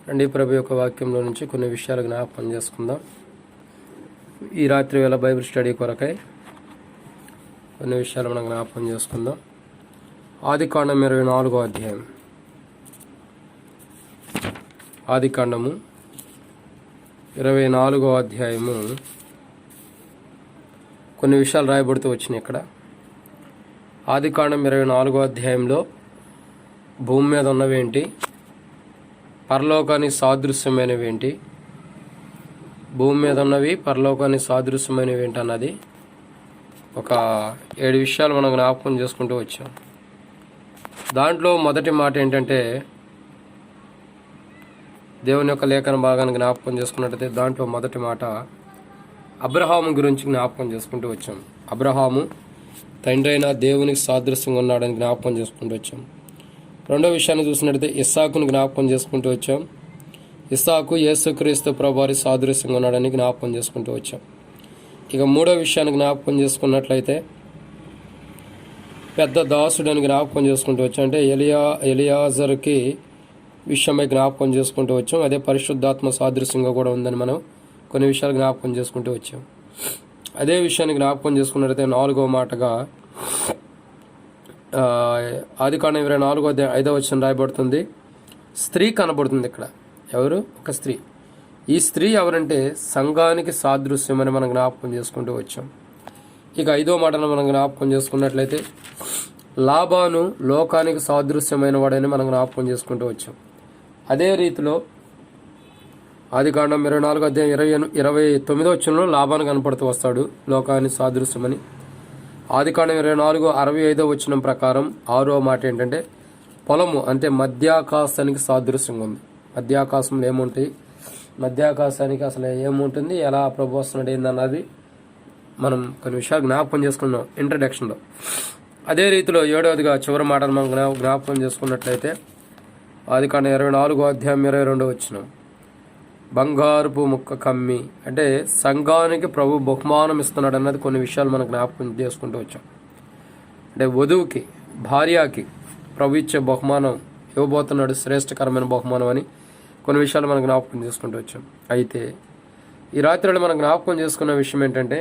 రండి ప్రభు యొక్క వాక్యంలో నుంచి కొన్ని విషయాలు జ్ఞాపకం చేసుకుందాం. ఈ రాత్రి వేళ బైబిల్ స్టడీ కొరకై కొన్ని విషయాలు మనం జ్ఞాపకం చేసుకుందాం. ఆదికాండం 24వ అధ్యాయం. ఆదికాండము 24వ అధ్యాయము కొన్ని విషయాలు రాయబడుతూ వచ్చినాయి. ఇక్కడ ఆదికాండం 24వ అధ్యాయంలో భూమి మీద ఉన్నవేంటి, పరలోకానికి సాదృశ్యమైనవి ఏంటి, భూమి మీద ఉన్నవి పరలోకానికి సాదృశ్యమైనవి ఏంటి అన్నది ఒక 7 విషయాలు మనం జ్ఞాపకం చేసుకుంటూ వచ్చాం. దాంట్లో మొదటి మాట ఏంటంటే, దేవుని యొక్క లేఖన భాగాన్ని జ్ఞాపకం చేసుకున్నట్టయితే దాంట్లో మొదటి మాట అబ్రహాము గురించి జ్ఞాపకం చేసుకుంటూ వచ్చాం. అబ్రహాము తండ్రి అయిన దేవునికి సాదృశ్యంగా ఉన్నాడని జ్ఞాపకం చేసుకుంటూ వచ్చాం. రెండో విషయాన్ని చూసినట్టయితే ఇస్సాకును జ్ఞాపకం చేసుకుంటూ వచ్చాం. ఇస్సాకు యేసుక్రీస్తు ప్రభువారి సాదృశ్యంగా ఉన్నాడని జ్ఞాపకం చేసుకుంటూ వచ్చాం. ఇక మూడో విషయాన్ని జ్ఞాపకం చేసుకున్నట్లయితే పెద్ద దాసుడని జ్ఞాపకం చేసుకుంటూ వచ్చాం. అంటే ఎలియాజరుకి విషయమై జ్ఞాపకం చేసుకుంటూ వచ్చాం. అదే పరిశుద్ధాత్మ సాదృశ్యంగా కూడా ఉందని మనం కొన్ని విషయాలు జ్ఞాపకం చేసుకుంటూ వచ్చాం. అదే విషయాన్ని జ్ఞాపకం చేసుకున్నట్లయితే 4వ మాటగా ఆదికాండం 24వ అధ్యాయం 5వ వచనం రాయబడుతుంది. స్త్రీ కనబడుతుంది. ఇక్కడ ఎవరు? ఒక స్త్రీ. ఈ స్త్రీ ఎవరంటే సంఘానికి సాదృశ్యమని మనం జ్ఞాపకం చేసుకుంటూ వచ్చాం. ఇక 5వ మాటను మనం జ్ఞాపకం చేసుకున్నట్లయితే లాబాను లోకానికి సాదృశ్యమైన వాడని మనం జ్ఞాపకం చేసుకుంటూ వచ్చాం. అదే రీతిలో ఆదికాండం 24వ అధ్యాయం 29వ వచనంలో లాబాను కనపడుతూ వస్తాడు లోకానికి సాదృశ్యమని. ఆదికాండం 24:65 వచనం ప్రకారం 6వ మాట ఏంటంటే పొలము అంటే మధ్యాకాశానికి సాదృశ్యంగా ఉంది. మధ్యాకాశంలో ఏముంటాయి, మధ్యాకాశానికి అసలు ఏముంటుంది, ఎలా ప్రభు వస్తున్నాడు ఏందన్నది మనం కొన్ని విషయాలు జ్ఞాపకం చేసుకున్నాం ఇంట్రడక్షన్లో. అదే రీతిలో 7వదిగా చివరి మాటను మనం జ్ఞాపకం చేసుకున్నట్లయితే ఆదికాండం 24వ అధ్యాయం 22వ వచనం బంగారుపు ముక్క కమ్మి, అంటే సంఘానికి ప్రభు బహుమానం ఇస్తున్నాడు అన్నది కొన్ని విషయాలు మనం జ్ఞాపకం చేసుకుంటూ వచ్చాం. అంటే వధువుకి భార్యకి ప్రభు ఇచ్చే బహుమానం ఇవ్వబోతున్నాడు, శ్రేష్టకరమైన బహుమానం అని కొన్ని విషయాలు మనం జ్ఞాపకం చేసుకుంటూ వచ్చాం. అయితే ఈ రాత్రిలో మనం జ్ఞాపకం చేసుకున్న విషయం ఏంటంటే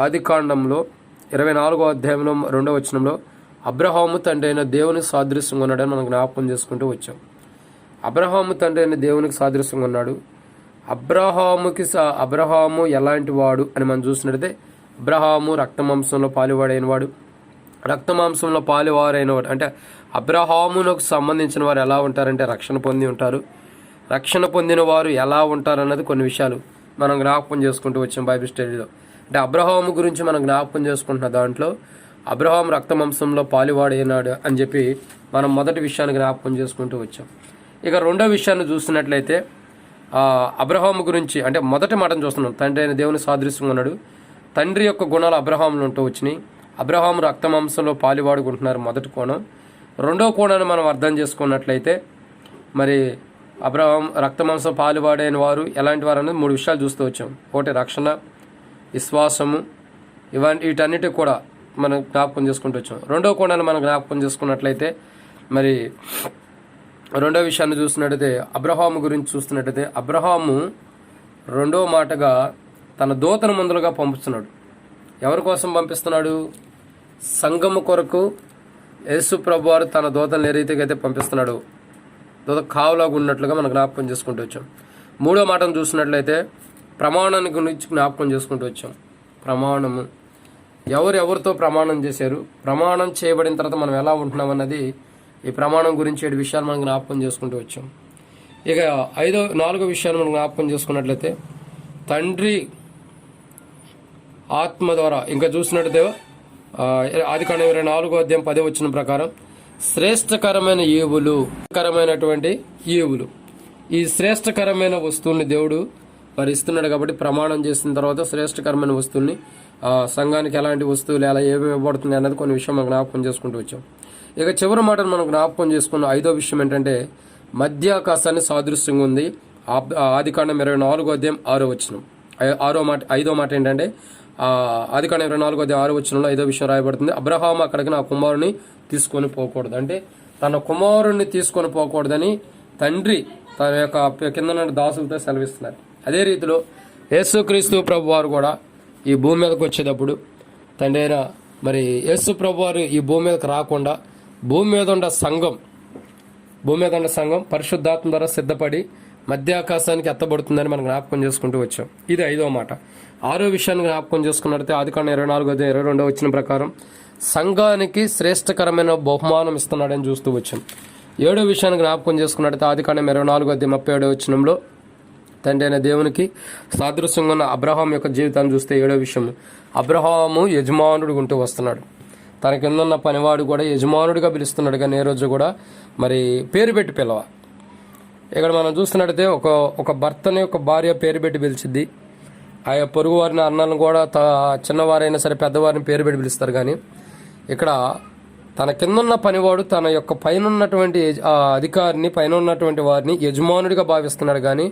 ఆదికాండంలో 24వ అధ్యాయంలో 2వ వచనంలో అబ్రహాము తండ్రి అయిన దేవునికి సాదృశ్యంగా ఉన్నాడని మనం జ్ఞాపకం చేసుకుంటూ వచ్చాం. అబ్రహాము తండ్రి అయిన దేవునికి సాదృశ్యంగా ఉన్నాడు. అబ్రహాము ఎలాంటి వాడు అని మనం చూసినట్లయితే అబ్రహాము రక్తమాంసంలో పాలువాడైన వాడు. రక్తమాంసంలో పాలువారైన వాడు అంటే అబ్రహామునకు సంబంధించిన వారు ఎలా ఉంటారంటే రక్షణ పొంది ఉంటారు. రక్షణ పొందిన వారు ఎలా ఉంటారన్నది కొన్ని విషయాలు మనం జ్ఞాపకం చేసుకుంటూ వచ్చాం బైబిల్ స్టడీలో. అంటే అబ్రహాము గురించి మనం జ్ఞాపకం చేసుకుంటున్న దాంట్లో అబ్రహాం రక్తమాంసంలో పాలువాడైనాడు అని చెప్పి మనం మొదటి విషయాన్ని జ్ఞాపకం చేసుకుంటూ వచ్చాం. ఇక రెండో విషయాన్ని చూసినట్లయితే అబ్రహాము గురించి అంటే మొదటి మాటను చూస్తున్నాం. తండ్రి అయిన దేవుని సాదృశ్యంగా ఉన్నాడు. తండ్రి యొక్క గుణాలు అబ్రహాములు ఉంటూ వచ్చినాయి. అబ్రహాము రక్తమాంసంలో పాలువాడుకుంటున్నారు మొదటి కోణం. రెండో కోణాన్ని మనం అర్థం చేసుకున్నట్లయితే మరి అబ్రహాం రక్తమాంసం పాలువాడైన వారు ఎలాంటి వారు అనేది 3 విషయాలు చూస్తూ వచ్చాం. ఒకటి రక్షణ, విశ్వాసము, వీటన్నిటి కూడా మనం జ్ఞాపకం చేసుకుంటూ వచ్చాం. రెండో కోణాన్ని మనం జ్ఞాపకం చేసుకున్నట్లయితే మరి రెండో విషయాన్ని చూసినట్టయితే అబ్రహాము గురించి చూస్తున్నట్టయితే అబ్రహాము రెండో మాటగా తన దూతను ముందులుగా పంపిస్తున్నాడు. ఎవరి కోసం పంపిస్తున్నాడు? సంఘము కొరకు యేసు ప్రభు వారు తన దూతను ఏ రీతిగా అయితే పంపిస్తున్నాడు, దూత కావులాగా ఉన్నట్లుగా మనం జ్ఞాపకం చేసుకుంటూ వచ్చాం. మూడో మాటను చూసినట్లయితే ప్రమాణాన్ని గురించి జ్ఞాపకం చేసుకుంటూ వచ్చాం. ప్రమాణము, ఎవరితో ప్రమాణం చేశారు, ప్రమాణం చేయబడిన తర్వాత మనం ఎలా ఉంటున్నాం అన్నది ఈ ప్రమాణం గురించి 7 విషయాలు మనం జ్ఞాపకం చేసుకుంటూ వచ్చాం. ఇక 4వ విషయాన్ని మనం జ్ఞాపకం చేసుకున్నట్లయితే తండ్రి ఆత్మ ద్వారా ఇంకా చూసినట్లయితే ఆదికాండం 24వ అధ్యాయం 10వ వచనం ప్రకారం శ్రేష్టకరమైన ఈవులైనటువంటి ఈవులు, ఈ శ్రేష్టకరమైన వస్తువుల్ని దేవుడు మరి ఇస్తున్నాడు. కాబట్టి ప్రమాణం చేసిన తర్వాత శ్రేష్టకరమైన వస్తువుల్ని సంఘానికి ఎలాంటి వస్తువులు ఎలా ఏమేమి ఇవ్వబడుతుంది అన్నది కొన్ని విషయం మనం జ్ఞాపకం చేసుకుంటూ వచ్చాం. ఇక చివరి మాటను మనం జ్ఞాపకం చేసుకున్న 5వ విషయం ఏంటంటే మధ్యాకాశాన్ని సాదృశ్యంగా ఉంది. ఆదికాండం 24వ అధ్యాయం 6వ వచనం. 5వ మాట ఏంటంటే ఆదికాండం 24వ అధ్యాయం 6వ వచనంలో 5వ విషయం రాయబడుతుంది. అబ్రహాము అక్కడికి నా కుమారుని తీసుకొని పోకూడదు, అంటే తన కుమారుణ్ణి తీసుకొని పోకూడదని తండ్రి తన యొక్క కింద ఉన్న దాసులతో సెలవిస్తున్నారు. అదే రీతిలో యేసుక్రీస్తు ప్రభు వారు కూడా ఈ భూమి మీదకి వచ్చేటప్పుడు తండ్రి అయిన మరి యేసు ప్రభు వారు ఈ భూమి మీదకి రాకుండా భూమి మీద ఉన్న సంఘం పరిశుద్ధాత్మ ద్వారా సిద్ధపడి మధ్యాకాశానికి ఎత్తబడుతుందని మనం జ్ఞాపకం చేసుకుంటూ వచ్చాం. ఇది 5వ మాట. 6వ విషయాన్ని జ్ఞాపకం చేసుకున్నట్లయితే ఆదికాండం 24:22 వచ్చిన ప్రకారం సంఘానికి శ్రేష్టకరమైన బహుమానం ఇస్తున్నాడని చూస్తూ వచ్చాం. 7వ విషయాన్ని జ్ఞాపకం చేసుకున్నట్లయితే ఆదికాండం 24:37 వచనంలో తండ్రి అయిన దేవునికి సాదృశ్యంగా ఉన్న అబ్రహాం యొక్క జీవితాన్ని చూస్తే 7వ విషయం, అబ్రహాము యజమానుడు ఉంటూ వస్తున్నాడు. తన కింద ఉన్న పనివాడు కూడా యజమానుడిగా పిలుస్తున్నాడు. కానీ ఏ రోజు కూడా మరి పేరు పెట్టి పిలవ. ఇక్కడ మనం చూస్తున్నట్టయితే ఒక భర్తని ఒక భార్య పేరు పెట్టి పిలిచిద్ది. ఆ పొరుగు వారిని అన్నలను కూడా చిన్నవారైనా సరే పెద్దవారిని పేరు పెట్టి పిలుస్తారు. కానీ ఇక్కడ తన కింద ఉన్న పనివాడు తన యొక్క పైన ఉన్నటువంటి అధికారిని పైన ఉన్నటువంటి వారిని యజమానుడిగా భావిస్తున్నాడు. కానీ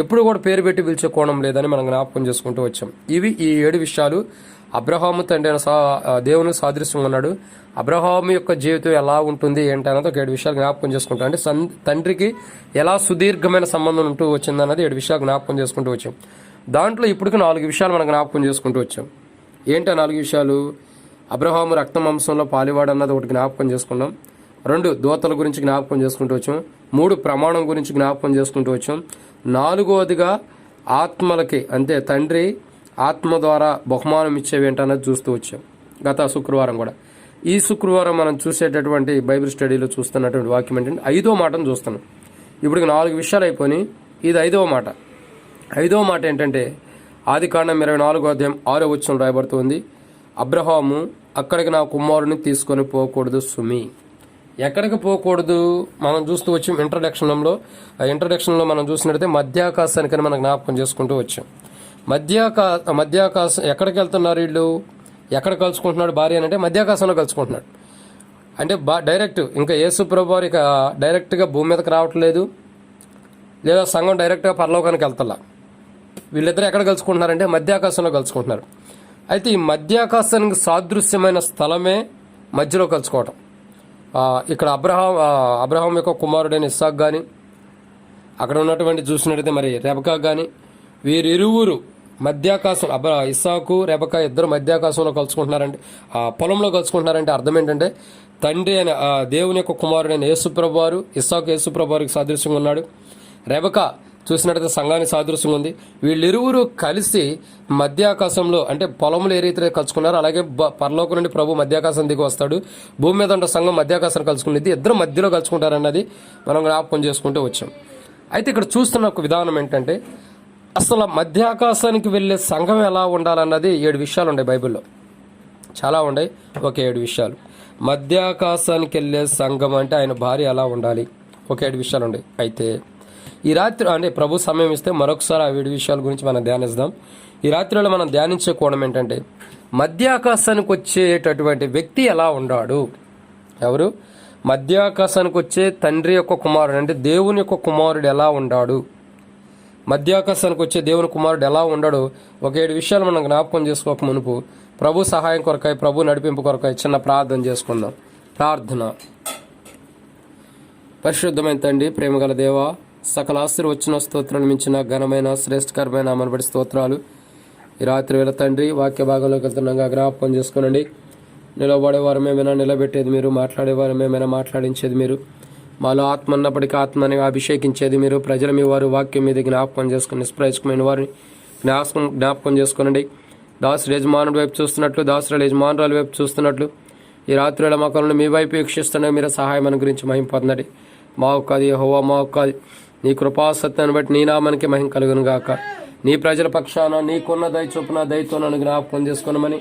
ఎప్పుడు కూడా పేరు పెట్టి పిలిచే కోణం లేదని మనం జ్ఞాపకం చేసుకుంటూ వచ్చాం. ఈ 7 విషయాలు అబ్రహాము తండ్రి దేవుని సాదృశ్యం ఉన్నాడు. అబ్రహాము యొక్క జీవితం ఎలా ఉంటుంది ఏంటన్నది ఒక 7 విషయాలు జ్ఞాపకం చేసుకుంటాం. అంటే తండ్రికి ఎలా సుదీర్ఘమైన సంబంధం ఉంటూ వచ్చిందన్నది 7 విషయాలు జ్ఞాపకం చేసుకుంటూ వచ్చాం. దాంట్లో ఇప్పటికి 4 విషయాలు మనం జ్ఞాపకం చేసుకుంటూ వచ్చాం. ఏంటో 4 విషయాలు? అబ్రహాము రక్త మాంసంలో పాలివాడు అన్నది ఒకటి జ్ఞాపకం చేసుకున్నాం. 2 దూతల గురించి జ్ఞాపకం చేసుకుంటూ వచ్చాం. 3 ప్రమాణం గురించి జ్ఞాపకం చేసుకుంటూ వచ్చాం. 4వదిగా ఆత్మలకి అంటే తండ్రి ఆత్మ ద్వారా బహుమానం ఇచ్చేవి ఏంటన్నది చూస్తూ వచ్చాం గత శుక్రవారం కూడా. ఈ శుక్రవారం మనం చూసేటటువంటి బైబిల్ స్టడీలో చూస్తున్నటువంటి వాక్యం ఏంటంటే 5వ మాటను చూస్తున్నాం. ఇప్పుడు 4 విషయాలు అయిపోయి ఇది 5వ మాట. 5వ మాట ఏంటంటే ఆదికాండం 24:6 వచనం రాయబడుతుంది, అబ్రహాము అక్కడికి నా కుమారుని తీసుకొని పోకూడదు సుమి. ఎక్కడికి పోకూడదు మనం చూస్తూ వచ్చాం. ఇంట్రడక్షన్లో మనం చూసినట్టయితే మధ్యాకాశానికని మనం జ్ఞాపకం చేసుకుంటూ వచ్చాం. మధ్యాకాశం ఎక్కడికి వెళ్తున్నారు వీళ్ళు? ఎక్కడ కలుసుకుంటున్నాడు భార్య అంటే మధ్యాకాశంలో కలుసుకుంటున్నాడు. అంటే డైరెక్ట్ ఇంకా యేసు ప్రభువు ఇక డైరెక్ట్గా భూమి మీదకి రావట్లేదు, లేదా సంఘం డైరెక్ట్గా పరలోకానికి వెళ్తలా. వీళ్ళిద్దరు ఎక్కడ కలుసుకుంటున్నారంటే మధ్యాకాశంలో కలుసుకుంటున్నారు. అయితే ఈ మధ్యాకాశానికి సాదృశ్యమైన స్థలమే మధ్యలో కలుసుకోవటం. ఇక్కడ అబ్రహాం యొక్క కుమారుడైన ఇస్సాకు కానీ అక్కడ ఉన్నటువంటి చూసినట్టయితే మరి రెబకా కానీ వీరిరువురు మధ్యాకాశం ఇస్సాకు రెబకా ఇద్దరు మధ్యాకాశంలో కలుసుకుంటున్నారంటే పొలంలో కలుసుకుంటున్నారంటే అర్థం ఏంటంటే తండ్రి అనే దేవుని యొక్క కుమారుడైన యేసుప్రభు వారు ఇస్సాకు యేసుప్రభు వారికి సాదృశ్యంగా ఉన్నాడు. రెబకా చూసినట్టయితే సంఘానికి సాదృశ్యంగా ఉంది. వీళ్ళిరువురు కలిసి మధ్యాకాశంలో అంటే పొలంలో ఏ రీతిలో కలుసుకున్నారో అలాగే పరలోకం నుండి ప్రభు మధ్యాకాశం దిగి వస్తాడు. భూమి మీద ఉన్న సంఘం మధ్యాకాశం కలుసుకునేది ఇద్దరు మధ్యలో కలుసుకుంటారన్నది మనం జ్ఞాపకం చేసుకుంటూ వచ్చాం. అయితే ఇక్కడ చూస్తున్న ఒక విధానం ఏంటంటే అసలు మధ్యాకాశానికి వెళ్ళే సంఘం ఎలా ఉండాలన్నది 7 విషయాలు ఉన్నాయి బైబిల్లో. చాలా ఉన్నాయి, ఒక 7 విషయాలు. మధ్యాకాశానికి వెళ్ళే సంఘం అంటే ఆయన భార్య ఎలా ఉండాలి, ఒక 7 విషయాలు ఉన్నాయి. అయితే ఈ రాత్రి అంటే ప్రభు సమయం ఇస్తే మరొకసారి ఆ 7 విషయాల గురించి మనం ధ్యానిద్దాం. ఈ రాత్రిలో మనం ధ్యానించే కోణం ఏంటంటే మధ్యాకాశానికి వచ్చేటటువంటి వ్యక్తి ఎలా ఉన్నాడు? ఎవరు? మధ్యాకాశానికి వచ్చే తండ్రి యొక్క కుమారుడు అంటే దేవుని యొక్క కుమారుడు ఎలా ఉన్నాడు? మధ్యాకాశానికి వచ్చే దేవుని కుమారుడు ఎలా ఉన్నాడు? ఒక 7 విషయాలు మనం జ్ఞాపకం చేసుకోక మునుపు ప్రభు సహాయం కొరకాయ, ప్రభు నడిపింపు కొరకాయ చిన్న ప్రార్థన చేసుకుందాం. ప్రార్థన. పరిశుద్ధమైన తండ్రి, ప్రేమగల దేవ, సకల ఆశీర్వచన స్తోత్రాలు మించిన ఘనమైన శ్రేష్టకరమైన మనబడి స్తోత్రాలు ఈ రాత్రి వేళ తండ్రి వాక్య భాగంలోకి వెళ్తున్నాగా జ్ఞాపకం చేసుకోనండి. నిలబడేవారమేమైనా నిలబెట్టేది మీరు, మాట్లాడేవారమేమైనా మాట్లాడించేది మీరు, మాలో ఆత్మ ఉన్నప్పటికీ ఆత్మని అభిషేకించేది మీరు. ప్రజల మీ వారు వాక్యం మీద జ్ఞాపకం చేసుకుని నిష్ప్రయోజకమైన వారిని జ్ఞాపకం చేసుకోనండి. దాసుడు యజమానుడి వైపు చూస్తున్నట్లు, దాసురాలు యజమానురాల వైపు చూస్తున్నట్లు ఈ రాత్రి వేళ మొక్కలను మీ వైపు వీక్షిస్తున్న మీరు సహాయం మన గురించి మహిమ పొందండి. మా ఒక్కది యెహోవా, మా ఒక్కది నీ కృపా సత్యాన్ని బట్టి నీ నామానికి మహిమ కలుగును గాక. నీ ప్రజల పక్షాన నీకున్న దయ చొప్పున దయతో నన్ను జ్ఞాపకం చేసుకున్నామని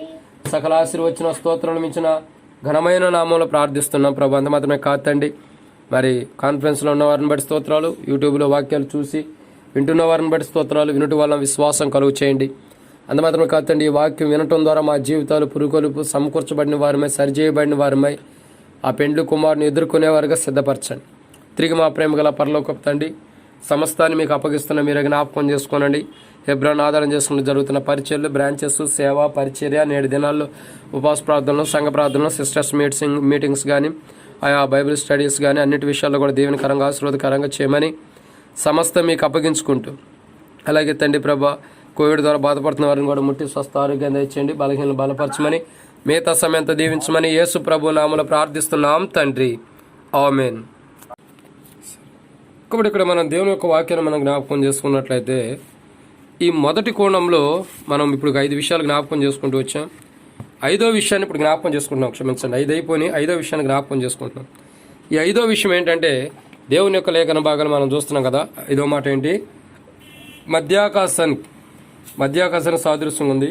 సకల ఆశీర్వచన స్తోత్రాలు మించిన ఘనమైన నామంలో ప్రార్థిస్తున్నాం ప్రభు. అంత మాత్రమే కాదండి, మరి కాన్ఫరెన్స్లో ఉన్న వారిని బట్టి స్తోత్రాలు, యూట్యూబ్లో వాక్యాలు చూసి వింటున్న వారిని బట్టి స్తోత్రాలు, వినటం వల్ల విశ్వాసం కలుగు చేయండి. అంత మాత్రమే కాదండి, ఈ వాక్యం వినటం ద్వారా మా జీవితాలు పురుకొలుపు సమకూర్చబడిన వారమై, సరిచేయబడిన వారమై ఆ పెండ్లి కుమారుని ఎదుర్కొనేవారుగా సిద్ధపరచండి. తిరిగి మా ప్రేమ గల పరలోకపు తండ్రి, సమస్తాన్ని మీకు అప్పగిస్తున్న మీరే జ్ఞాపకం చేసుకోనండి. హెబ్రోన్ ఆధారం చేసుకుని జరుగుతున్న పరిచర్లు, బ్రాంచెస్, సేవ, పరిచర్య, నేటి దినాల్లో ఉపవాస ప్రార్థనలు, సంఘ ప్రార్థనలు, సిస్టర్స్ మీటింగ్స్ కానీ, ఆయా బైబిల్ స్టడీస్ కానీ అన్నిటి విషయాల్లో కూడా దీవెనకరంగా ఆశీర్వాదకరంగా చేయమని సమస్త మీకు అప్పగించుకుంటూ, అలాగే తండ్రి ప్రభా కోవిడ్ ద్వారా బాధపడుతున్న వారిని కూడా ముట్టి స్వస్థ ఆరోగ్యాన్ని ఇచ్చేయండి, బలహీనలు బలపరచమని, మిగతా సమయంతో దీవించమని యేసు ప్రభు నామములో ప్రార్థిస్తున్నాం తండ్రి, ఆమేన్. కాబట్టి ఇక్కడ మనం దేవుని యొక్క వాక్యాన్ని మనం జ్ఞాపకం చేసుకున్నట్లయితే, ఈ మొదటి కోణంలో మనం ఇప్పుడు 5 విషయాలు జ్ఞాపకం చేసుకుంటూ వచ్చాం. 5వ విషయాన్ని ఇప్పుడు జ్ఞాపకం చేసుకుంటున్నాం. క్షమించండి, 5 అయిపోయి 5వ విషయాన్ని జ్ఞాపకం చేసుకుంటున్నాం. ఈ 5వ విషయం ఏంటంటే, దేవుని యొక్క లేఖన భాగాలు మనం చూస్తున్నాం కదా. 5వ మాట ఏంటి? మధ్యాకాశానికి సాదృశ్యం ఉంది.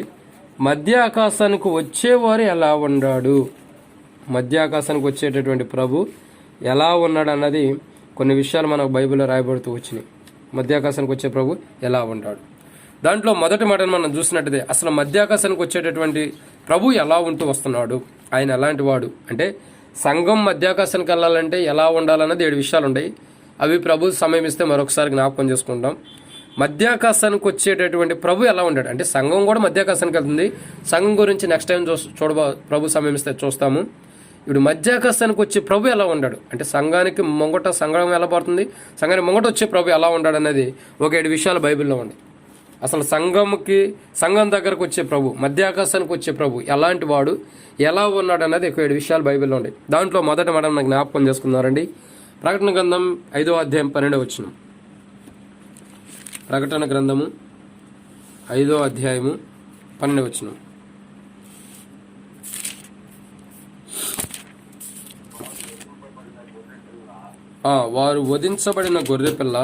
మధ్య ఆకాశానికి వచ్చేవారు ఎలా ఉన్నాడు, మధ్య ఆకాశానికి వచ్చేటటువంటి ప్రభు ఎలా ఉన్నాడు అన్నది కొన్ని విషయాలు మనకు బైబిల్లో రాయబడుతూ వచ్చినాయి. మధ్య ఆకాశానికి వచ్చే ప్రభు ఎలా ఉన్నాడు. దాంట్లో మొదటి మాటను మనం చూసినట్టయితే, అసలు మధ్య ఆకాశానికి వచ్చేటటువంటి ప్రభు ఎలా ఉంటూ వస్తున్నాడు, ఆయన ఎలాంటి వాడు అంటే, సంఘం మధ్యాకాశానికి వెళ్ళాలంటే ఎలా ఉండాలన్నది 7 విషయాలు ఉన్నాయి. అవి ప్రభు సమయం ఇస్తే మరొకసారి జ్ఞాపకం చేసుకుంటాం. మధ్యాకాశానికి వచ్చేటటువంటి ప్రభు ఎలా ఉంటాడు అంటే, సంఘం కూడా మధ్యాకాశానికి వెళ్తుంది. సంఘం గురించి నెక్స్ట్ టైం ప్రభు సమయం ఇస్తే చూస్తాము. ఇప్పుడు మధ్యాకాశానికి వచ్చే ప్రభు ఎలా ఉన్నాడు అంటే, సంఘానికి సంఘం ఎలా పడుతుంది, సంఘానికి ముంగట వచ్చే ప్రభు ఎలా ఉన్నాడు అనేది ఒక 7 విషయాలు బైబిల్లో ఉన్నాయి. అసలు సంఘం దగ్గరకు వచ్చే ప్రభు, మధ్యాకాశానికి వచ్చే ప్రభు ఎలాంటి వాడు, ఎలా ఉన్నాడు అన్నది ఒక 7 విషయాలు బైబిల్లో ఉన్నాయి. దాంట్లో మొదట మనం జ్ఞాపకం చేసుకున్నారండి. ప్రకటన గ్రంథం 5వ అధ్యాయం 12వ వచనం. ప్రకటన గ్రంథము 5వ అధ్యాయము 12వ వచనం. వారు వధించబడిన గొర్రెపిల్ల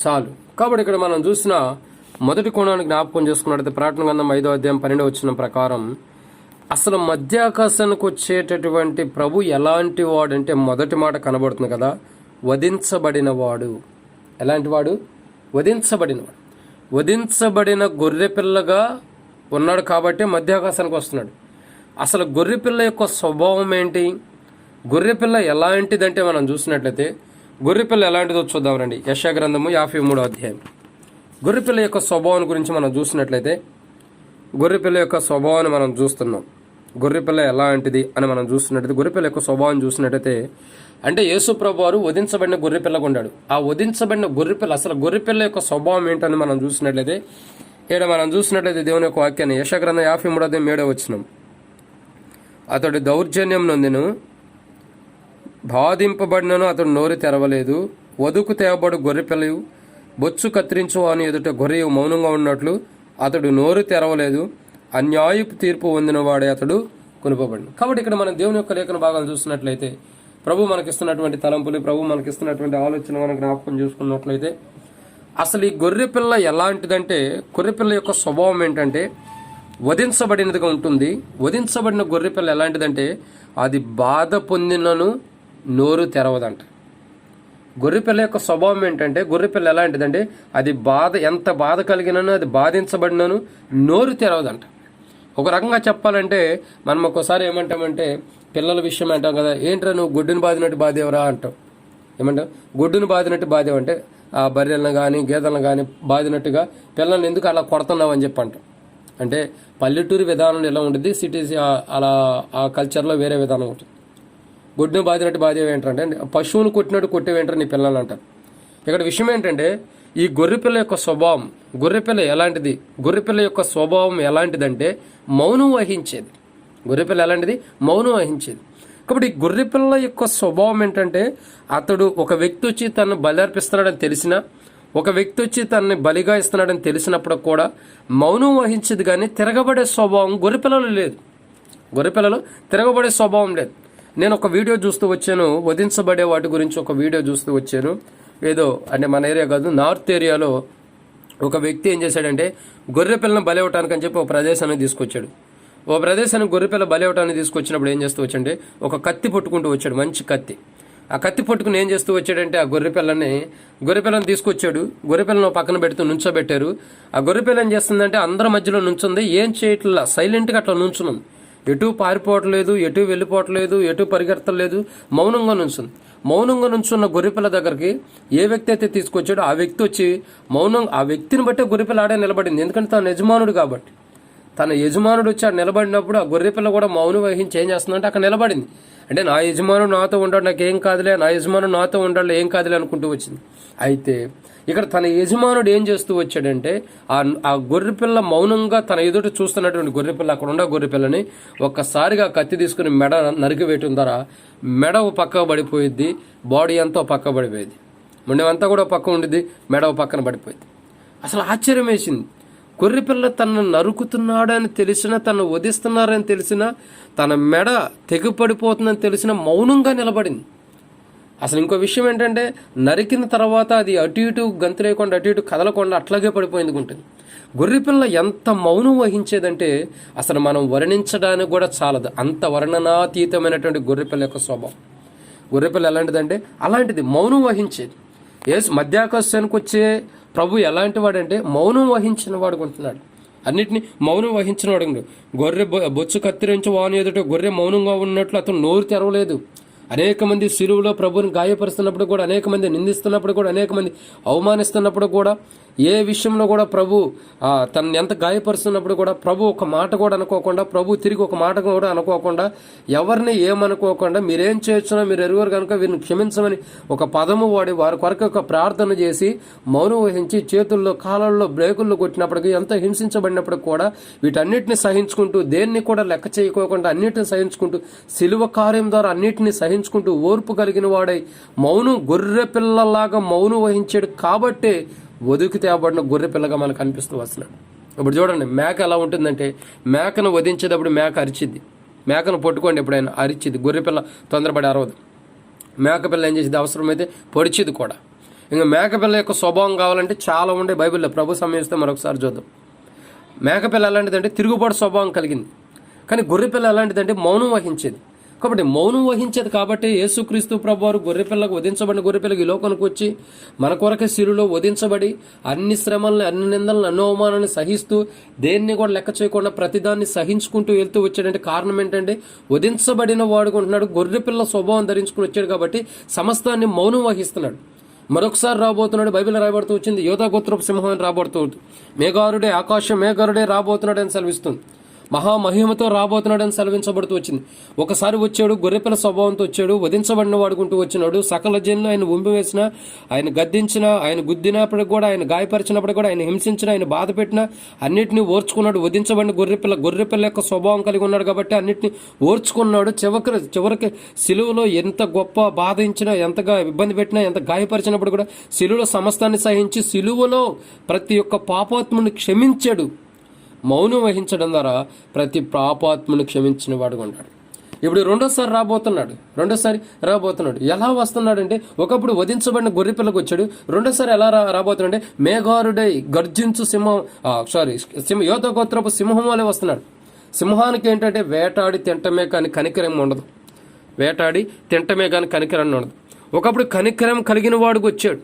చాలు. కాబట్టి ఇక్కడ మనం చూసిన మొదటి కోణాన్ని జ్ఞాపకం చేసుకున్నట్లయితే, ప్రకటన గ్రంథం 5వ అధ్యాయం 12వ వచనం ప్రకారం అసలు మధ్య ఆకాశానికి వచ్చేటటువంటి ప్రభు ఎలాంటి వాడు అంటే, మొదటి మాట కనబడుతుంది కదా, వధించబడిన వాడు. ఎలాంటి వాడు? వధించబడినవాడు. వధించబడిన గొర్రెపిల్లగా ఉన్నాడు కాబట్టి మధ్యాకాశానికి వస్తున్నాడు. అసలు గొర్రెపిల్ల యొక్క స్వభావం ఏంటి, గొర్రెపిల్ల ఎలాంటిదంటే మనం చూసినట్లయితే, గొర్రెపిల్ల ఎలాంటిదో చూద్దాం రండి. యెషయా గ్రంథము 53వ అధ్యాయం. గొర్రెపిల్ల యొక్క స్వభావం గురించి మనం చూసినట్లయితే, గొర్రెపిల్ల యొక్క స్వభావాన్ని మనం చూస్తున్నాం. గొర్రెపిల్ల ఎలాంటిది అని మనం చూస్తున్నట్టయితే, గొర్రెపిల్ల యొక్క స్వభావం చూసినట్టయితే, అంటే యేసు ప్రభు వారు వధించబడిన గొర్రెపిల్లగా ఉన్నాడు. ఆ వధించబడిన గొర్రెపిల్ల, అసలు గొర్రెపిల్ల యొక్క స్వభావం ఏంటని మనం చూసినట్లయితే, మనం చూసినట్లయితే దేవుని యొక్క వాక్యాన్ని యెషయా గ్రంథం 53వ అధ్యాయం 7వ వచనం. అతడు దౌర్జన్యం నొందెను, బాధింపబడినను అతడు నోరు తెరవలేదు. వధుకు తేవబడు గొర్రెపిల్లయు బొచ్చు కత్తిరించు అని ఎదుట గొర్రెయు మౌనంగా ఉన్నట్లు అతడు నోరు తెరవలేదు. అన్యాయపు తీర్పు పొందిన వాడే అతడు కొనుపబడిన. కాబట్టి ఇక్కడ మనం దేవుని యొక్క లేఖన భాగాలు చూసినట్లయితే, ప్రభు మనకిస్తున్నటువంటి తలంపులు, ప్రభు మనకిస్తున్నటువంటి ఆలోచన మనం జ్ఞాపకం చూసుకున్నట్లయితే, అసలు ఈ గొర్రెపిల్ల ఎలాంటిదంటే, గొర్రెపిల్ల యొక్క స్వభావం ఏంటంటే వధించబడినదిగా ఉంటుంది. వధించబడిన గొర్రెపిల్ల ఎలాంటిదంటే, అది బాధ పొందినను నోరు తెరవదంట. గొర్రెపిల్ల యొక్క స్వభావం ఏంటంటే, గొర్రెపిల్ల ఎలాంటిదంటే, అది ఎంత బాధ కలిగినను, అది బాధించబడినను నోరు తెరవదంట. ఒక రకంగా చెప్పాలంటే, మనం ఒక్కోసారి ఏమంటామంటే, పిల్లల విషయం అంటాం కదా, ఏంట్రా నువ్వు గొడ్డును బాదినట్టు బాధేవరా అంటాం. ఏమంటాం? గొడ్డును బాదినట్టు బాధేవంటే, ఆ బర్రెలను కానీ గేదెలను కానీ బాదినట్టుగా పిల్లల్ని ఎందుకు అలా కొడుతున్నావు అని చెప్పి అంటాం. అంటే పల్లెటూరు విధానం ఎలా ఉంటుంది, సిటీస్ అలా ఆ కల్చర్లో వేరే విధానం ఉంటుంది. గొడ్డును బాదినట్టు బాధేవేంటంటే, పశువును కొట్టినట్టు కొట్టేవేంటారు నీ పిల్లలు అంటారు. ఇక్కడ విషయం ఏంటంటే, ఈ గొర్రెపిల్ల యొక్క స్వభావం, గొర్రెపిల్ల ఎలాంటిది, గొర్రెపిల్ల యొక్క స్వభావం ఎలాంటిదంటే మౌనం వహించేది. గొర్రెపిల్ల ఎలాంటిది? మౌనం వహించేది. కాబట్టి గొర్రెపిల్ల యొక్క స్వభావం ఏంటంటే, అతడు ఒక వ్యక్తి వచ్చి తను బలి అర్పిస్తున్నాడని తెలిసినా, ఒక వ్యక్తి వచ్చి తనని బలిగా ఇస్తున్నాడని తెలిసినప్పుడు కూడా మౌనం వహించేది. కానీ తిరగబడే స్వభావం గొర్రెపిల్లలో లేదు. గొర్రెపిల్లలో తిరగబడే స్వభావం లేదు. నేను ఒక వీడియో చూస్తూ వచ్చాను, వధించబడే వాటి గురించి ఒక వీడియో చూస్తూ వచ్చాను. ఏదో అంటే మన ఏరియా కాదు, నార్త్ ఏరియాలో ఒక వ్యక్తి ఏం చేశాడంటే, గొర్రెపిల్లను బలి ఇవ్వటానికి అని చెప్పి ఒక ప్రదేశానికి తీసుకొచ్చాడు. ఓ ప్రదేశానికి గొర్రెపిల్ల బలి ఇవ్వటానికి తీసుకొచ్చినప్పుడు ఏం చేస్తూ వచ్చాడంటే, ఒక కత్తి పట్టుకుంటూ వచ్చాడు, మంచి కత్తి. ఆ కత్తి పట్టుకుని ఏం చేస్తూ వచ్చాడంటే, ఆ గొర్రెపిల్లని తీసుకొచ్చాడు. గొర్రెపిల్లను పక్కన పెడుతూ నుంచోబెట్టారు. ఆ గొర్రెపిల్ల ఏం చేస్తుందంటే, అందరి మధ్యలో నుంచుంది, ఏం చేయట్లా, సైలెంట్గా అట్లా నుంచున్నాం. ఎటు పారిపోవట్లేదు, ఎటు వెళ్ళిపోవట్లేదు, ఎటు పరిగెత్తలేదు, మౌనంగా నుంచుంది. మౌనంగా నుంచున్న గొర్రెపిల్ల దగ్గరికి ఏ వ్యక్తి అయితే తీసుకొచ్చాడో ఆ వ్యక్తి వచ్చి ఆ వ్యక్తిని బట్టే గొర్రెపిల్ల ఆడే నిలబడింది. ఎందుకంటే తన యజమానుడు కాబట్టి. తన యజమానుడు వచ్చి ఆడు నిలబడినప్పుడు ఆ గొర్రెపిల్ల కూడా మౌనం వహించి ఏం చేస్తుందంటే అక్కడ నిలబడింది. అంటే నా యజమానుడు నాతో ఉంటాడు, నాకేం కాదులే, నా యజమానుడు నాతో ఉంటాడు, ఏం కాదులే అనుకుంటూ వచ్చింది. అయితే ఇక్కడ తన యజమానుడు ఏం చేస్తూ వచ్చాడంటే ఆ గొర్రెపిల్ల మౌనంగా తన ఎదుట చూస్తున్నటువంటి గొర్రెపిల్ల, అక్కడ ఉన్న గొర్రెపిల్లని ఒక్కసారిగా కత్తి తీసుకుని మెడ నరికివేయటం ద్వారా మెడ పక్కకు పడిపోయిద్ది, బాడీ అంతా పక్క పడిపోయేది, మొండెమంతా కూడా పక్క ఉండిద్ది, మెడ పక్కన పడిపోయింది. అసలు ఆశ్చర్యం వేసింది. గొర్రెపిల్ల తనను నరుకుతున్నాడని తెలిసినా, తను వధిస్తున్నారని తెలిసినా, తన మెడ తెగిపడిపోతుందని తెలిసినా మౌనంగా నిలబడింది. అసలు ఇంకో విషయం ఏంటంటే నరికిన తర్వాత అది అటు ఇటు గంతులేయకుండా అటు ఇటు కదలకుండా అట్లాగే పడిపోయింది ఉంటుంది. గొర్రెపిల్ల ఎంత మౌనం వహించేదంటే అసలు మనం వర్ణించడానికి కూడా చాలదు, అంత వర్ణనాతీతమైనటువంటి గొర్రెపిల్ల యొక్క స్వభావం. గొర్రెపిల్ల ఎలాంటిదంటే అలాంటిది, మౌనం వహించేది. మధ్యాకాశానికి వచ్చే ప్రభు ఎలాంటి వాడంటే మౌనం వహించిన వాడు కొంటున్నాడు. అన్నిటినీ మౌనం వహించిన వాడు. గొర్రె బొచ్చు కత్తిరించి వాని ఎదుట గొర్రె మౌనంగా ఉన్నట్లు అతను నోరు తెరవలేదు. అనేక మంది సిలువలో ప్రభువుని గాయపరుస్తున్నప్పుడు కూడా, అనేక మంది నిందిస్తున్నప్పుడు కూడా, అనేక మంది అవమానిస్తున్నప్పుడు కూడా, ఏ విషయంలో కూడా ప్రభు తనని ఎంత గాయపరుస్తున్నప్పుడు కూడా ప్రభు ఒక మాట కూడా అనుకోకుండా, ప్రభు తిరిగి ఒక మాట కూడా అనుకోకుండా, ఎవరిని ఏమనుకోకుండా మీరేం చేయొచ్చునో మీరు ఎరువురు కనుక వీరిని క్షమించమని ఒక పదము వాడి వారి కొరకు ఒక ప్రార్థన చేసి మౌనం వహించి చేతుల్లో కాళ్ళల్లో బ్రేకుల్లో కొట్టినప్పటికీ, ఎంత హింసించబడినప్పుడు కూడా వీటన్నిటిని సహించుకుంటూ, దేన్ని కూడా లెక్క చేయకోకుండా అన్నిటిని సహించుకుంటూ, సిలువ కార్యం ద్వారా అన్నిటిని సహించుకుంటూ ఓర్పు కలిగిన వాడై మౌనం, గొర్రె పిల్లలాగా మౌనం వహించాడు కాబట్టే వదుకు తేబడిన గొర్రె పిల్లగా మనకు అనిపిస్తూ వస్తున్నాడు. ఇప్పుడు చూడండి, మేక ఎలా ఉంటుందంటే మేకను వధించేటప్పుడు మేక అరిచిద్ది. మేకను పట్టుకోండి ఎప్పుడైనా, అరిచిద్ది. గొర్రెపిల్ల తొందరపడి అరవదు. మేకపిల్ల ఏం చేసింది, అవసరమైతే పొడిచిది కూడా. ఇంకా మేకపిల్ల యొక్క స్వభావం కావాలంటే చాలా ఉండే బైబిల్లో, ప్రభు సమయిస్తే మరొకసారి చూద్దాం. మేకపిల్ల ఎలాంటిదంటే తిరుగుబాటు స్వభావం కలిగింది, కానీ గొర్రెపిల్ల ఎలాంటిదంటే మౌనం వహించేది. కాబట్టి మౌనం వహించేది కాబట్టి యేసుక్రీస్తు ప్రభువారు గొర్రెపిల్లకు వధించబడిన గొర్రెపిల్లకి ఈ లోకానికి వచ్చి మన కొరకే శిలువలో వధించబడి అన్ని శ్రమల్ని, అన్ని నిందలను, అన్ని అవమానాన్ని సహిస్తూ దేన్ని కూడా లెక్క చేయకుండా ప్రతిదాన్ని సహించుకుంటూ వెళ్తూ వచ్చాడంటే కారణం ఏంటంటే వధించబడిన వాడుకుంటున్నాడు, గొర్రెపిల్ల స్వభావం ధరించుకుని వచ్చాడు కాబట్టి సమస్తాన్ని మౌనం వహిస్తున్నాడు. మరొకసారి రాబోతున్నాడు. బైబిల్ రాయబడుతూ వచ్చింది, యోధా గోత్రపు సింహం అని రాబడుతూ మేఘారుడే, ఆకాశం మేఘారుడే రాబోతున్నాడు అని సెలవిస్తుంది. మహామహిమతో రాబోతున్నాడని సెలవించబడుతూ వచ్చింది. ఒకసారి వచ్చాడు, గొర్రెపిల్ల స్వభావంతో వచ్చాడు, వధించబడిన వాడుకుంటూ వచ్చినాడు. సకల జనులు ఆయన ఉంపివేసిన, ఆయన గద్దించిన, ఆయన గుద్దినప్పటికి కూడా, ఆయన గాయపరిచినప్పటికి కూడా, ఆయన హింసించిన, ఆయన బాధ పెట్టిన అన్నింటినీ ఓర్చుకున్నాడు. వధించబడిన గొర్రెపిల్ల యొక్క స్వభావం కలిగి ఉన్నాడు కాబట్టి అన్నింటినీ ఓర్చుకున్నాడు. చివరికి సిలువలో ఎంత గొప్ప బాధించినా, ఎంతగా ఇబ్బంది పెట్టినా, ఎంత గాయపరిచినప్పుడు కూడా సిలువలో సమస్తాన్ని సహించి సిలువలో ప్రతి ఒక్క పాపాత్ముని క్షమించాడు. మౌనం వహించడం ద్వారా ప్రతి పాపాత్మను క్షమించిన వాడుగా ఉంటాడు. ఇప్పుడు రెండోసారి రాబోతున్నాడు. ఎలా వస్తున్నాడంటే ఒకప్పుడు వధించబడిన గొర్రెపిల్లకు వచ్చాడు, రెండోసారి ఎలా రాబోతున్నాడంటే మేఘారుడై గర్జించు యోధా గోత్రపు సింహం వలె వస్తున్నాడు. సింహానికి ఏంటంటే వేటాడి తింటమే కానీ కనికరం ఉండదు. ఒకప్పుడు కనికరం కలిగిన వాడుకు వచ్చాడు.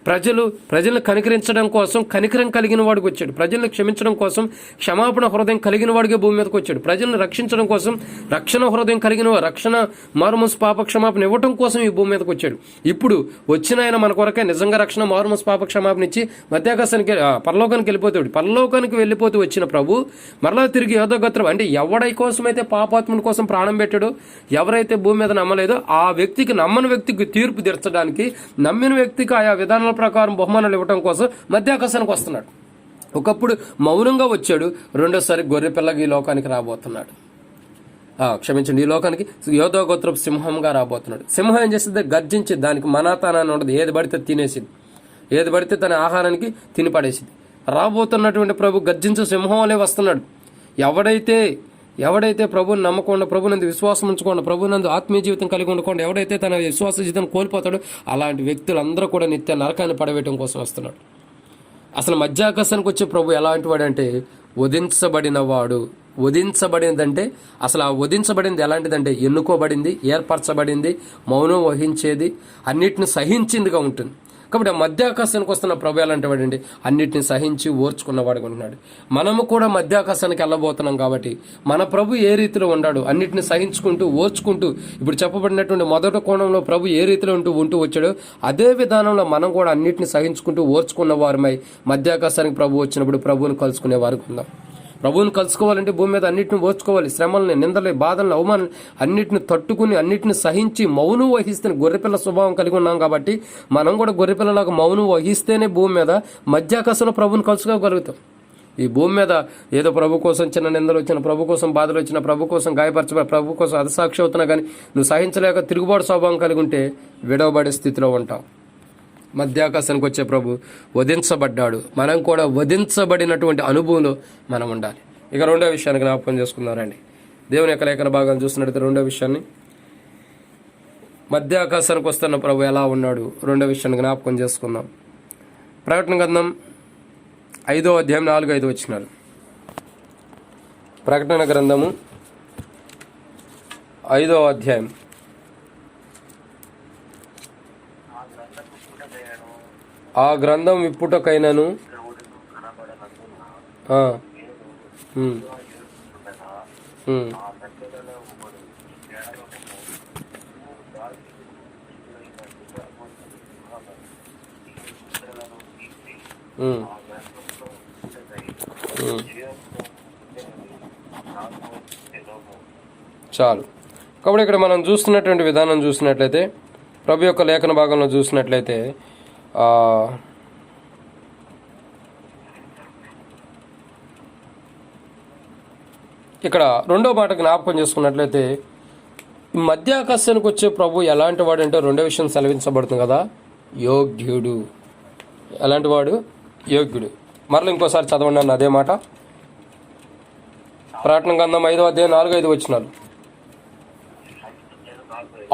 ప్రజలను కనికరించడం కోసం కనికరం కలిగిన వాడికి వచ్చాడు. ప్రజలను క్షమించడం కోసం క్షమాపణ హృదయం కలిగిన వాడికి భూమి మీదకి వచ్చాడు. ప్రజలను రక్షించడం కోసం రక్షణ హృదయం కలిగిన రక్షణ మారుమనసు పాప క్షమాపణ ఇవ్వడం కోసం ఈ భూమి మీదకి వచ్చాడు. ఇప్పుడు వచ్చిన ఆయన మన కొరకే నిజంగా రక్షణ మారుమనసు పాప క్షమాపణ ఇచ్చి మధ్యాకాశానికి పరలోకానికి వెళ్ళిపోతాడు. పరలోకానికి వెళ్ళిపోతూ వచ్చిన ప్రభు మరలా తిరిగి యోధా గోత్రం అంటే ఎవడై కోసమైతే పాపాత్ముని కోసం ప్రాణం పెట్టాడో, ఎవరైతే భూమి మీద నమ్మలేదో ఆ వ్యక్తికి, నమ్మని వ్యక్తికి తీర్పు తీర్చడానికి, నమ్మిన వ్యక్తికి ఆయా విధానాల ప్రకారం బహుమానాలు ఇవ్వడం కోసం మధ్యాకాశానికి వస్తున్నాడు. ఒకప్పుడు మౌనంగా వచ్చాడు, రెండోసారి గొర్రెపిల్లకి ఈ లోకానికి రాబోతున్నాడు. ఈ లోకానికి యోధా గోత్రపు సింహంగా రాబోతున్నాడు. సింహం ఏం చేస్తుంది, గర్జించి, దానికి మనాతానాన్ని ఉండదు, ఏది పడితే తినేసింది, ఏది పడితే తన ఆహారానికి తిని పడేసింది. రాబోతున్నటువంటి ప్రభు గర్జించు సింహం వలె వస్తున్నాడు. ఎవడైతే ప్రభుని నమ్మకుండా, ప్రభునందు విశ్వాసం ఉంచకుండా, ప్రభునందు ఆత్మీయ జీవితం కలిగి ఉండకుండా ఎవడైతే తన విశ్వాస జీవితం కోల్పోతాడో అలాంటి వ్యక్తులందరూ కూడా నిత్య నరకాన్ని పడవేయటం కోసం వస్తున్నాడు. అసలు మధ్యాకాశానికి వచ్చే ప్రభు ఎలాంటి వాడంటే వధించబడిందంటే అసలు ఆ వధించబడింది ఎలాంటిదంటే ఎన్నుకోబడింది, ఏర్పరచబడింది, మౌనం వహించేది, అన్నిటిని సహించిందిగా ఉంటుంది. కాబట్టి ఆ మధ్యాకాశానికి వస్తున్న ప్రభు ఎలాంటి వాడండి, అన్నిటిని సహించి ఓర్చుకున్నవాడుగా ఉంటున్నాడు. మనము కూడా మధ్యాకాశానికి వెళ్ళబోతున్నాం కాబట్టి మన ప్రభు ఏ రీతిలో ఉన్నాడు, అన్నిటిని సహించుకుంటూ ఓర్చుకుంటూ, ఇప్పుడు చెప్పబడినటువంటి మొదటి కోణంలో ప్రభు ఏ రీతిలో ఉంటూ వచ్చాడో అదే విధానంలో మనం కూడా అన్నిటిని సహించుకుంటూ ఓర్చుకున్న వారమై మధ్యాకాశానికి ప్రభు వచ్చినప్పుడు ప్రభువుని కలుసుకునే వారికి ఉందాం. ప్రభువుని కలుసుకోవాలంటే భూమి మీద అన్నింటిని ఓర్చుకోవాలి. శ్రమల్ని, నిందల్ని, బాధల్ని, అవమానాలు అన్నింటిని తట్టుకుని అన్నింటిని సహించి మౌనం వహిస్తే గొర్రెపిల్ల స్వభావం కలిగి ఉన్నాం కాబట్టి మనం కూడా గొర్రెపిల్లలాగా మౌనం వహిస్తేనే భూమి మీద మధ్యాకాశంలో ప్రభువుని కలుసుకోగలుగుతాం. ఈ భూమి మీద ఏదో ప్రభు కోసం చిన్న నిందలు వచ్చిన, ప్రభు కోసం బాధలు వచ్చిన, ప్రభు కోసం గాయపరచబడి, ప్రభు కోసం అధసాక్షి అవుతున్నా కానీ నువ్వు సహించలేక తిరుగుబాటు స్వభావం కలిగి ఉంటే విడవబడే స్థితిలో ఉంటావు. మధ్యాకాశానికి వచ్చే ప్రభు వధించబడ్డాడు. మనం కూడా వధించబడినటువంటి అనుభవంలో మనం ఉండాలి. ఇక రెండో విషయాన్ని జ్ఞాపకం చేసుకున్నారండి. దేవుని యొక్క లేఖన భాగాన్ని చూస్తున్నట్టు రెండో విషయాన్ని, మధ్యాకాశానికి వస్తున్న ప్రభు ఎలా ఉన్నాడు, రెండో విషయాన్ని జ్ఞాపకం చేసుకుందాం. ప్రకటన గ్రంథం 5వ అధ్యాయం 4-5 వచనాలు. ప్రకటన గ్రంథము 5వ అధ్యాయం. ఆ గ్రంథం విప్పుటకైనను చాలు. కాబట్టి ఇక్కడ మనం చూస్తున్నటువంటి విధానం చూసినట్లయితే, ప్రభు యొక్క లేఖన భాగంలో చూసినట్లయితే ఇక్కడ రెండో మాట జ్ఞాపకం చేసుకున్నట్లయితే, మధ్యాకాశానికి వచ్చే ప్రభు ఎలాంటి వాడు అంటే రెండో విషయం సెలవించబడుతుంది కదా, యోగ్యుడు. ఎలాంటి వాడు? యోగ్యుడు. మరలా ఇంకోసారి చదవండి అన్న అదే మాట. ప్రకటన గ్రంథం 5వ అధ్యాయం 4-5 వచనాలు.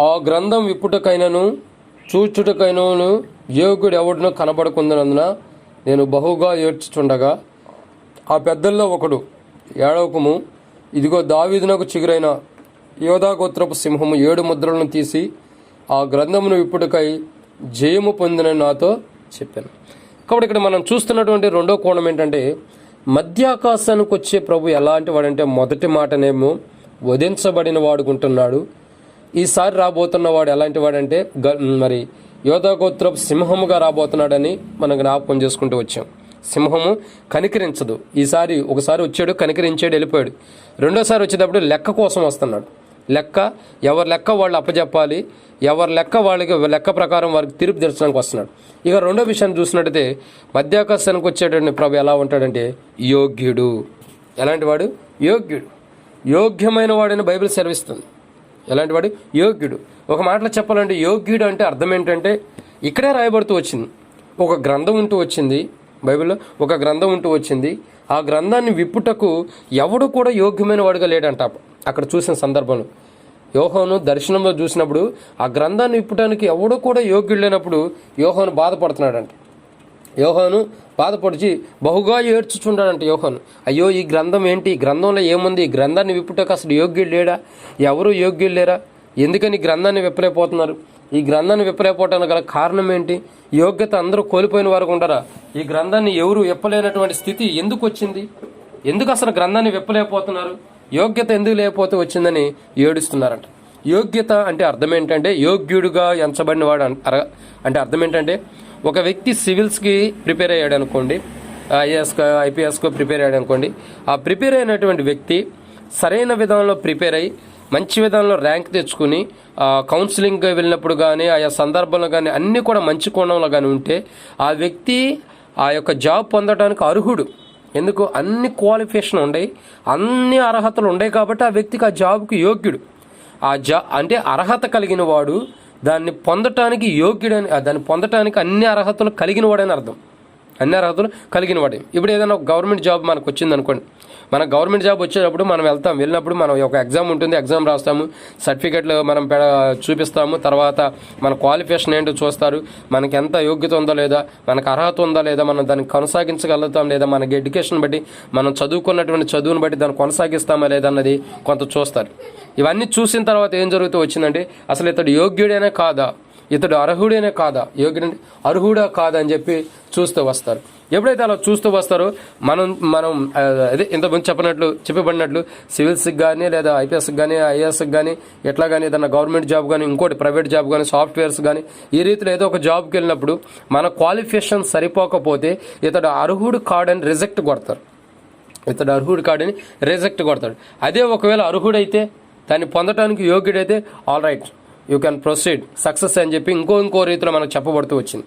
ఆ గ్రంథం విప్పుటకైనను చూచుటకైనను యోగ్యుడు ఎవడునో కనబడకుందనందున నేను బహుగా ఏడ్చుచుండగా ఆ పెద్దల్లో ఒకడు, ఏడవకము, ఇదిగో దావీదునకు చిగురైన యోధా గోత్రపు సింహము 7 ముద్రలను తీసి ఆ గ్రంథమును విప్పుటకై జయము పొందినని నాతో చెప్పాను. కాబట్టి ఇక్కడ మనం చూస్తున్నటువంటి రెండో కోణం ఏంటంటే, మధ్యాకాశానికి వచ్చే ప్రభు ఎలాంటి వాడంటే, మొదటి మాటనేమో వధించబడిన వాడుకుంటున్నాడు. ఈసారి రాబోతున్న వాడు ఎలాంటి వాడంటే మరి యోధాగోత్రపు సింహముగా రాబోతున్నాడని మనం జ్ఞాపకం చేసుకుంటూ వచ్చాం. సింహము కనికరించదు. ఒకసారి వచ్చాడు, కనికరించాడు, వెళ్ళిపోయాడు. రెండోసారి వచ్చేటప్పుడు లెక్క కోసం వస్తున్నాడు. ఎవరి లెక్క వాళ్ళు అప్పచెప్పాలి, ఎవరి లెక్క వాళ్ళకి లెక్క ప్రకారం వారికి తీర్పు తీర్చడానికి వస్తున్నాడు. ఇక రెండో విషయాన్ని చూసినట్టయితే, మధ్యాకాశానికి వచ్చేటువంటి ప్రభు ఎలా ఉంటాడంటే యోగ్యుడు. ఎలాంటి వాడు? యోగ్యుడు. యోగ్యమైన వాడని బైబిల్ సెలవిస్తుంది. ఎలాంటి వాడు? యోగ్యుడు. ఒక మాటలో చెప్పాలంటే యోగ్యుడు అంటే అర్థం ఏంటంటే, ఇక్కడే రాయబడుతూ వచ్చింది. ఒక గ్రంథం ఉంటూ వచ్చింది బైబిల్లో, ఒక గ్రంథం ఉంటూ వచ్చింది. ఆ గ్రంథాన్ని విప్పుటకు ఎవడు కూడా యోగ్యమైన వాడుగా లేడంట. అక్కడ చూసిన సందర్భంలో యోహాను దర్శనంలో చూసినప్పుడు ఆ గ్రంథాన్ని విప్పటానికి ఎవడు కూడా యోగ్యుడు లేనప్పుడు యోహాను బాధపడుతున్నాడంట. యోహాను బాధపడిచి బహుగా ఏడ్చుచుండాడంట యోహాను. అయ్యో, ఈ గ్రంథం ఏంటి, ఈ గ్రంథంలో ఏముంది, ఈ గ్రంథాన్ని విప్పుటకు అసలు యోగ్యుడు లేడా, ఎవరు యోగ్యులు లేరా, ఎందుకని ఈ గ్రంథాన్ని విప్పలేకపోతున్నారు, ఈ గ్రంథాన్ని విప్పలేకపోవటానికి గల కారణం ఏంటి, యోగ్యత అందరూ కోల్పోయిన వారు ఉండరా, ఈ గ్రంథాన్ని ఎవరు విప్పలేనటువంటి స్థితి ఎందుకు వచ్చింది, ఎందుకు అసలు గ్రంథాన్ని విప్పలేకపోతున్నారు, యోగ్యత ఎందుకు లేకపోతే వచ్చిందని ఏడుస్తున్నారంట. యోగ్యత అంటే అర్థం ఏంటంటే, యోగ్యుడుగా ఎంచబడిన వాడు అంటే అర్థం ఏంటంటే, ఒక వ్యక్తి సివిల్స్కి ప్రిపేర్ అయ్యాడు అనుకోండి, ఐపీఎస్కో ప్రిపేర్ అయ్యాడు అనుకోండి. ఆ ప్రిపేర్ అయినటువంటి వ్యక్తి సరైన విధానంలో ప్రిపేర్ అయ్యి మంచి విధానంలో ర్యాంక్ తెచ్చుకుని కౌన్సిలింగ్కి వెళ్ళినప్పుడు కానీ ఆయా సందర్భంలో కానీ అన్నీ కూడా మంచి కోణంలో కానీ ఉంటే ఆ వ్యక్తి ఆ యొక్క జాబ్ పొందడానికి అర్హుడు. ఎందుకు? అన్ని క్వాలిఫికేషన్ ఉన్నాయి, అన్ని అర్హతలు ఉన్నాయి కాబట్టి ఆ వ్యక్తికి ఆ జాబ్కి యోగ్యుడు. అంటే అర్హత కలిగిన వాడు దాన్ని పొందటానికి యోగ్యుడని, దాన్ని పొందటానికి అన్ని అర్హతలు కలిగిన వాడని అర్థం. అన్ని అర్హతలు కలిగిన వాడే. ఇప్పుడు ఏదైనా ఒక గవర్నమెంట్ జాబ్ మనకు వచ్చింది అనుకోండి, మన గవర్నమెంట్ జాబ్ వచ్చేటప్పుడు మనం వెళ్ళినప్పుడు మనం ఒక ఎగ్జామ్ ఉంటుంది, ఎగ్జామ్ రాస్తాము, సర్టిఫికెట్లు మనం చూపిస్తాము, తర్వాత మన క్వాలిఫికేషన్ ఏంటో చూస్తారు, మనకి ఎంత యోగ్యత ఉందో లేదా, మనకు అర్హత ఉందా లేదా, మనం దాన్ని కొనసాగించగలుగుతాం లేదా, మనకి ఎడ్యుకేషన్ బట్టి మనం చదువుకున్నటువంటి చదువుని బట్టి దాన్ని కొనసాగిస్తామా లేదా అన్నది కొంత చూస్తారు. ఇవన్నీ చూసిన తర్వాత ఏం జరుగుతూ వచ్చిందంటే, అసలు ఇతడు యోగ్యుడేనే కాదా, ఇతడు అర్హుడేనే కాదా, అర్హుడా కాదా అని చెప్పి చూస్తూ వస్తారు. ఎప్పుడైతే అలా చూస్తూ వస్తారో మనం అదే ఇంతకుముందు చెప్పబడినట్లు సివిల్స్కి కానీ లేదా ఐపీఎస్కి కానీ ఐఏఎస్కి కానీ ఎట్లా కానీ ఏదైనా గవర్నమెంట్ జాబ్ కానీ ఇంకోటి ప్రైవేట్ జాబ్ కానీ సాఫ్ట్వేర్స్ కానీ ఈ రీతిలో ఏదో ఒక జాబ్కి వెళ్ళినప్పుడు మన క్వాలిఫికేషన్ సరిపోకపోతే ఇతడు అర్హుడు కాడని రిజెక్ట్ కొడతారు. ఇతడు అర్హుడు కాడని రిజెక్ట్ కొడతాడు. అదే ఒకవేళ అర్హుడైతే, దాన్ని పొందడానికి యోగ్యుడైతే all right you can proceed success అని చెప్పి ఇంకో రీతిలో మనకు చెప్పబడుతూ వస్తుంది.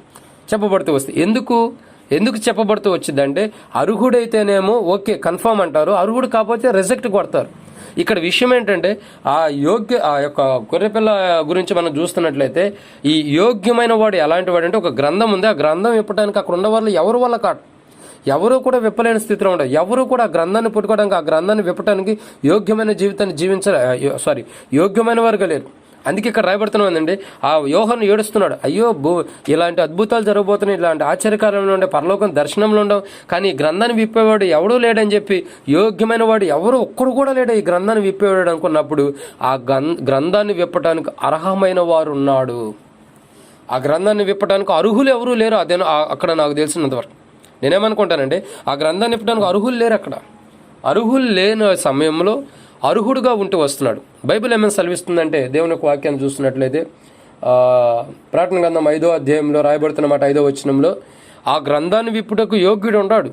ఎందుకు చెప్పబడుతూ వచ్చిందంటే అర్హుడైతేనేమో ఓకే కన్ఫర్మ్ అంటారు, అర్హుడు కాకపోతే రిజెక్ట్ కొడతారు. ఇక్కడ విషయం ఏంటంటే ఆ యొక్క గొర్రెపిల్ల గురించి మనం చూస్తున్నట్లయితే ఈ యోగ్యమైన వాడు ఎలాంటి వాడు అంటే, ఒక గ్రంథం ఉంది, ఆ గ్రంథం విప్పడానికి అక్కడ ఉన్న వాళ్ళు ఎవరు వల్ల కాదు, ఎవరూ కూడా విప్పలేని స్థితిలో ఉండరు. ఎవరు కూడా ఆ గ్రంథాన్ని పుట్టుకోవడానికి, ఆ గ్రంథాన్ని విప్పడానికి యోగ్యమైన జీవితాన్ని యోగ్యమైన వారుగా లేరు. అందుకే ఇక్కడ రాయబడుతున్నామండి, ఆ యోహాను ఏడుస్తున్నాడు, అయ్యో ఇలాంటి అద్భుతాలు జరగబోతున్నాయి, ఇలాంటి ఆశ్చర్యకాలంలో ఉండే పరలోకం దర్శనంలో ఉండవు, కానీ ఈ గ్రంథాన్ని విప్పేవాడు ఎవడూ లేడని చెప్పి, యోగ్యమైన వాడు ఒక్కడు కూడా లేడు ఈ గ్రంథాన్ని విప్పేవాడు అనుకున్నప్పుడు, ఆ గ్రంథాన్ని విప్పటానికి అర్హమైన వారు ఉన్నాడు. ఆ గ్రంథాన్ని విప్పటానికి అర్హులు ఎవరూ లేరు. అదే అక్కడ నాకు తెలిసినంతవరకు నేనేమనుకుంటానంటే, ఆ గ్రంథాన్ని విప్పడానికి అర్హులు లేరు. అక్కడ అర్హులు లేని సమయంలో అర్హుడుగా ఉంటూ వస్తున్నాడు. బైబిల్ ఏమైనా సెలవిస్తుందంటే, దేవుని యొక్క వాక్యాన్ని చూస్తున్నట్లయితే ప్రకటన గ్రంథం 5వ అధ్యాయంలో రాయబడుతున్న మాట 5వ వచనంలో, ఆ గ్రంథాన్ని విప్పుటకు యోగ్యుడు ఉన్నాడు,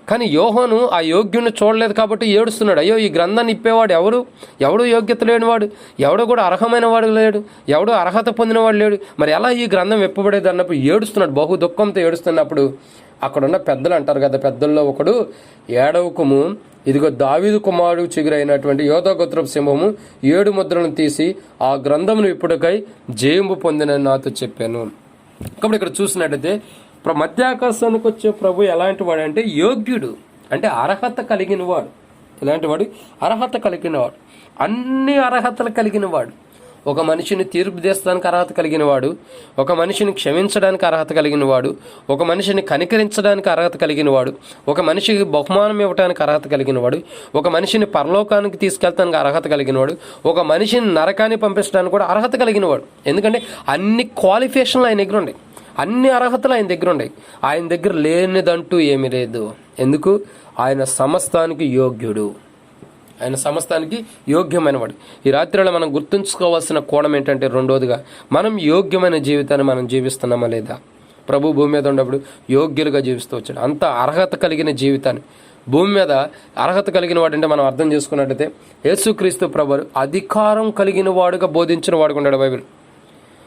కానీ యోహాను ఆ యోగ్యుడిని చూడలేదు కాబట్టి ఏడుస్తున్నాడు. అయ్యో ఈ గ్రంథాన్ని ఇప్పేవాడు ఎవడు యోగ్యత లేనివాడు, ఎవడు కూడా అర్హమైన వాడు లేడు, ఎవడు అర్హత పొందినవాడు లేడు, మరి ఎలా ఈ గ్రంథం విప్పబడేది అన్నప్పుడు ఏడుస్తున్నాడు. బహు దుఃఖంతో ఏడుస్తున్నప్పుడు అక్కడున్న పెద్దలు అంటారు కదా, పెద్దల్లో ఒకడు, ఏడవకుము, ఇదిగో దావీదు కుమారుడు చిగురైనటువంటి యోధాగోత్రపు సింహము 7 ముద్రలను తీసి ఆ గ్రంథమును ఇప్పుడుకై జయము పొందిన నాతో చెప్పాను. కాబట్టి ఇక్కడ చూసినట్టయితే మధ్యాకాశానికి వచ్చే ప్రభు ఎలాంటి వాడు అంటే యోగ్యుడు, అంటే అర్హత కలిగిన వాడు. ఎలాంటి వాడు? అర్హత కలిగిన వాడు, అన్ని అర్హతలు కలిగిన వాడు. ఒక మనిషిని తీర్పు తీర్చడానికి అర్హత కలిగిన వాడు, ఒక మనిషిని క్షమించడానికి అర్హత కలిగిన వాడు, ఒక మనిషిని కనికరించడానికి అర్హత కలిగిన వాడు, ఒక మనిషికి బహుమానం ఇవ్వడానికి అర్హత కలిగిన వాడు, ఒక మనిషిని పరలోకానికి తీసుకెళ్తానికి అర్హత కలిగిన వాడు, ఒక మనిషిని నరకాన్ని పంపించడానికి కూడా అర్హత కలిగిన వాడు. ఎందుకంటే అన్ని క్వాలిఫికేషన్లు ఆయన దగ్గర ఉన్నాయి, అన్ని అర్హతలు ఆయన దగ్గర ఉన్నాయి. ఆయన దగ్గర లేనిదంటూ ఏమీ లేదు. ఎందుకు? ఆయన సమస్తానికి యోగ్యుడు, ఆయన సమస్తానికి యోగ్యమైన వాడు. ఈ రాత్రిలో మనం గుర్తుంచుకోవాల్సిన కోణం ఏంటంటే, రెండోదిగా మనం యోగ్యమైన జీవితాన్ని మనం జీవిస్తున్నామా లేదా? ప్రభు భూమి మీద ఉన్నప్పుడు యోగ్యులుగా జీవిస్తూ వచ్చాడు. అంత అర్హత కలిగిన జీవితాన్ని భూమి మీద అర్హత కలిగిన వాడంటే మనం అర్థం చేసుకున్నట్టయితే యేసుక్రీస్తు ప్రభువు అధికారం కలిగిన వాడుగా బోధించిన వాడుగా ఉన్నాడు. బైబిల్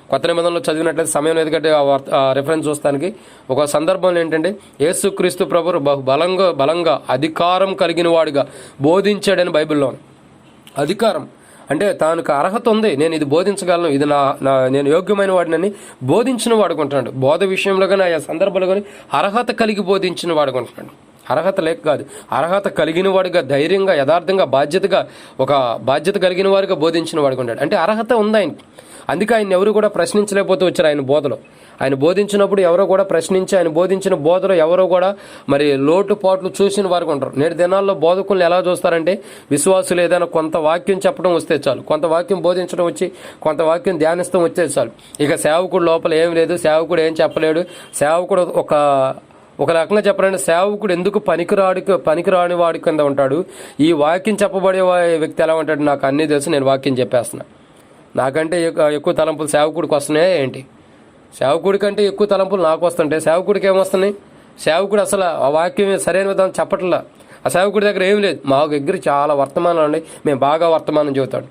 కొత్త నిబంధనలో చదివినట్లయితే సమయం ఎందుకంటే ఆ రెఫరెన్స్ చూస్తానికి ఒక సందర్భంలో ఏంటంటే, యేసుక్రీస్తు ప్రభువు బలంగా అధికారం కలిగిన వాడుగా బోధించాడని బైబిల్లో. అధికారం అంటే తానికి అర్హత ఉంది, నేను ఇది బోధించగలను, ఇది నేను యోగ్యమైన వాడినని బోధించిన వాడుకుంటున్నాడు. బోధ విషయంలో కానీ ఆ సందర్భంలో కానీ అర్హత కలిగి బోధించిన వాడుకుంటున్నాడు. అర్హత లేక కాదు, అర్హత కలిగిన వాడిగా, ధైర్యంగా, యథార్థంగా, ఒక బాధ్యత కలిగిన వాడిగా బోధించిన వాడుకుంటాడు. అంటే అర్హత ఉంది ఆయనకి. అందుకే ఆయన ఎవరు కూడా ప్రశ్నించలేకపోతూ వచ్చారు. ఆయన బోధలో ఆయన బోధించినప్పుడు ఎవరో కూడా ప్రశ్నించి, ఆయన బోధించిన బోధలో ఎవరో కూడా మరి లోటుపాట్లు చూసిన వారు ఉంటారు. నేటి దినాల్లో బోధకులను ఎలా చూస్తారంటే, విశ్వాసులు ఏదైనా కొంత వాక్యం చెప్పడం వస్తే చాలు, కొంత వాక్యం బోధించడం వచ్చి, కొంత వాక్యం ధ్యానిస్తాం వచ్చే చాలు, ఇక సేవకుడు లోపల ఏం లేదు, సేవకుడు ఏం చెప్పలేడు, సేవకుడు ఒక రకంగా చెప్పాలంటే సేవకుడు ఎందుకు పనికిరాని వాడి కింద ఉంటాడు. ఈ వాక్యం చెప్పబడే వ్యక్తి ఎలా ఉంటాడు? నాకు అన్నీ తెలుసు, నేను వాక్యం చెప్పేస్తున్నా, నాకంటే ఎక్కువ తలంపులు సేవకుడికి వస్తున్నాయా ఏంటి? సేవకుడి కంటే ఎక్కువ తలంపులు నాకు వస్తుంటే సేవకుడికి ఏమొస్తున్నాయి? సేవకుడు అసలు ఆ వాక్యం సరైన విధానం చెప్పట్లా. ఆ సేవకుడి దగ్గర ఏం లేదు. మా దగ్గర చాలా వర్తమానాలు ఉన్నాయి, మేము బాగా వర్తమానం చెబుతాడు.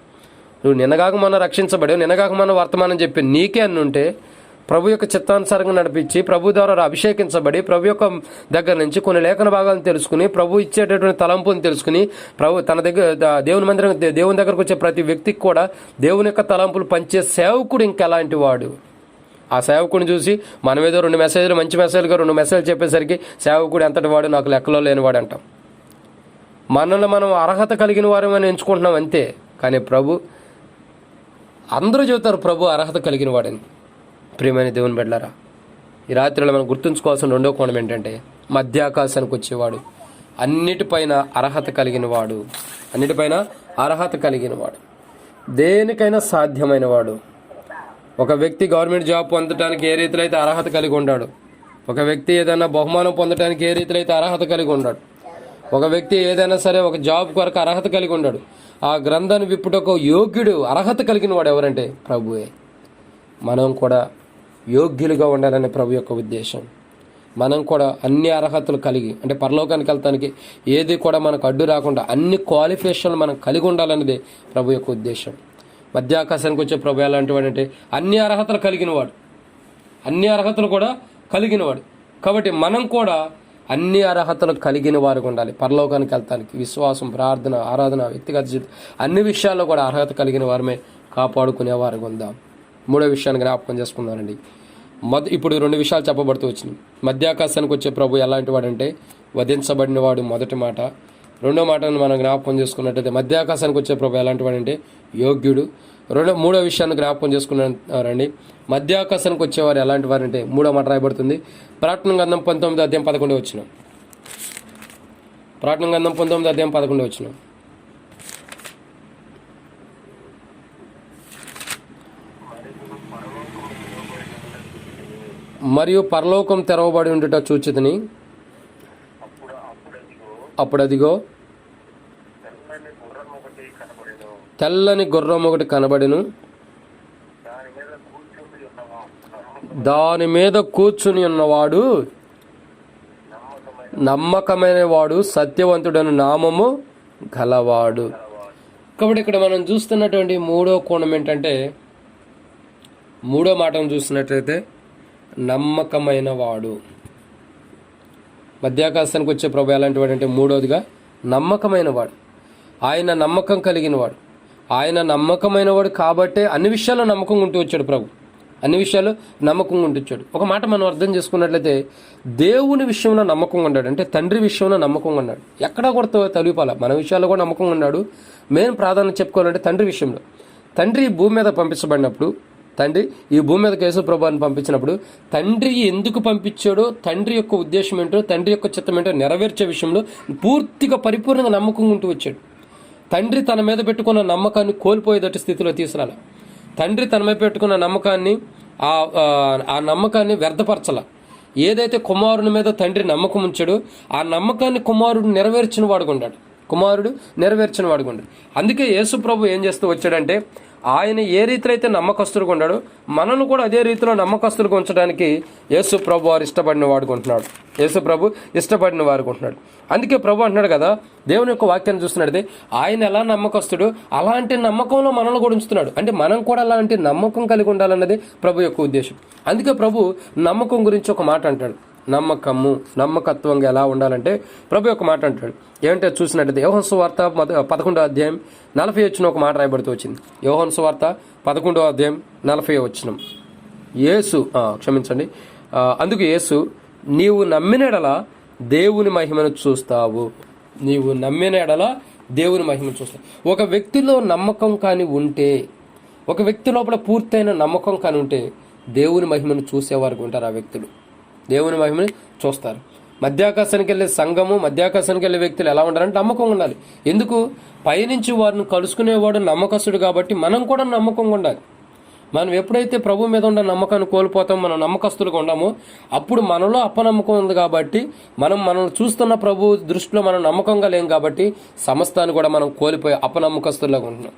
నువ్వు నిన్నగాక మొన్న రక్షించబడి, నిన్నగాక మొన్న వర్తమానం చెప్పి నీకే అన్నుంటే, ప్రభు యొక్క చిత్తానుసారంగా నడిపించి, ప్రభు ద్వారా అభిషేకించబడి, ప్రభు యొక్క దగ్గర నుంచి కొన్ని లేఖన భాగాలను తెలుసుకుని, ప్రభు ఇచ్చేటటువంటి తలంపుని తెలుసుకుని, ప్రభు తన దగ్గర దేవుని దగ్గరకు వచ్చే ప్రతి వ్యక్తికి కూడా దేవుని యొక్క తలంపులు పంచే సేవకుడు ఇంకెలాంటి వాడు? ఆ సేవకుడిని చూసి మనం ఏదో 2 మెసేజ్లు, మంచి మెసేజ్గా 2 మెసేజ్లు చెప్పేసరికి సేవకుడు ఎంతటి వాడు, నాకు లెక్కలో లేనివాడు అంటాం. మనల్ని మనం అర్హత కలిగిన వారమని ఎంచుకుంటున్నాం అంతే. కానీ ప్రభు, అందరూ చెబుతారు ప్రభు అర్హత కలిగిన వాడని. ప్రియమైన దేవుని బిడ్డలారా, ఈ రాత్రిలో మనం గుర్తుంచుకోవాల్సిన రెండో కోణం ఏంటంటే, మధ్యాకాశానికి వచ్చేవాడు, అన్నిటిపైన అర్హత కలిగిన వాడు, దేనికైనా సాధ్యమైన వాడు, ఒక వ్యక్తి గవర్నమెంట్ జాబ్ పొందడానికి ఏ రీతిలో అయితే అర్హత కలిగి ఉన్నాడు, ఒక వ్యక్తి ఏదైనా బహుమానం పొందడానికి ఏ రీతిలో అయితే అర్హత కలిగి ఉన్నాడు, ఒక వ్యక్తి ఏదైనా సరే ఒక జాబ్ కొరకు అర్హత కలిగి ఉన్నాడు, ఆ గ్రంథాన్ని విప్పుటకు యోగ్యుడు అర్హత కలిగిన వాడు ఎవరంటే ప్రభువే. మనం కూడా యోగ్యులుగా ఉండాలనే ప్రభు యొక్క ఉద్దేశం. మనం కూడా అన్ని అర్హతలు కలిగి, అంటే పరలోకానికి వెళ్తానికి ఏది కూడా మనకు అడ్డు రాకుండా అన్ని క్వాలిఫికేషన్లు మనం కలిగి ఉండాలనేది ప్రభు యొక్క ఉద్దేశం. మధ్యాకాశానికి వచ్చే ప్రభు ఎలాంటి వాడు అంటే అన్ని అర్హతలు కలిగినవాడు, అన్ని అర్హతలు కూడా కలిగినవాడు. కాబట్టి మనం కూడా అన్ని అర్హతలు కలిగిన వారికి ఉండాలి. పరలోకానికి వెళ్తానికి విశ్వాసం, ప్రార్థన, ఆరాధన, వ్యక్తిగత జీవితం అన్ని విషయాల్లో కూడా అర్హత కలిగిన వారమే కాపాడుకునే వారికి ఉందాం. మూడో విషయాన్ని జ్ఞాపకం చేసుకుందామండి. ఇప్పుడు 2 విషయాలు చెప్పబడుతూ వచ్చినాయి. మధ్యాకాశానికి వచ్చే ప్రభు ఎలాంటి వాడంటే వధించబడిన వాడు మొదటి మాట. రెండో మాటను మనం జ్ఞాపకం చేసుకున్నట్టయితే మధ్యాకాశానికి వచ్చే ప్రభు ఎలాంటి వాడంటే యోగ్యుడు. మూడో విషయాన్ని జ్ఞాపకం చేసుకున్నారండి. మధ్యాకాశానికి వచ్చేవారు ఎలాంటి వారంటే మూడో మాట రాయబడుతుంది ప్రకటన గ్రంథం 19:11 వచ్చిన. ప్రకటన గ్రంథం 19:11 వచ్చిన. మరియు పరలోకం తెరవబడి ఉండుట చూచితిని, అప్పుడదిగో తెల్లని గుర్రం ఒకటి కనబడెను, దాని మీద కూర్చుని ఉన్నవాడు నమ్మకమైన వాడు, సత్యవంతుడని నామము గలవాడు. కాబట్టి ఇక్కడ మనం చూస్తున్నటువంటి మూడో కోణం ఏంటంటే, మూడో మాటను చూస్తున్నట్లయితే నమ్మకమైన వాడు. మధ్యాకాశానికి వచ్చే ప్రభు ఎలాంటి వాడు అంటే మూడోదిగా నమ్మకమైన వాడు. ఆయన నమ్మకం కలిగిన వాడు, ఆయన నమ్మకమైన వాడు కాబట్టే అన్ని విషయాల్లో నమ్మకం ఉంటూ వచ్చాడు ప్రభు. అన్ని విషయాలు నమ్మకంగా ఉంటూ వచ్చాడు. ఒక మాట మనం అర్థం చేసుకున్నట్లయితే దేవుని విషయంలో నమ్మకంగా ఉన్నాడు, అంటే తండ్రి విషయంలో నమ్మకంగా ఉన్నాడు. ఎక్కడా కూడా తలిపాల, మన విషయాల్లో కూడా నమ్మకంగా ఉన్నాడు. మెయిన్ ప్రాధాన్యత చెప్పుకోవాలంటే తండ్రి విషయంలో. తండ్రి భూమి మీద పంపించబడినప్పుడు, తండ్రి ఈ భూమి మీద యేసు ప్రభువుని పంపించినప్పుడు తండ్రి ఎందుకు పంపించాడో, తండ్రి యొక్క ఉద్దేశం ఏంటో, తండ్రి యొక్క చిత్తం ఏంటో నెరవేర్చే విషయంలో పూర్తిగా పరిపూర్ణంగా నమ్మకంగా ఉంటూ వచ్చాడు. తండ్రి తన మీద పెట్టుకున్న నమ్మకాన్ని కోల్పోయేదటి స్థితిలో తీసుకురాల. తండ్రి తన మీద పెట్టుకున్న నమ్మకాన్ని ఆ నమ్మకాన్ని వ్యర్థపరచాల. ఏదైతే కుమారుని మీద తండ్రి నమ్మకం ఉంచాడో ఆ నమ్మకాన్ని కుమారుడు నెరవేర్చిన వాడుకుంటాడు. అందుకే యేసు ప్రభు ఏం చేస్తూ వచ్చాడంటే, ఆయన ఏ రీతిలో అయితే నమ్మకస్తులుగా ఉన్నాడో మనల్ని కూడా అదే రీతిలో నమ్మకస్తులుగా ఉంచడానికి యేసు ప్రభు వారు ఇష్టపడిన వాడుకుంటున్నాడు. అందుకే ప్రభు అంటున్నాడు కదా, దేవుని యొక్క వాక్యాన్ని చూస్తున్నాడు, ఆయన ఎలా నమ్మకస్తుడు అలాంటి నమ్మకంలో మనల్ని కూడా ఉంచుతున్నాడు. అంటే మనం కూడా అలాంటి నమ్మకం కలిగి ఉండాలన్నది ప్రభు యొక్క ఉద్దేశం. అందుకే ప్రభు నమ్మకం గురించి ఒక మాట అంటాడు. నమ్మకత్వంగా ఎలా ఉండాలంటే ప్రభు యొక్క మాట అంటాడు. ఏమంటే చూసినట్టయితే యోహాను సువార్త 11:40 ఒక మాట రాయబడుతూ వచ్చింది. యోహాను సువార్త 11:40 అందుకు యేసు నీవు నమ్మిన ఎడల దేవుని మహిమను చూస్తావు. ఒక వ్యక్తిలో నమ్మకం కానీ ఉంటే, ఒక వ్యక్తి లోపల పూర్తయిన నమ్మకం కానీ ఉంటే దేవుని మహిమను చూసేవారికి ఉంటారు. ఆ వ్యక్తులు దేవుని మహిమని చూస్తారు. మధ్యాకాశానికి వెళ్ళే సంఘము, మధ్యాకాశానికి వెళ్ళే వ్యక్తులు ఎలా ఉండాలంటే నమ్మకం ఉండాలి. ఎందుకు? పైనుంచి వారిని కలుసుకునేవాడు నమ్మకస్తుడు కాబట్టి మనం కూడా నమ్మకంగా ఉండాలి. మనం ఎప్పుడైతే ప్రభు మీద ఉన్న నమ్మకాన్ని కోల్పోతాం, మనం నమ్మకస్తులుగా ఉండమో అప్పుడు మనలో అపనమ్మకం ఉంది. కాబట్టి మనల్ని చూస్తున్న ప్రభు దృష్టిలో మనం నమ్మకంగా లేం కాబట్టి సమస్తాన్ని కూడా మనం కోల్పోయి అపనమ్మకస్తులాగా ఉంటున్నాం.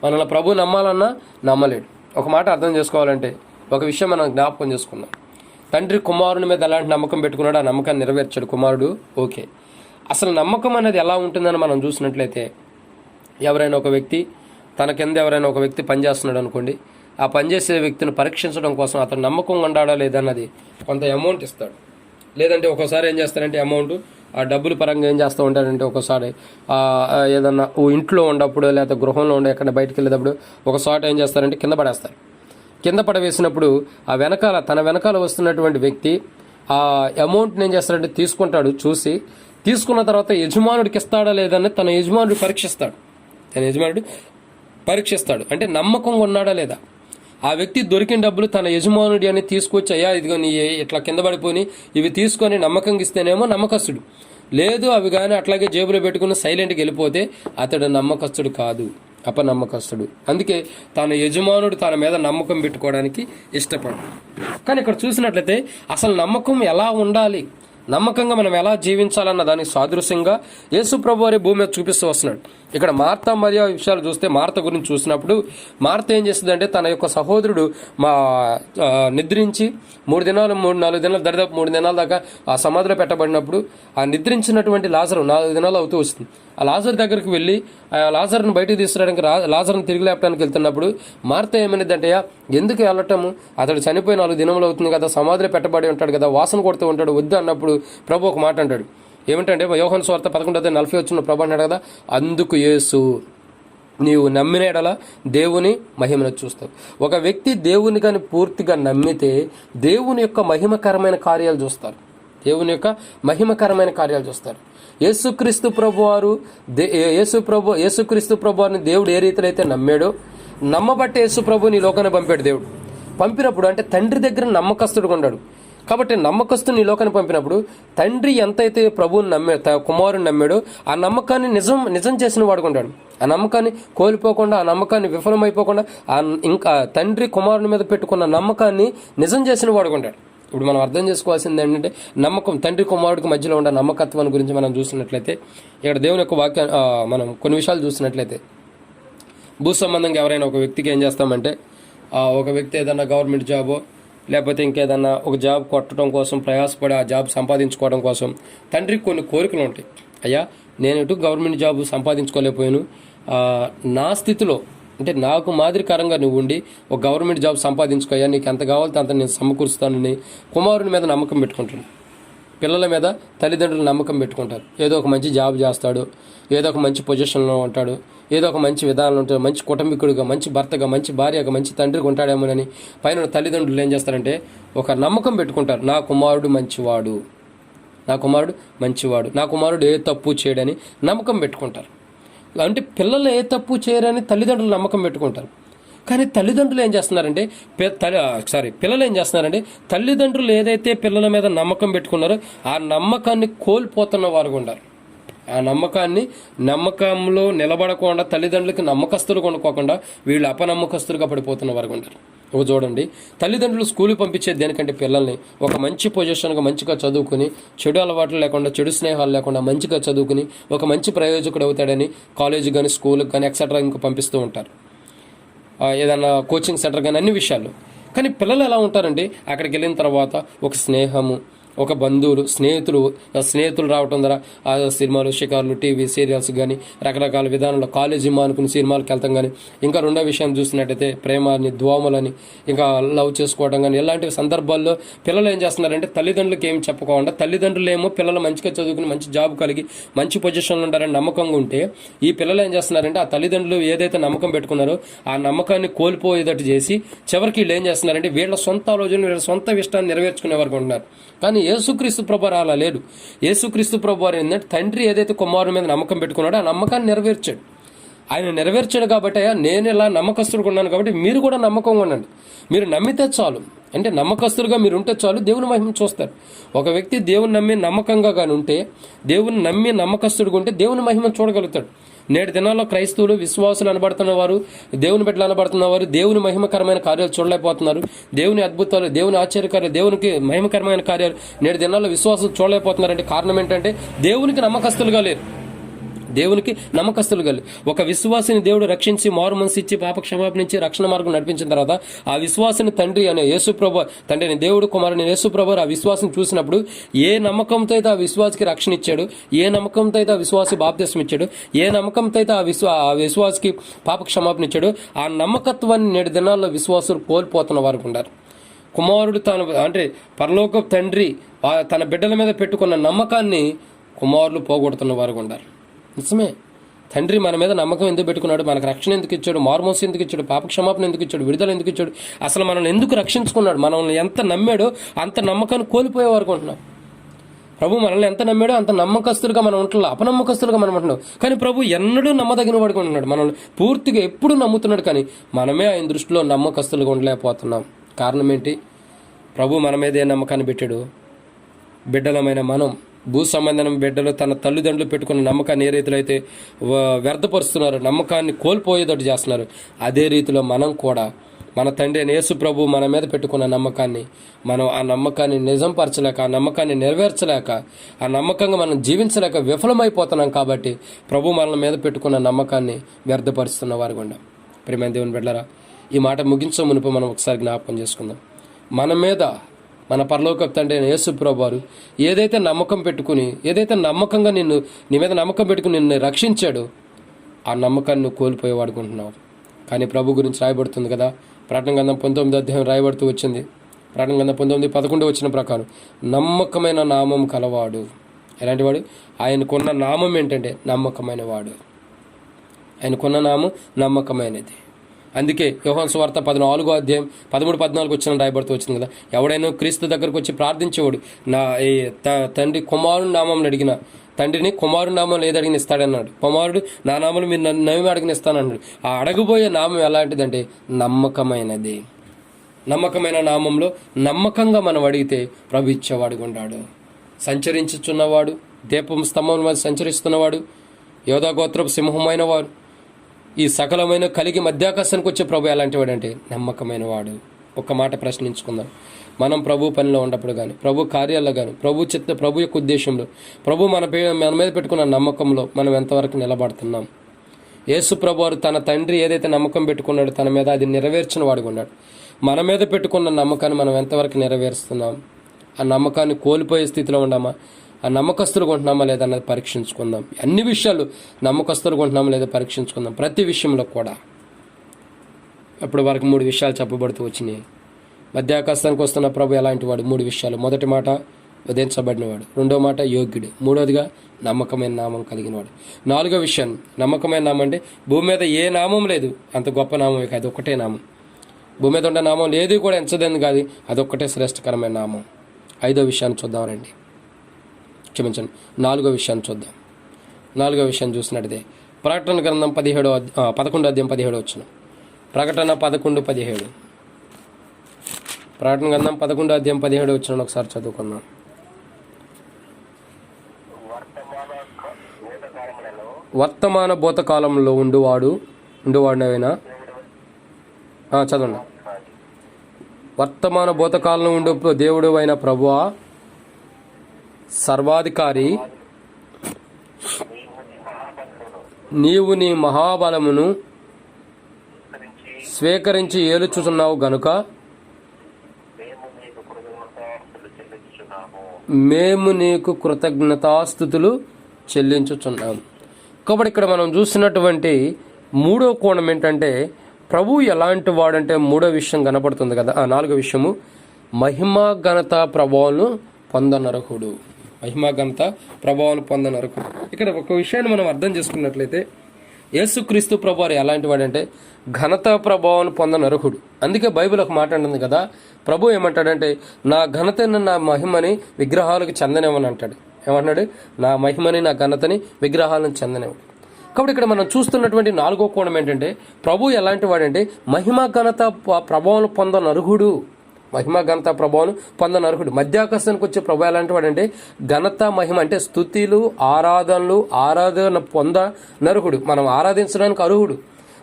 మనల్ని ప్రభు నమ్మాలన్నా నమ్మలేడు. ఒక మాట అర్థం చేసుకోవాలంటే ఒక విషయం మనం జ్ఞాపకం చేసుకున్నాం. తండ్రి కుమారుని మీద ఎలాంటి నమ్మకం పెట్టుకున్నాడు, ఆ నమ్మకాన్ని నెరవేర్చాడు కుమారుడు. ఓకే, అసలు నమ్మకం అనేది ఎలా ఉంటుందని మనం చూసినట్లయితే, ఎవరైనా ఒక వ్యక్తి తన కింద ఎవరైనా ఒక వ్యక్తి పనిచేస్తున్నాడు అనుకోండి, ఆ పనిచేసే వ్యక్తిని పరీక్షించడం కోసం అతను నమ్మకంగా ఉండాడా లేదన్నది కొంత అమౌంట్ ఇస్తాడు. లేదంటే ఒక్కోసారి ఏం చేస్తారంటే అమౌంట్ ఆ డబ్బుల పరంగా ఏం చేస్తూ ఉంటారంటే, ఒకసారి ఏదన్నా ఇంట్లో ఉన్నప్పుడు లేదా గృహంలో ఉండే ఎక్కడ బయటకు వెళ్ళేటప్పుడు ఒకసారి ఏం చేస్తారంటే కింద పడవేసినప్పుడు తన వెనకాల వస్తున్నటువంటి వ్యక్తి ఆ అమౌంట్ని ఏం చేస్తాడంటే తీసుకుంటాడు. తీసుకున్న తర్వాత యజమానుడికి ఇస్తాడా లేదని తన యజమానుడు పరీక్షిస్తాడు. అంటే నమ్మకంగా ఉన్నాడా లేదా. ఆ వ్యక్తి దొరికిన డబ్బులు తన యజమానుడి అని తీసుకొచ్చి, అయ్యా ఇదిగో నీ ఇట్లా కింద పడిపోయి ఇవి తీసుకొని నమ్మకంగా ఇస్తేనేమో నమ్మకస్తుడు. లేదు అవి కానీ అట్లాగే జేబులో పెట్టుకుని సైలెంట్గా వెళ్ళిపోతే అతడు నమ్మకస్తుడు కాదు. అపనమ్మకస్తుడు. అందుకే తన యజమానుడు తన మీద నమ్మకం పెట్టుకోవడానికి ఇష్టపడు. కానీ ఇక్కడ చూసినట్లయితే అసలు నమ్మకం ఎలా ఉండాలి, నమ్మకంగా మనం ఎలా జీవించాలన్న దానికి సాదృశ్యంగా యేసు ప్రభు వారి భూమి మీద చూపిస్తూ వస్తున్నాడు. ఇక్కడ మార్త మరియ విషయాలు చూస్తే, మార్త గురించి చూసినప్పుడు మార్త ఏం చేస్తుందంటే తన యొక్క సహోదరుడు నిద్రించి 3 దినాలు 4 దినాలు దరిదాపు 3 దినాల దాకా ఆ సమాధిలో పెట్టబడినప్పుడు ఆ నిద్రించినటువంటి లాజరు 4 దినాలు అవుతూ వస్తుంది. ఆ లాజర్ దగ్గరికి వెళ్ళి ఆ లాజర్ను బయటకు తీసుకురావడానికి లాజర్ను తిరిగి లేపడానికి వెళ్తున్నప్పుడు మార్త ఏమైందంటే, ఎందుకు వెళ్ళటము, అతడు చనిపోయి 4 దినములు అవుతుంది కదా, సమాధిలో పెట్టబడి ఉంటాడు కదా, వాసన కొడుతూ ఉంటాడు, వద్దు అన్నప్పుడు ప్రభు ఒక మాట అంటాడు. ఏమిటంటే యోహాను సువార్త 11:40 వచ్చిన ప్రభు అన్నాడు కదా, అందుకు యేసు నీవు నమ్మిన ఎడల దేవుని మహిమను చూస్తావు. ఒక వ్యక్తి దేవుని కానీ పూర్తిగా నమ్మితే దేవుని యొక్క మహిమకరమైన కార్యాలు చూస్తారు. దేవుని యొక్క మహిమకరమైన కార్యాలు చూస్తారు. యేసుక్రీస్తు ప్రభువారు యేసుక్రీస్తు ప్రభువారిని దేవుడు ఏ రీతిలో అయితే నమ్మాడో, నమ్మబట్టే యేసు ప్రభు నీ లోకాన్ని పంపాడు. దేవుడు పంపినప్పుడు అంటే తండ్రి దగ్గర నమ్మకస్తుడుగా ఉన్నాడు కాబట్టి నమ్మకస్తుని నీ లోకాన్ని పంపినప్పుడు తండ్రి ఎంతైతే ప్రభువుని కుమారుని నమ్మాడో ఆ నమ్మకాన్ని నిజం చేసిన వాడుకుంటాడు. ఆ నమ్మకాన్ని కోల్పోకుండా, ఆ నమ్మకాన్ని విఫలమైపోకుండా, ఇంకా తండ్రి కుమారుని మీద పెట్టుకున్న నమ్మకాన్ని నిజం చేసిన వాడుకుంటాడు. ఇప్పుడు మనం అర్థం చేసుకోవాల్సింది ఏంటంటే నమ్మకం, తండ్రి కుమారుడికి మధ్యలో ఉన్న నమ్మకత్వాన్ని గురించి మనం చూసినట్లయితే ఇక్కడ దేవుని యొక్క వాక్యం మనం కొన్ని విషయాలు చూసినట్లయితే, భూ సంబంధంగా ఎవరైనా ఒక వ్యక్తికి ఏం చేస్తామంటే, ఒక వ్యక్తి ఏదన్నా గవర్నమెంట్ జాబో లేకపోతే ఇంకేదన్నా ఒక జాబ్ కొట్టడం కోసం ప్రయాసపడి ఆ జాబ్ సంపాదించుకోవడం కోసం తండ్రికి కొన్ని కోరికలు ఉంటాయి. అయ్యా నేను ఇటు గవర్నమెంట్ జాబ్ సంపాదించుకోలేకపోయాను, నా స్థితిలో అంటే నాకు మాదిరికరంగా నువ్వు ఉండి ఒక గవర్నమెంట్ జాబ్ సంపాదించుకోయా, నీకు ఎంత కావాలో అంత నేను సమకూరుస్తానని కుమారుని మీద నమ్మకం పెట్టుకుంటాను. పిల్లల మీద తల్లిదండ్రులు నమ్మకం పెట్టుకుంటారు. ఏదో ఒక మంచి జాబ్ చేస్తాడు, ఏదో ఒక మంచి పొజిషన్లో ఉంటాడు, ఏదో ఒక మంచి విధానంలో ఉంటాడు, మంచి కుటుంబీకుడిగా, మంచి భర్తగా, మంచి భార్యగా, మంచి తండ్రికి ఉంటాడేమోనని పైన తల్లిదండ్రులు ఏం చేస్తారంటే ఒక నమ్మకం పెట్టుకుంటారు. నా కుమారుడు మంచివాడు, నా కుమారుడు మంచివాడు, నా కుమారుడు ఏ తప్పు చేయడని నమ్మకం పెట్టుకుంటారు. అంటే పిల్లలు ఏ తప్పు చేయరని తల్లిదండ్రులు నమ్మకం పెట్టుకుంటారు. కానీ తల్లిదండ్రులు ఏం చేస్తున్నారంటే పిల్లలు ఏం చేస్తున్నారంటే తల్లిదండ్రులు ఏదైతే పిల్లల మీద నమ్మకం పెట్టుకున్నారో ఆ నమ్మకాన్ని కోల్పోతున్న వారు ఉన్నారు. ఆ నమ్మకంలో నిలబడకుండా తల్లిదండ్రులకి నమ్మకస్తులు కొనుక్కోకుండా వీళ్ళు అపనమ్మకస్తులుగా పడిపోతున్న వారు ఉంటారు. ఒక చూడండి, తల్లిదండ్రులు స్కూల్కి పంపించేది దేనికంటే పిల్లల్ని ఒక మంచి పొజిషన్గా మంచిగా చదువుకుని, చెడు అలవాట్లు లేకుండా, చెడు స్నేహాలు లేకుండా మంచిగా చదువుకుని ఒక మంచి ప్రయోజకుడు అవుతాడని కాలేజీ కానీ స్కూల్కి కానీ ఎక్సెట్రా ఇంకా పంపిస్తూ ఉంటారు, ఏదన్నా కోచింగ్ సెంటర్ కానీ అన్ని విషయాలు. కానీ పిల్లలు ఎలా ఉంటారంటే అక్కడికి వెళ్ళిన తర్వాత ఒక స్నేహము, ఒక బంధువులు, స్నేహితులు రావటం ద్వారా ఆ సినిమాలు, షికార్లు, టీవీ సీరియల్స్ కానీ రకరకాల విధానంలో కాలేజీ మానుకుని సినిమాలకు వెళ్తాం. కానీ ఇంకా రెండో విషయం చూసినట్టయితే ప్రేమాన్ని, దోమలని, ఇంకా లవ్ చేసుకోవడం కానీ ఇలాంటి సందర్భాల్లో పిల్లలు ఏం చేస్తున్నారంటే తల్లిదండ్రులకి ఏం చెప్పకుండా, తల్లిదండ్రులు ఏమో పిల్లలు మంచిగా చదువుకుని మంచి జాబ్ కలిగి మంచి పొజిషన్లో ఉంటారని నమ్మకంగా ఉంటే ఈ పిల్లలు ఏం చేస్తున్నారంటే ఆ తల్లిదండ్రులు ఏదైతే నమ్మకం పెట్టుకున్నారో ఆ నమ్మకాన్ని కోల్పోయేటట్టు చేసి చివరికి వీళ్ళు ఏం చేస్తున్నారంటే వీళ్ళ సొంత ఆలోచన, వీళ్ళ సొంత ఇష్టాన్ని నెరవేర్చుకునే వరకు ఉంటున్నారు. కానీ యేసుక్రీస్తు ప్రభువారు అలా లేడు. యేసుక్రీస్తు ప్రభువారు ఏంటంటే తండ్రి ఏదైతే కుమారుని మీద నమ్మకం పెట్టుకున్నాడో ఆ నమ్మకాన్ని నెరవేర్చాడు. ఆయన నెరవేర్చాడు కాబట్టి నేను ఇలా నమ్మకస్తులుగా ఉన్నాను కాబట్టి మీరు కూడా నమ్మకంగా ఉండండి. మీరు నమ్మితే చాలు, అంటే నమ్మకస్తులుగా మీరు ఉంటే చాలు, దేవుని మహిమ చూస్తారు. ఒక వ్యక్తి దేవుని నమ్మి నమ్మకంగా కానీ ఉంటే, దేవుని నమ్మి నమ్మకస్తుడుగా ఉంటే దేవుని మహిమ చూడగలుగుతాడు. నేటి దినాల్లో క్రైస్తవులు, విశ్వాసులు అనబడుతున్న వారు, దేవుని బిడ్డలు అనబడుతున్న వారు దేవుని మహిమకరమైన కార్యాలు చూడలేకపోతున్నారు. దేవుని అద్భుతాలు, దేవుని ఆశ్చర్యకార్యాలు, దేవునికి మహిమకరమైన కార్యాలు నేటి దినాల్లో విశ్వాసులు చూడలేకపోతున్నారంటే కారణం ఏంటంటే దేవునికి నమ్మకస్తులుగా లేరు. దేవునికి నమ్మకస్తులుగా ఒక విశ్వాసిని దేవుడు రక్షించి మారు మనసు ఇచ్చి పాప క్షమాపణ ఇచ్చి రక్షణ మార్గం నడిపించిన తర్వాత ఆ విశ్వాసిని తండ్రి అనే యేసుప్రభు, తండ్రిని దేవుడు కుమారుని యేసుప్రభు ఆ విశ్వాసం చూసినప్పుడు ఏ నమ్మకంతో అయితే ఆ విశ్వాసికి రక్షణ ఇచ్చాడు, ఏ నమ్మకంతో అయితే ఆ విశ్వాసి బాప్తిస్మం ఇచ్చాడు, ఏ నమ్మకంతో అయితే ఆ విశ్వాసికి పాప క్షమాపణ ఇచ్చాడు, ఆ నమ్మకత్వాన్ని నేటి దినాల్లో విశ్వాసులు కోల్పోతున్న వారు ఉన్నారు. కుమారుడు అంటే పరలోక తండ్రి తన బిడ్డల మీద పెట్టుకున్న నమ్మకాన్ని కుమారులు పోగొడుతున్న వారు ఉన్నారు. నిజమే, తండ్రి మన మీద నమ్మకం ఎందుకు పెట్టుకున్నాడు, మనకు రక్షణ ఎందుకు ఇచ్చాడు, మారుమోసం ఎందుకు ఇచ్చాడు, పాప క్షమాపణ ఎందుకు ఇచ్చాడు, విడుదల ఎందుకు ఇచ్చాడు, అసలు మనల్ని ఎందుకు రక్షించుకున్నాడు, మనల్ని ఎంత నమ్మాడో అంత నమ్మకాన్ని కోల్పోయే వరకు ఉంటున్నాం. ప్రభు మనల్ని ఎంత నమ్మాడో అంత నమ్మకస్తులుగా మనం ఉంటున్నాం, అపనమ్మకస్తులుగా మనం ఉంటున్నాం. కానీ ప్రభు ఎన్నడూ నమ్మదగిన వాడుగా ఉంటున్నాడు, మనల్ని పూర్తిగా ఎప్పుడు నమ్ముతున్నాడు. కానీ మనమే ఆయన దృష్టిలో నమ్మకస్తులుగా ఉండలేకపోతున్నాం. కారణం ఏంటి? ప్రభు మన మీద ఏ నమ్మకాన్ని పెట్టాడు? బిడ్డలమైన మనం భూ సంబంధం బిడ్డలు తన తల్లిదండ్రులు పెట్టుకున్న నమ్మకాన్ని ఏ రీతిలో అయితే వ్యర్థపరుస్తున్నారు, నమ్మకాన్ని కోల్పోయేటట్టు చేస్తున్నారు, అదే రీతిలో మనం కూడా మన తండ్రి అయిన యేసు ప్రభు మన మీద పెట్టుకున్న నమ్మకాన్ని మనం ఆ నమ్మకాన్ని నిజంపరచలేక, ఆ నమ్మకాన్ని నెరవేర్చలేక, ఆ నమ్మకంగా మనం జీవించలేక విఫలమైపోతున్నాం. కాబట్టి ప్రభు మన మీద పెట్టుకున్న నమ్మకాన్ని వ్యర్థపరుస్తున్న వారు గుండా ప్రియమైన దేవుని బిడ్డలారా, ఈ మాట ముగించే మునుపు మనం ఒకసారి జ్ఞాపకం చేసుకుందాం. మన మీద మన పరలోకపు తండ్రి అయిన యేసు ప్రభు వారు ఏదైతే నమ్మకం పెట్టుకుని, ఏదైతే నమ్మకంగా నీ మీద నమ్మకం పెట్టుకుని నిన్ను రక్షించాడో ఆ నమ్మకాన్ని నువ్వు కోల్పోయేవాడుకుంటున్నావు. కానీ ప్రభు గురించి రాయబడుతుంది కదా, ప్రకటన గ్రంథం 19వ అధ్యాయం రాయబడుతూ వచ్చింది. ప్రకటన గ్రంథం 19:11 వచ్చిన ప్రకారం నమ్మకమైన నామం కలవాడు. ఎలాంటి వాడు? ఆయనకున్న నామం ఏంటంటే నమ్మకమైన వాడు. ఆయనకున్న నామం నమ్మకమైనది. అందుకే యోహాను సువార్త 14వ అధ్యాయం 13-14 వచ్చిన రాయబడుతూ వచ్చింది కదా, ఎవడైనా క్రీస్తు దగ్గరకు వచ్చి ప్రార్థించేవాడు నా తండ్రి కుమారుని నామం అడిగిన, తండ్రిని కుమారుడు నామం ఏది అడిగిన ఇస్తాడన్నాడు. కుమారుడు నా నామం మీరు నవ్వి అడిగిన ఇస్తానన్నాడు. ఆ అడగబోయే నామం ఎలాంటిదంటే నమ్మకమైనది. నమ్మకమైన నామంలో నమ్మకంగా మనం అడిగితే ప్రభు ఇచ్చేవాడుగా ఉన్నాడు. సంచరించుచున్నవాడు, దీపం స్తంభం మీద సంచరిస్తున్నవాడు, యోధా గోత్రపు సింహమైన వాడు, ఈ సకలమైన కలిగి మధ్యాకాశానికి వచ్చే ప్రభు ఎలాంటి వాడు అంటే నమ్మకమైన వాడు. ఒక్క మాట ప్రశ్నించుకుందాం. మనం ప్రభు పనిలో ఉన్నప్పుడు కానీ, ప్రభు కార్యాల్లో కానీ, ప్రభు యొక్క ఉద్దేశంలో, ప్రభు మన మీద పెట్టుకున్న నమ్మకంలో మనం ఎంతవరకు నిలబడుతున్నాం? యేసు ప్రభు వారు తన తండ్రి ఏదైతే నమ్మకం పెట్టుకున్నాడో తన మీద అది నెరవేర్చిన వాడుగా ఉన్నాడు. మన మీద పెట్టుకున్న నమ్మకాన్ని మనం ఎంతవరకు నెరవేరుస్తున్నాం? ఆ నమ్మకాన్ని కోల్పోయే స్థితిలో ఉన్నామా? ఆ నమ్మకస్తులుగా ఉంటున్నామా లేదా అన్నది పరీక్షించుకుందాం. అన్ని విషయాలు నమ్మకస్తులుగా ఉంటున్నామా లేదా పరీక్షించుకుందాం. ప్రతి విషయంలో కూడా అప్పుడు వరకు 3 విషయాలు చెప్పబడుతూ వచ్చినాయి. మధ్యాకాశానికి వస్తున్న ప్రభు ఎలాంటి వాడు? 3 విషయాలు. మొదటి మాట ఉదయించబడినవాడు, రెండో మాట యోగ్యుడు, మూడోదిగా నమ్మకమైన నామం కలిగినవాడు. 4వ విషయం నమ్మకమైన నామం అంటే భూమి మీద ఏ నామం లేదు, అంత గొప్ప నామం కాదు, ఒక్కటే నామం. భూమి మీద ఉండే నామం లేదు కూడా ఎంచదని కాదు, అదొక్కటే శ్రేష్టకరమైన నామం. 5వ విషయాన్ని చూద్దాం రండి, క్షమించండి, 4వ విషయాన్ని చూద్దాం. 4వ విషయాన్ని చూసినట్టే ప్రకటన గ్రంథం 11వ అధ్యాయం 17 వచ్చిన ప్రకటన 11:17. ప్రకటన గ్రంథం 11వ అధ్యాయం 17 వచ్చిన ఒకసారి చదువుకుందాం. వర్తమాన భూతకాలంలో ఉండువాడినైనా చదవండి. వర్తమాన భూతకాలంలో ఉండు దేవుడు అయిన ప్రభువా, సర్వాధికారి, నీవు నీ మహాబలమును స్వీకరించి ఏలుచుచున్నావు గనుక మేము నీకు కృతజ్ఞతాస్తుతులు చెల్లించుచున్నాము. కాబట్టి ఇక్కడ మనం చూస్తున్నటువంటి 3వ కోణం ఏంటంటే ప్రభు ఎలాంటి వాడంటే 3వ విషయం కనపడుతుంది కదా. 4వ విషయము మహిమా ఘనత ప్రభావాలను పొందనరకుడు. మహిమా ఘనత ప్రభావాలను పొందనరకుడు. ఇక్కడ ఒక విషయాన్ని మనం అర్థం చేసుకున్నట్లయితే యేసుక్రీస్తు ప్రభు వారు ఎలాంటి వాడంటే ఘనత ప్రభావాన్ని పొందనరకుడు. అందుకే బైబిల్ ఒక మాట అంటుంది కదా, ప్రభు ఏమంటాడంటే నా ఘనతని నా మహిమని విగ్రహాలకు చెందనేమని అంటాడు. ఏమంటున్నాడు? నా మహిమని నా ఘనతని విగ్రహాలను చెందనేవాడు. కాబట్టి ఇక్కడ మనం చూస్తున్నటువంటి 4వ కోణం ఏంటంటే ప్రభు ఎలాంటి వాడంటే మహిమా ఘనత ప్రభావం పొందనర్హుడు. మహిమా ఘనత ప్రభావం పొందనర్హుడు. మధ్యాకాశానికి వచ్చే ప్రభు ఎలాంటి వాడంటే ఘనత మహిమ అంటే స్తుతులు ఆరాధన పొందనర్హుడు. మనం ఆరాధించడానికి అర్హుడు,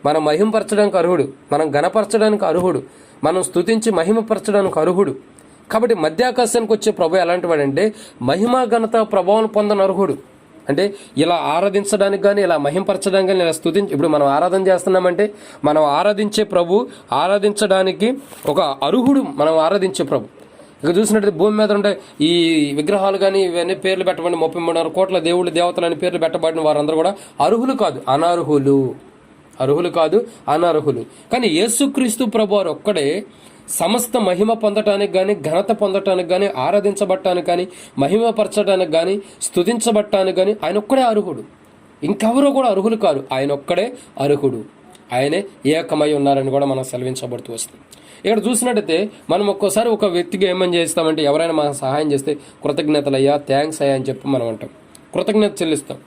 మనం మహిమపరచడానికి అర్హుడు, మనం ఘనపరచడానికి అర్హుడు, మనం స్తుతించి మహిమపరచడానికి అర్హుడు. కాబట్టి మధ్యాకాశానికి వచ్చే ప్రభు ఎలాంటి వాడంటే మహిమా ఘనత ప్రభావం పొందనర్హుడు. అంటే ఇలా ఆరాధించడానికి కానీ, ఇలా మహింపరచడానికి కానీ, ఇలా స్తుతించి, ఇప్పుడు మనం ఆరాధన చేస్తున్నామంటే మనం ఆరాధించే ప్రభు ఆరాధించడానికి ఒక అర్హుడు. మనం ఆరాధించే ప్రభు ఇక చూసినట్టు భూమి మీద ఉంటే ఈ విగ్రహాలు కానీ ఇవన్నీ పేర్లు పెట్టబడి 33 కోట్ల దేవుళ్ళు దేవతలు అని పేర్లు పెట్టబడిన వారందరూ కూడా అర్హులు కాదు, అనర్హులు. అర్హులు కాదు, అనర్హులు. కానీ యేసుక్రీస్తు ప్రభు వారు ఒక్కడే సమస్త మహిమ పొందటానికి కానీ, ఘనత పొందటానికి కానీ, ఆరాధించబట్టానికి కానీ, మహిమపరచడానికి కానీ, స్తుతించబట్టానికి కానీ ఆయన ఒక్కడే అర్హుడు. ఇంకెవరూ కూడా అర్హులు కాదు, ఆయన ఒక్కడే అర్హుడు. ఆయనే ఏకమై ఉన్నారని కూడా మనం సెలవించబడుతూ వస్తుంది. ఇక్కడ చూసినట్టయితే మనం ఒక్కోసారి ఒక వ్యక్తికి ఏమని చేస్తామంటే ఎవరైనా మనకు సహాయం చేస్తే కృతజ్ఞతలయ్యా, థ్యాంక్స్ అయ్యా అని చెప్పి మనం అంటాం, కృతజ్ఞత చెల్లిస్తాం,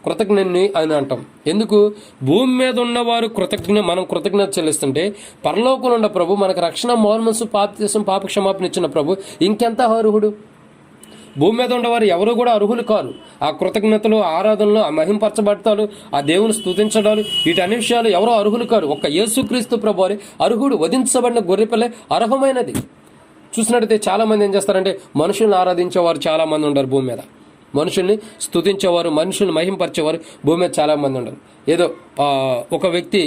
కృతజ్ఞని అని అంటాం. ఎందుకు? భూమి మీద ఉన్నవారు మనం కృతజ్ఞత చెల్లిస్తుంటే పరలోకంలో ఉన్న ప్రభు మనకు రక్షణ, మోర్మన్సు, పాప క్షమాపణ ఇచ్చిన ప్రభు ఇంకెంత అర్హుడు. భూమి మీద ఉండేవారు ఎవరు కూడా అర్హులు కారు ఆ కృతజ్ఞతలు, ఆరాధనలు, ఆ మహింపరచబడతాలు, ఆ దేవుని స్తుతించడాలు, వీటన్ని విషయాలు ఎవరో అర్హులు కారు. ఒక్క యేసుక్రీస్తు ప్రభువారే అర్హుడు. వధించబడిన గొర్రెపిల్లే అర్హమైనది. చూసినట్టయితే చాలా మంది ఏం చేస్తారంటే మనుషుల్ని ఆరాధించేవారు చాలా మంది ఉండరు భూమి మీద. మనుషుల్ని స్తుతించేవారు, మనుషుల్ని మహింపరిచేవారు భూమి మీద చాలా మంది ఉండరు. ఏదో ఒక వ్యక్తి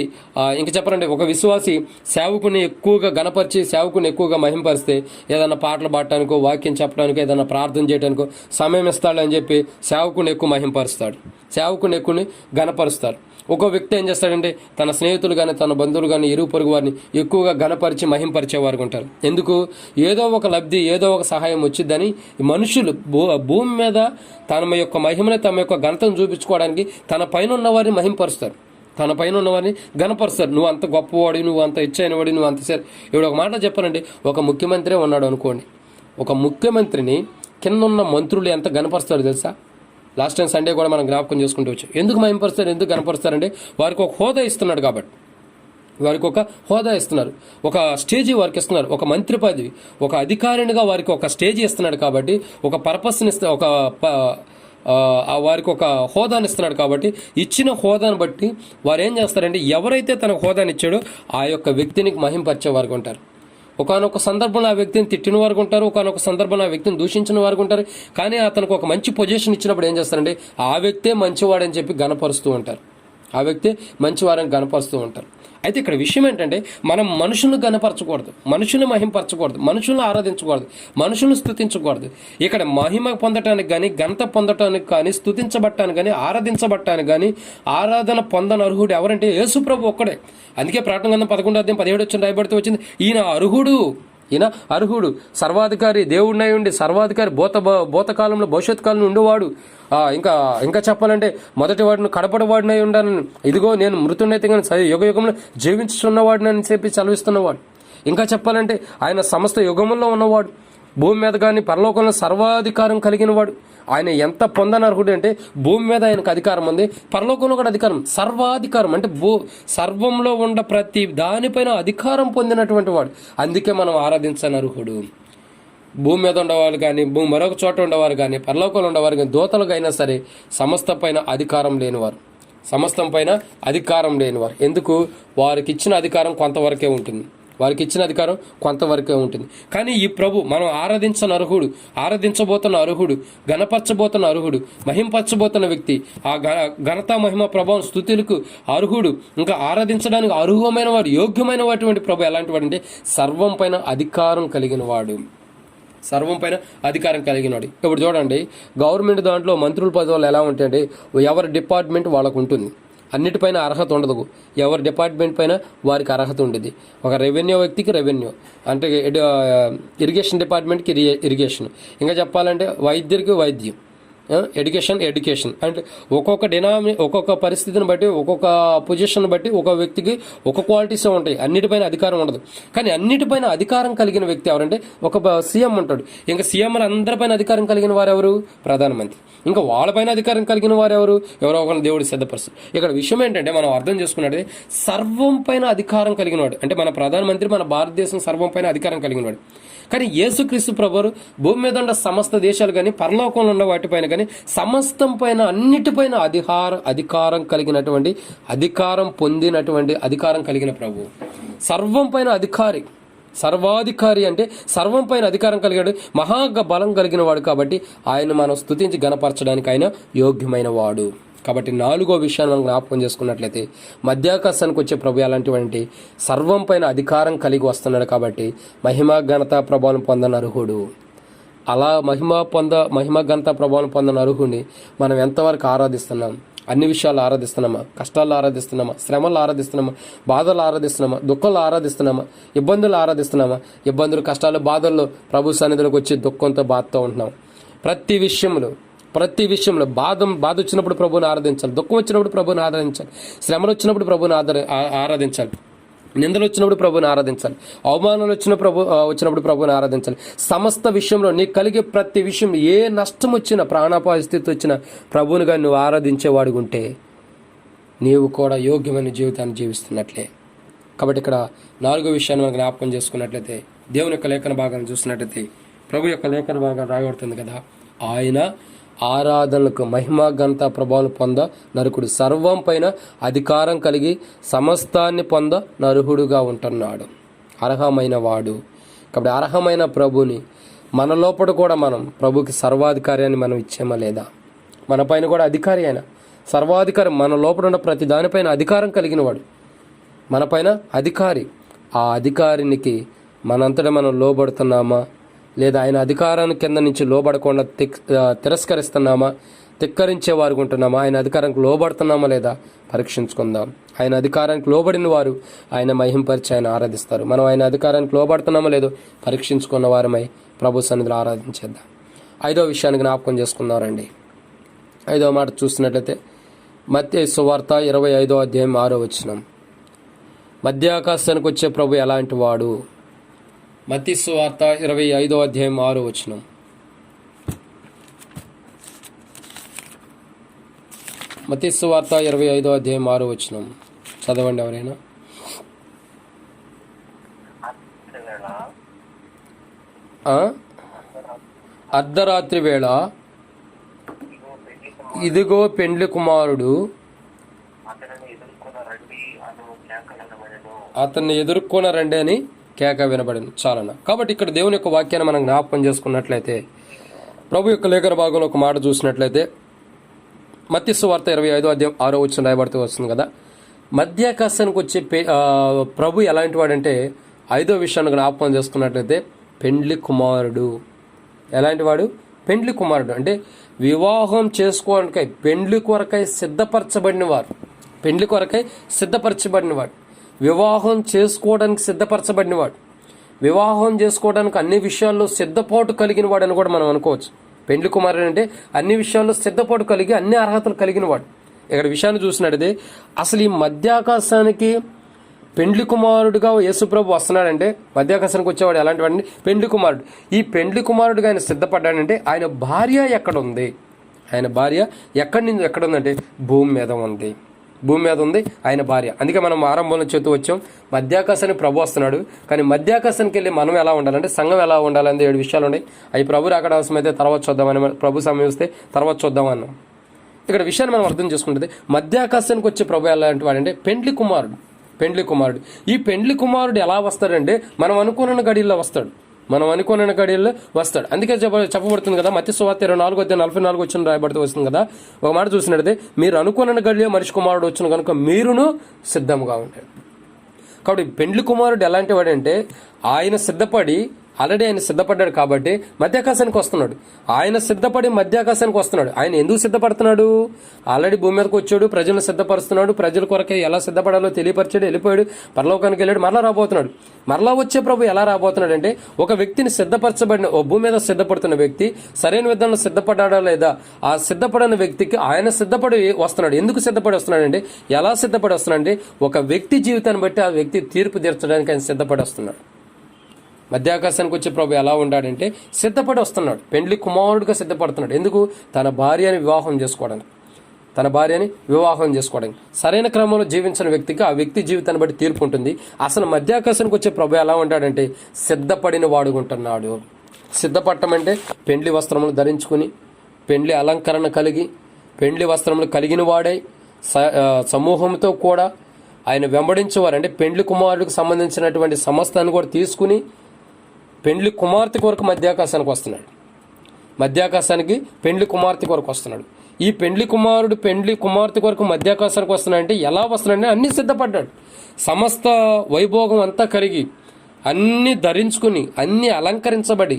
ఇంక చెప్పాలంటే ఒక విశ్వాసి సేవకుని ఎక్కువగా గణపరిచి, సేవకుని ఎక్కువగా మహింపరిస్తే ఏదైనా పాటలు పాడటానికో, వాక్యం చెప్పడానికో, ఏదైనా ప్రార్థన చేయడానికో సమయం ఇస్తాడని చెప్పి సేవకుని ఎక్కువ మహింపరుస్తాడు, సేవకుని ఎక్కువని గణపరుస్తాడు. ఒక వ్యక్తి ఏం చేస్తాడంటే తన స్నేహితులు కానీ, తన బంధువులు కానీ, ఇరుగు పొరుగు వారిని ఎక్కువగా గణపరిచి మహింపరిచేవారు ఉంటారు. ఎందుకు? ఏదో ఒక లబ్ధి, ఏదో ఒక సహాయం వచ్చిద్దని మనుషులు భూమి మీద తమ యొక్క మహిమని, తమ యొక్క ఘనతను చూపించుకోవడానికి తన పైన ఉన్నవారిని మహింపరుస్తారు, తన పైన ఉన్నవారిని గణపరుస్తారు. నువ్వు అంత గొప్పవాడి, నువ్వు అంత ఇచ్చైనవాడి, నువ్వు అంత సరే. ఇప్పుడు ఒక మాట చెప్పాలండి, ఒక ముఖ్యమంత్రి ఉన్నాడు అనుకోండి. ఒక ముఖ్యమంత్రిని కింద ఉన్న మంత్రులు ఎంత గణపరుస్తారో తెలుసా? లాస్ట్ టైం సండే కూడా మనం జ్ఞాపకం చేసుకుంటూ వచ్చాం. ఎందుకు మహింపరుస్తారు, ఎందుకు గణపరుస్తారంటే వారికి ఒక హోదా ఇస్తున్నాడు కాబట్టి. వారికి ఒక హోదా ఇస్తున్నారు, ఒక స్టేజీ వారికి ఇస్తున్నారు, ఒక మంత్రి పదవి, ఒక అధికారినిగా వారికి ఒక స్టేజీ ఇస్తున్నాడు కాబట్టి, ఒక పర్పస్ని వారికి ఒక హోదాని ఇస్తున్నాడు కాబట్టి, ఇచ్చిన హోదాను బట్టి వారు ఏం చేస్తారంటే ఎవరైతే తనకు హోదాని ఇచ్చాడో ఆ యొక్క వ్యక్తిని మహింపరిచే వారికి ఉంటారు. ఒకనొక సందర్భంలో ఆ వ్యక్తిని తిట్టిన వారు ఉంటారు, ఒకనొక సందర్భంలో ఆ వ్యక్తిని దూషించిన వారు ఉంటారు. కానీ అతనికి ఒక మంచి పొజిషన్ ఇచ్చినప్పుడు ఏం చేస్తారంటే ఆ వ్యక్తే మంచివాడని చెప్పి గణపరుస్తూ ఉంటారు, ఆ వ్యక్తే మంచివారని గణపరుస్తూ ఉంటారు. అయితే ఇక్కడ విషయం ఏంటంటే మనం మనుషులను గణపరచకూడదు, మనుషులను మహింపరచకూడదు, మనుషులను ఆరాధించకూడదు, మనుషులను స్తుతించకూడదు. ఇక్కడ మహిమ పొందటానికి కానీ, ఘనత పొందటానికి కానీ, స్తుతించబట్టానికి కానీ, ఆరాధించబట్టానికి కానీ ఆరాధన పొందని అర్హుడు ఎవరంటే యేసు ప్రభు ఒక్కడే. అందుకే ప్రకటన గ్రంథం 11:17 వచ్చిన రాయబడుతూ వచ్చింది, ఈయన అర్హుడు, ఈయన అర్హుడు, సర్వాధికారి, దేవుడినై ఉండి సర్వాధికారి, భూతకాలంలో భవిష్యత్ కాలంలో ఉండేవాడు. ఇంకా చెప్పాలంటే మొదటి వాడిని కడపడి వాడినై ఉండాలని, ఇదిగో నేను మృతున్నైతే కానీ యుగ యుగంలో జీవించుతున్నవాడిని అని చెప్పి చదివిస్తున్నవాడు. ఇంకా చెప్పాలంటే ఆయన సమస్త యుగముల్లో ఉన్నవాడు, భూమి మీద కానీ పరలోకంలో సర్వాధికారం కలిగిన వాడు. ఆయన ఎంత పొందనర్హుడు అంటే భూమి మీద ఆయనకు అధికారం ఉంది, పరలోకంలో కూడా అధికారం, సర్వాధికారం అంటే సర్వంలో ఉన్న ప్రతి దానిపైన అధికారం పొందినటువంటి వాడు. అందుకే మనం ఆరాధించనర్హుడు. భూమి మీద ఉండేవాళ్ళు కానీ, మరొక చోట ఉండేవారు కానీ, పరలోకంలో ఉండేవారు కానీ, దూతలుగా అయినా సరే సమస్తం పైన అధికారం లేనివారు, సమస్తం పైన అధికారం లేనివారు. ఎందుకు? వారికి ఇచ్చిన అధికారం కొంతవరకే ఉంటుంది, వారికి ఇచ్చిన అధికారం కొంతవరకే ఉంటుంది. కానీ ఈ ప్రభు మనం ఆరాధించని అర్హుడు, ఆరాధించబోతున్న అర్హుడు, గణపరచబోతున్న అర్హుడు, మహింపరచబోతున్న వ్యక్తి, ఆ ఘనత మహిమ ప్రభావం స్తుతులకు అర్హుడు, ఇంకా ఆరాధించడానికి అర్హమైన వాడు, యోగ్యమైన వాటి ప్రభు ఎలాంటి వాడు అంటే సర్వం పైన అధికారం కలిగిన వాడు, సర్వం పైన అధికారం కలిగినాడు. ఇప్పుడు చూడండి, గవర్నమెంట్ దాంట్లో మంత్రుల పదవులు ఎలా ఉంటాయంటే ఎవరి డిపార్ట్మెంట్ వాళ్ళకు ఉంటుంది, అన్నిటిపైన అర్హత ఉండదు. ఎవరి డిపార్ట్మెంట్ పైన వారికి అర్హత ఉండేది. ఒక రెవెన్యూ వ్యక్తికి రెవెన్యూ అంటే, ఇరిగేషన్ డిపార్ట్మెంట్కి ఇరిగేషన్, ఇంకా చెప్పాలంటే వైద్యుడికి వైద్యం, ఎడ్యుకేషన్ అంటే ఒక్కొక్క పరిస్థితిని బట్టి, ఒక్కొక్క పొజిషన్ బట్టి ఒక వ్యక్తికి ఒక క్వాలిటీస్ ఉంటాయి. అన్నిటిపైన అధికారం ఉండదు. కానీ అన్నిటిపైన అధికారం కలిగిన వ్యక్తి ఎవరంటే ఒక సీఎం ఉంటాడు. ఇంకా సీఎంలు అందరిపైన అధికారం కలిగిన వారు ఎవరు? ప్రధానమంత్రి. ఇంకా వాళ్ళపైన అధికారం కలిగిన వారు ఎవరో ఒక దేవుడు సిద్ధపరుస్తారు. ఇక్కడ విషయం ఏంటంటే మనం అర్థం చేసుకున్నట్టు సర్వం పైన అధికారం కలిగిన వాడు అంటే మన ప్రధానమంత్రి, మన భారతదేశం సర్వం పైన అధికారం కలిగిన వాడు. కానీ యేసుక్రీస్తు ప్రభువు భూమి మీద ఉన్న సమస్త దేశాలు కానీ, పరలోకంలో ఉన్న వాటిపైన కానీ, సమస్తం పైన అన్నిటిపైన అధికారం కలిగినటువంటి, అధికారం పొందినటువంటి, అధికారం కలిగిన ప్రభువు, సర్వం పైన అధికారి, సర్వాధికారి అంటే సర్వం పైన అధికారం కలిగాడు, బలం కలిగిన వాడు. కాబట్టి ఆయన మనం స్తుతించి గణపరచడానికి ఆయన యోగ్యమైన వాడు. కాబట్టి 4వ విషయాన్ని మనం జ్ఞాపకం చేసుకున్నట్లయితే మధ్యాకాశానికి వచ్చే ప్రభు అలాంటివంటి సర్వం పైన అధికారం కలిగి వస్తున్నాడు. కాబట్టి మహిమ ఘనత ప్రభావం పొందని అర్హుడు. అలా మహిమ ఘనత ప్రభావం పొందని అర్హుడిని మనం ఎంతవరకు ఆరాధిస్తున్నాం? అన్ని విషయాలు ఆరాధిస్తున్నామా? కష్టాల్లో ఆరాధిస్తున్నామా? శ్రమలు ఆరాధిస్తున్నామా? బాధలు ఆరాధిస్తున్నామా? దుఃఖంలో ఆరాధిస్తున్నామా? ఇబ్బందులు ఆరాధిస్తున్నామా? ఇబ్బందులు, కష్టాలు, బాధల్లో ప్రభు సన్నిధిలోకి వచ్చి దుఃఖంతో బాధతో ఉంటున్నాం. ప్రతి విషయంలో బాధ వచ్చినప్పుడు ప్రభుని ఆరాధించాలి, దుఃఖం వచ్చినప్పుడు ప్రభుని ఆరాధించాలి, శ్రమలు వచ్చినప్పుడు ప్రభుని ఆరాధించాలి, నిందలు వచ్చినప్పుడు ప్రభుని ఆరాధించాలి, అవమానాలు వచ్చినప్పుడు ప్రభుని ఆరాధించాలి. సమస్త విషయంలో నీకు కలిగే ప్రతి విషయం, ఏ నష్టం వచ్చినా, ప్రాణాపాయ స్థితి వచ్చినా ప్రభునిగా నువ్వు ఆరాధించేవాడు ఉంటే నీవు కూడా యోగ్యమైన జీవితాన్ని జీవిస్తున్నట్లే. కాబట్టి ఇక్కడ 4వ విషయాన్ని మనం జ్ఞాపకం చేసుకున్నట్లయితే, దేవుని యొక్క లేఖన భాగాన్ని చూసినట్లయితే ప్రభు యొక్క లేఖన భాగం రాయబడుతుంది కదా, ఆయన ఆరాధనలకు మహిమ ఘనత ప్రభావం పొంద నరుకుడు, సర్వం పైన అధికారం కలిగి సమస్తాన్ని పొంద నరుహుడుగా ఉంటున్నాడు, అర్హమైన వాడు. కాబట్టి అర్హమైన ప్రభుని మన లోపల కూడా మనం ప్రభుకి సర్వాధికార్యాన్ని మనం ఇచ్చామా లేదా? మన పైన కూడా అధికారి ఆయన, సర్వాధికారం, మన లోపల ఉన్న ప్రతి దానిపైన అధికారం కలిగిన వాడు, మన పైన అధికారి. ఆ అధికారికి మనంతటా మనం లోబడుతున్నామా లేదా ఆయన అధికారాన్ని కింద నుంచి లోబడకుండా తిరస్కరిస్తున్నామా, ధిక్కరించే వారు ఉంటున్నామా? ఆయన అధికారానికి లోబడుతున్నామా లేదా పరీక్షించుకుందాం. ఆయన అధికారానికి లోబడిన వారు ఆయన మహింపరిచి ఆయన ఆరాధిస్తారు. మనం ఆయన అధికారానికి లోబడుతున్నామో లేదో పరీక్షించుకున్న వారమై ప్రభు సన్నిధిలో ఆరాధించేద్దాం. 5వ విషయాన్ని జ్ఞాపకం చేసుకున్నారండి. 5వ మాట చూసినట్లయితే మత్తయి సువార్త 25వ అధ్యాయం 6వ వచనం. మధ్యాకాశానికి వచ్చే ప్రభు ఎలాంటి వాడు? మత్తయి సువార్త 25వ అధ్యాయం 6వ వచనం. మత్తయి సువార్త 25వ అధ్యాయం 6వ వచనం చదవండి ఎవరైనా. అర్ధరాత్రి వేళ ఇదిగో పెండ్లి కుమారుడు అతన్ని ఎదుర్కొన రండి అని కేక వినబడింది. చాలన. కాబట్టి ఇక్కడ దేవుని యొక్క వాక్యాన్ని మనం జ్ఞాపకం చేసుకున్నట్లయితే, ప్రభు యొక్క లేఖన భాగంలో ఒక మాట చూసినట్లయితే మత్తయి సువార్త 25వ అధ్యాయం 6వ వచనం రాయబడుతూ వస్తుంది కదా. మధ్యాకాశానికి వచ్చే ప్రభు ఎలాంటి వాడంటే 5వ విషయాన్ని జ్ఞాపకం చేసుకున్నట్లయితే పెండ్లి కుమారుడు. ఎలాంటి వాడు? పెండ్లి కుమారుడు. అంటే వివాహం చేసుకోవడానికై పెండ్లి కొరకై సిద్ధపరచబడిన వారు, పెండ్లి కొరకై సిద్ధపరచబడినవాడు, వివాహం చేసుకోవడానికి సిద్ధపరచబడినవాడు, వివాహం చేసుకోవడానికి అన్ని విషయాల్లో సిద్ధపాటు కలిగిన వాడు అని కూడా మనం అనుకోవచ్చు. పెండ్లి కుమారుడు అంటే అన్ని విషయాల్లో సిద్ధపాటు కలిగి అన్ని అర్హతలు కలిగిన వాడు. ఇక్కడ విషయాన్ని చూసినట్టే అసలు ఈ మధ్యాకాశానికి పెండ్లి కుమారుడుగా యేసుప్రభు వస్తున్నాడంటే, మధ్యాకాశానికి వచ్చేవాడు ఎలాంటి వాడిని? పెండ్లి కుమారుడు. ఈ పెండ్లి కుమారుడుగా ఆయన సిద్ధపడ్డాడంటే ఆయన భార్య ఎక్కడ ఉంది? ఆయన భార్య ఎక్కడ ఉందంటే భూమి మీద ఉంది. భూమి మీద ఉంది ఆయన భార్య. అందుకే మనం ఆరంభంలో చెబుతూ వచ్చాం, మధ్యాకాశానికి ప్రభు వస్తున్నాడు. కానీ మధ్యాకాశానికి వెళ్ళి మనం ఎలా ఉండాలంటే, సంఘం ఎలా ఉండాలని 7 విషయాలు ఉన్నాయి. అవి ప్రభు రాకడ అవసరమైతే తర్వాత చూద్దామని, ప్రభు సమయం వస్తే తర్వాత చూద్దామన్నాం. ఇక్కడ విషయాన్ని మనం అర్థం చేసుకుంటే మధ్యాకాశానికి వచ్చే ప్రభు ఎలాంటి వాడంటే పెండ్లి కుమారుడు. పెండ్లి కుమారుడు. ఈ పెండ్లి కుమారుడు ఎలా వస్తాడంటే మనం అనుకున్న గడియల్లో వస్తాడు. అందుకే చెప్పబడుతుంది కదా, మత్తయి సువార్త 24:44 వచ్చిన రాయబడుతూ వస్తుంది కదా. ఒక మాట చూసినట్లయితే మీరు అనుకున్న గడిలో మనిషి కుమారుడు వచ్చిన కనుక మీరును సిద్ధంగా ఉంటాడు. కాబట్టి పెండ్లి కుమారుడు ఎలాంటి వాడంటే ఆయన సిద్ధపడి, ఆల్రెడీ ఆయన సిద్ధపడ్డాడు కాబట్టి మధ్యాకాశానికి వస్తున్నాడు. ఆయన సిద్ధపడి మధ్యాకాశానికి వస్తున్నాడు. ఆయన ఎందుకు సిద్ధపడుతున్నాడు? ఆల్రెడీ భూమి మీదకి వచ్చాడు, ప్రజలను సిద్ధపరుస్తున్నాడు, ప్రజల కొరకే ఎలా సిద్ధపడాలో తెలియపరిచాడు, వెళ్ళిపోయాడు, పరలోకానికి వెళ్ళాడు, మరలా రాబోతున్నాడు. మరలా వచ్చే ప్రభు ఎలా రాబోతున్నాడు అంటే, ఒక వ్యక్తిని సిద్ధపరచబడిన, ఓ భూమి మీద సిద్ధపడుతున్న వ్యక్తి సరైన విధానంలో సిద్ధపడ్డా లేదా, ఆ సిద్ధపడిన వ్యక్తికి ఆయన సిద్ధపడి వస్తున్నాడు. ఎందుకు సిద్ధపడి వస్తున్నాడు అంటే, ఎలా సిద్ధపడి వస్తున్నాడు అంటే ఒక వ్యక్తి జీవితాన్ని బట్టి ఆ వ్యక్తి తీర్పు తీర్చడానికి ఆయన సిద్ధపడి వస్తున్నాడు. మధ్యాకాశానికి వచ్చే ప్రభు ఎలా ఉన్నాడంటే సిద్ధపడి వస్తున్నాడు, పెండ్లి కుమారుడుగా సిద్ధపడుతున్నాడు. ఎందుకు? తన భార్యని వివాహం చేసుకోవడానికి. సరైన క్రమంలో జీవించిన వ్యక్తికి ఆ వ్యక్తి జీవితాన్ని బట్టి తీర్పు ఉంటుంది. అసలు మధ్యాకాశానికి వచ్చే ప్రభు ఎలా ఉంటాడంటే సిద్ధపడిన వాడుకుంటున్నాడు. సిద్ధపడటం అంటే పెండ్లి వస్త్రములు ధరించుకుని, పెండ్లి అలంకరణ కలిగి, పెండ్లి వస్త్రములు కలిగిన వాడై సమూహంతో కూడా ఆయన వెంబడించేవారు. అంటే పెండ్లి కుమారుడికి సంబంధించినటువంటి సమస్తాన్ని కూడా తీసుకుని పెండ్లి కుమార్తె కొరకు మధ్యాకాశానికి వస్తున్నాడు. మధ్యాకాశానికి పెండ్లి కుమార్తె కొరకు వస్తున్నాడు. ఈ పెండ్లి కుమారుడు పెండ్లి కుమార్తె కొరకు మధ్యాకాశానికి వస్తున్నాడంటే ఎలా వస్తున్నాడంటే అన్ని సిద్ధపడ్డాడు. సమస్త వైభోగం అంతా కలిగి, అన్ని ధరించుకుని, అన్ని అలంకరించబడి,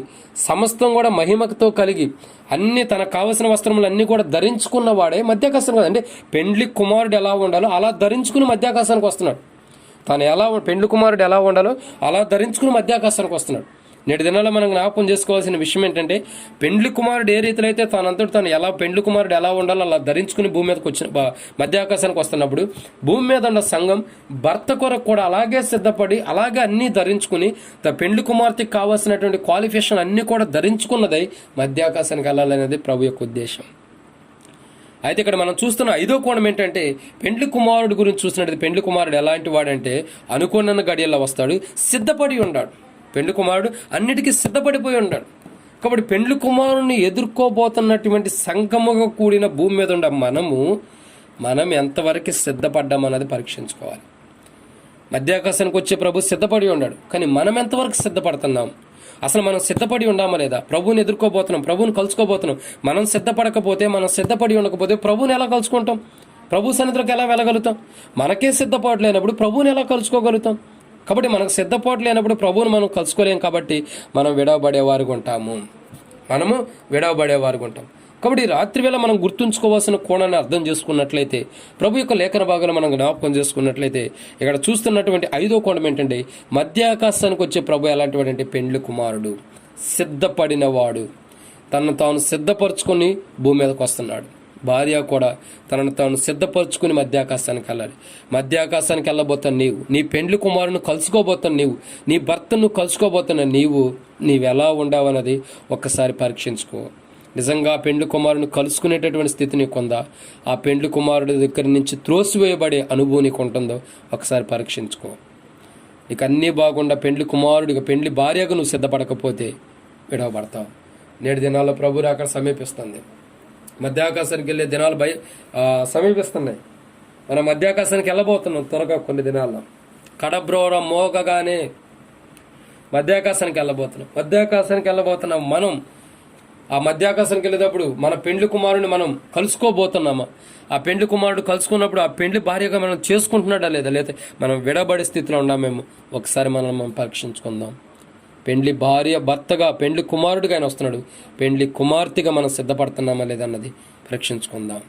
సమస్తం కూడా మహిమతో కలిగి, అన్ని తనకు కావలసిన వస్త్రములు అన్ని కూడా ధరించుకున్న వాడే మధ్యాకాశానికి. అంటే పెండ్లి కుమారుడు ఎలా ఉండాలో అలా ధరించుకుని మధ్యాకాశానికి వస్తున్నాడు. పెండ్లి కుమారుడు ఎలా ఉండాలో అలా ధరించుకుని మధ్యాకాశానికి వస్తున్నాడు. నేటి దినాల్లో మనం జ్ఞాపకం చేసుకోవాల్సిన విషయం ఏంటంటే, పెండ్లి కుమారుడు ఏ రీతిలో అయితే తనంతటి తను ఎలా పెండ్లి కుమారుడు ఎలా ఉండాలో అలా ధరించుకుని భూమి మీదకి వచ్చిన మధ్యాకాశానికి వస్తున్నప్పుడు, భూమి మీద ఉన్న సంఘం భర్త కొరకు కూడా అలాగే సిద్ధపడి, అలాగే అన్ని ధరించుకుని, పెండ్లి కుమార్తెకి కావాల్సినటువంటి క్వాలిఫికేషన్ అన్ని కూడా ధరించుకున్నదై మధ్యాకాశానికి వెళ్ళాలనేది ప్రభు యొక్క ఉద్దేశం. అయితే ఇక్కడ మనం చూస్తున్న 5వ కోణం ఏంటంటే, పెండ్లి కుమారుడు గురించి చూసినట్టు పెండ్లి కుమారుడు ఎలాంటి వాడంటే అనుకున్న గడియల్లో వస్తాడు, సిద్ధపడి ఉన్నాడు. పెండ్లి కుమారుడు అన్నిటికీ సిద్ధపడిపోయి ఉన్నాడు. కాబట్టి పెండ్లి కుమారుని ఎదుర్కోబోతున్నటువంటి సంగముగా కూడిన భూమి మీద ఉండే మనం ఎంతవరకు సిద్ధపడ్డామన్నది పరీక్షించుకోవాలి. మధ్యాకాశానికి వచ్చే ప్రభు సిద్ధపడి ఉన్నాడు, కానీ మనం ఎంతవరకు సిద్ధపడుతున్నాం? అసలు మనం సిద్ధపడి ఉన్నామా లేదా? ప్రభువుని ఎదుర్కోబోతున్నాం, ప్రభువుని కలుసుకోబోతున్నాం. మనం సిద్ధపడకపోతే, మనం సిద్ధపడి ఉండకపోతే ప్రభువుని ఎలా కలుసుకుంటాం? ప్రభు సన్నిధిలోకి ఎలా వెళ్ళగలుగుతాం? మనకే సిద్ధపాటు లేనప్పుడు ప్రభువుని ఎలా కలుసుకోగలుగుతాం? కాబట్టి మనకు సిద్ధపాటు లేనప్పుడు ప్రభువుని మనం కలుసుకోలేం. కాబట్టి మనం విడవబడేవారుగా ఉంటాము. కాబట్టి రాత్రి వేళ మనం గుర్తుంచుకోవాల్సిన కోణాన్ని అర్థం చేసుకున్నట్లయితే, ప్రభు యొక్క లేఖన భాగాలు మనం జ్ఞాపకం చేసుకున్నట్లయితే, ఇక్కడ చూస్తున్నటువంటి 5వ కోణం ఏంటంటే, మధ్యాకాశానికి వచ్చే ప్రభు ఎలాంటి వాడు అంటే పెండ్లి కుమారుడు, సిద్ధపడినవాడు, తనను తాను సిద్ధపరచుకొని భూమి మీదకి వస్తున్నాడు. భార్య కూడా తనను తాను సిద్ధపరచుకుని మధ్యాకాశానికి వెళ్ళాలి. మధ్యాకాశానికి వెళ్ళబోతున్న నీవు, నీ పెండ్లి కుమారుని కలుసుకోబోతున్న నీవు, నీ భర్తను కలుసుకోబోతున్న నీవెలా ఉండావన్నది ఒక్కసారి పరీక్షించుకో. నిజంగా పెండ్లి కుమారుని కలుసుకునేటటువంటి స్థితి నీకు ఉందా? ఆ పెండ్లి కుమారుడి దగ్గర నుంచి త్రోసివేయబడే అనుభవం నీకు ఉంటుందో ఒకసారి పరీక్షించుకో. నీకు అన్నీ బాగుండా పెండ్లి కుమారుడిగా, పెండ్లి భార్యగా నువ్వు సిద్ధపడకపోతే విడవబడతావు. నేటి దినాల్లో ప్రభు అక్కడ సమీపిస్తుంది. మధ్యాకాశానికి వెళ్ళే దినాలు సమీపిస్తున్నాయి. మనం మధ్యాకాశానికి వెళ్ళబోతున్నాం త్వరగా. కొన్ని దినాల్లో కడబ్రోరం మోగగానే మధ్యాకాశానికి వెళ్ళబోతున్నాం. మనం ఆ మధ్యాకాశానికి వెళ్ళేటప్పుడు మన పెండ్లి కుమారుని మనం కలుసుకోబోతున్నామా? ఆ పెండ్లి కుమారుడు కలుసుకున్నప్పుడు ఆ పెండ్లి భార్యగా మనం చేసుకుంటున్నాడా లేదా మనం విడబడే స్థితిలో ఉన్నామేమో ఒకసారి మనం పరీక్షించుకుందాం. పెండ్లి భార్య భర్తగా, పెండ్లి కుమారుడిగా ఆయన వస్తున్నాడు. పెండ్లి కుమార్తెగా మనం సిద్ధపడుతున్నామా లేదన్నది పరీక్షించుకుందాం.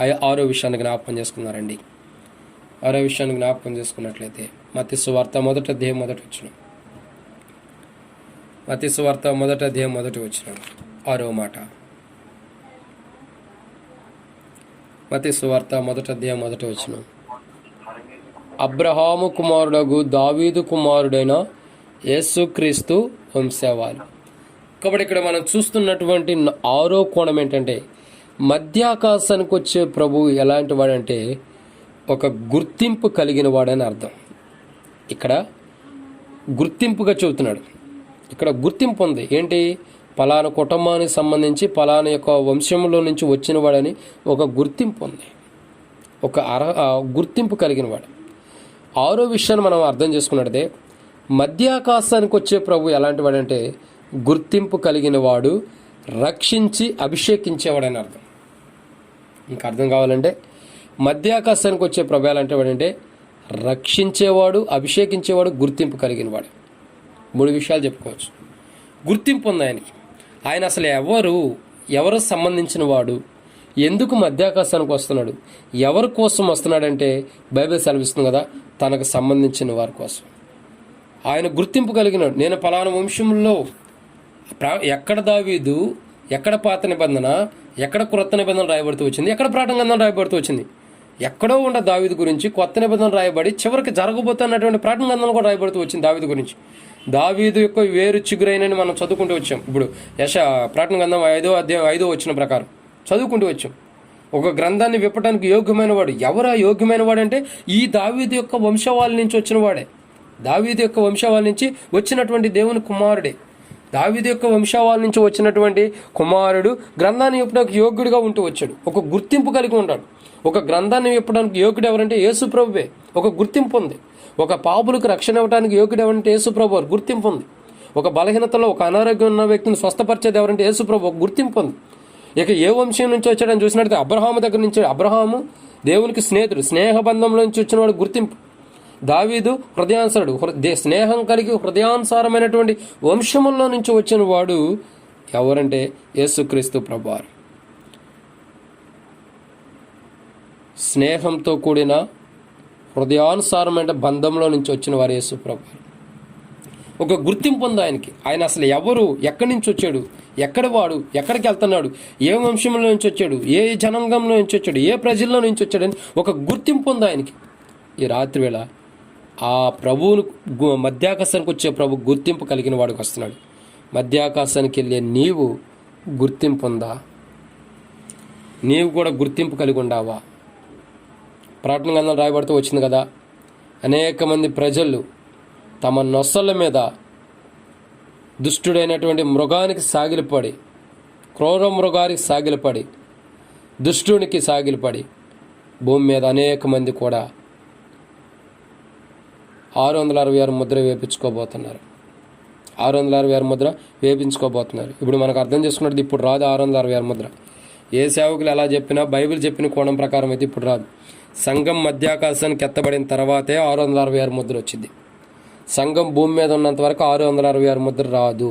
6వ విషయాన్ని జ్ఞాపకం చేసుకున్నారండి. 6వ విషయాన్ని జ్ఞాపకం చేసుకున్నట్లయితే మత్తయి సువార్త 1వ అధ్యాయం 1వ వచనం. మత్తయి సువార్త 1వ అధ్యాయం 1వ వచనం 6వ మాట. మత్తయి సువార్త 1వ అధ్యాయం 1వ వచనం. అబ్రహాము కుమారుడగు దావీదు కుమారుడైన యేసుక్రీస్తు వంశవాళి. కాబట్టి ఇక్కడ మనం చూస్తున్నటువంటి 6వ కోణం ఏంటంటే, మధ్యాకాశానికి వచ్చే ప్రభు ఎలాంటి వాడంటే ఒక గుర్తింపు కలిగిన వాడని అర్థం. ఇక్కడ గుర్తింపుగా చెబుతున్నాడు. ఇక్కడ గుర్తింపు ఉంది. ఏంటి? పలానా కుటుంబానికి సంబంధించి పలానా యొక్క వంశంలో నుంచి వచ్చిన వాడని ఒక గుర్తింపు ఉంది. ఒక గుర్తింపు కలిగిన వాడు. 6వ విషయాన్ని మనం అర్థం చేసుకున్నట్టే, మధ్యాకాశానికి వచ్చే ప్రభు ఎలాంటి వాడంటే గుర్తింపు కలిగిన వాడు, రక్షించి అభిషేకించేవాడని అర్థం. ఇంకా అర్థం కావాలంటే మధ్యాకాశానికి వచ్చే ప్రభు ఎలాంటి వాడంటే రక్షించేవాడు, అభిషేకించేవాడు, గుర్తింపు కలిగిన వాడు. 3 విషయాలు చెప్పుకోవచ్చు. గుర్తింపు ఉంది ఆయనకి. ఆయన అసలు ఎవరు సంబంధించిన వాడు, ఎందుకు మధ్యాకాశానికి వస్తున్నాడు, ఎవరి కోసం వస్తున్నాడంటే బైబిల్ సెలవిస్తుంది కదా, తనకు సంబంధించిన వారి కోసం. ఆయన గుర్తింపు కలిగినాడు. నేను పలానా వంశంలో, ఎక్కడ దావీదు, ఎక్కడ పాత నిబంధన, ఎక్కడ క్రొత్త నిబంధన రాయబడుతూ వచ్చింది, ఎక్కడ ప్రకటన గ్రంథం రాయబడుతూ వచ్చింది, ఎక్కడో ఉన్న దావీదు గురించి కొత్త నిబంధన రాయబడి చివరికి జరగబోతున్నటువంటి ప్రకటన గ్రంథం కూడా రాయబడుతూ వచ్చింది దావీదు గురించి. దావీదు యొక్క వేరు చిగురైనని మనం చదువుకుంటూ వచ్చాం. ఇప్పుడు ప్రకటన గ్రంథం 5వ అధ్యాయం 5వ వచనం ప్రకారం చదువుకుంటూ వచ్చాం. ఒక గ్రంథాన్ని విప్పడానికి యోగ్యమైన వాడు ఎవరు? యోగ్యమైన వాడు అంటే ఈ దావీదు యొక్క వంశవాళి నుంచి వచ్చిన వాడే. దావీదు యొక్క వంశవాళి నుంచి వచ్చినటువంటి దేవుని కుమారుడే. దావీదు యొక్క వంశవాళి నుంచి వచ్చినటువంటి కుమారుడు గ్రంథాన్ని విప్పడానికి యోగ్యుడిగా ఉంటూ వచ్చాడు. ఒక గుర్తింపు కలిగి ఉన్నాడు. ఒక గ్రంథాన్ని విప్పడానికి యోగ్యుడు ఎవరంటే యేసు ప్రభువే. ఒక గుర్తింపు ఉంది. ఒక పాపులకు రక్షణ ఇవ్వడానికి యోగ్యుడు ఎవరంటే యేసు ప్రభు, గుర్తింపు ఉంది. ఒక బలహీనతలో, ఒక అనారోగ్యం ఉన్న వ్యక్తిని స్వస్థపరిచేది ఎవరంటే యేసు ప్రభు, ఒక గుర్తింపు ఉంది. ఇక ఏ వంశం నుంచి వచ్చాడని చూసినట్టు అబ్రహాము దగ్గర నుంచి, అబ్రహాము దేవునికి స్నేహితుడు, స్నేహబంధంలో నుంచి వచ్చినవాడు గుర్తింపు. దావీదు హృదయానుసారుడు, స్నేహం కలిగి హృదయానుసారమైనటువంటి వంశముల్లో నుంచి వచ్చిన వాడు ఎవరంటే యేసుక్రీస్తు ప్రభువారు. స్నేహంతో కూడిన హృదయానుసారమైన బంధంలో నుంచి వచ్చిన వారు యేసు ప్రభువారు. ఒక గుర్తింపు ఉంది ఆయనకి. ఆయన అసలు ఎవరు, ఎక్కడి నుంచి వచ్చాడు, ఎక్కడ వాడు, ఎక్కడికి వెళ్తున్నాడు, ఏ వంశంలో నుంచి వచ్చాడు, ఏ జనాంగంలో నుంచి వచ్చాడు, ఏ ప్రజల్లో నుంచి వచ్చాడని ఒక గుర్తింపు ఉంది ఆయనకి. ఈ రాత్రి వేళ ఆ ప్రభువును, మధ్యాకాశానికి వచ్చే ప్రభు గుర్తింపు కలిగిన వాడికి వస్తున్నాడు. మధ్యాకాశానికి వెళ్ళే నీవు గుర్తింపు ఉందా? నీవు కూడా గుర్తింపు కలిగి ఉండావా? ప్రకటన గ్రంథం రాయబడుతూ వచ్చింది కదా, అనేక మంది ప్రజలు తమ నొసళ్ళ మీద దుష్టుడైనటువంటి మృగానికి సాగిలపడి, క్రూర మృగానికి సాగిలపడి, దుష్టునికి సాగిలపడి భూమి మీద అనేక మంది కూడా 666 ముద్ర వేపించుకోబోతున్నారు. 666 ముద్ర వేపించుకోబోతున్నారు. ఇప్పుడు మనకు అర్థం చేసుకున్నది ఇప్పుడు రాదు 666 ముద్ర. ఏ సేవకులు ఎలా చెప్పినా బైబిల్ చెప్పిన కోణం ప్రకారం అయితే ఇప్పుడు రాదు. సంఘం మధ్యాకాశానికి ఎత్తబడిన తర్వాతే 666 ముద్ర వచ్చింది. సంఘం భూమి మీద ఉన్నంత వరకు 666 ముద్ర రాదు.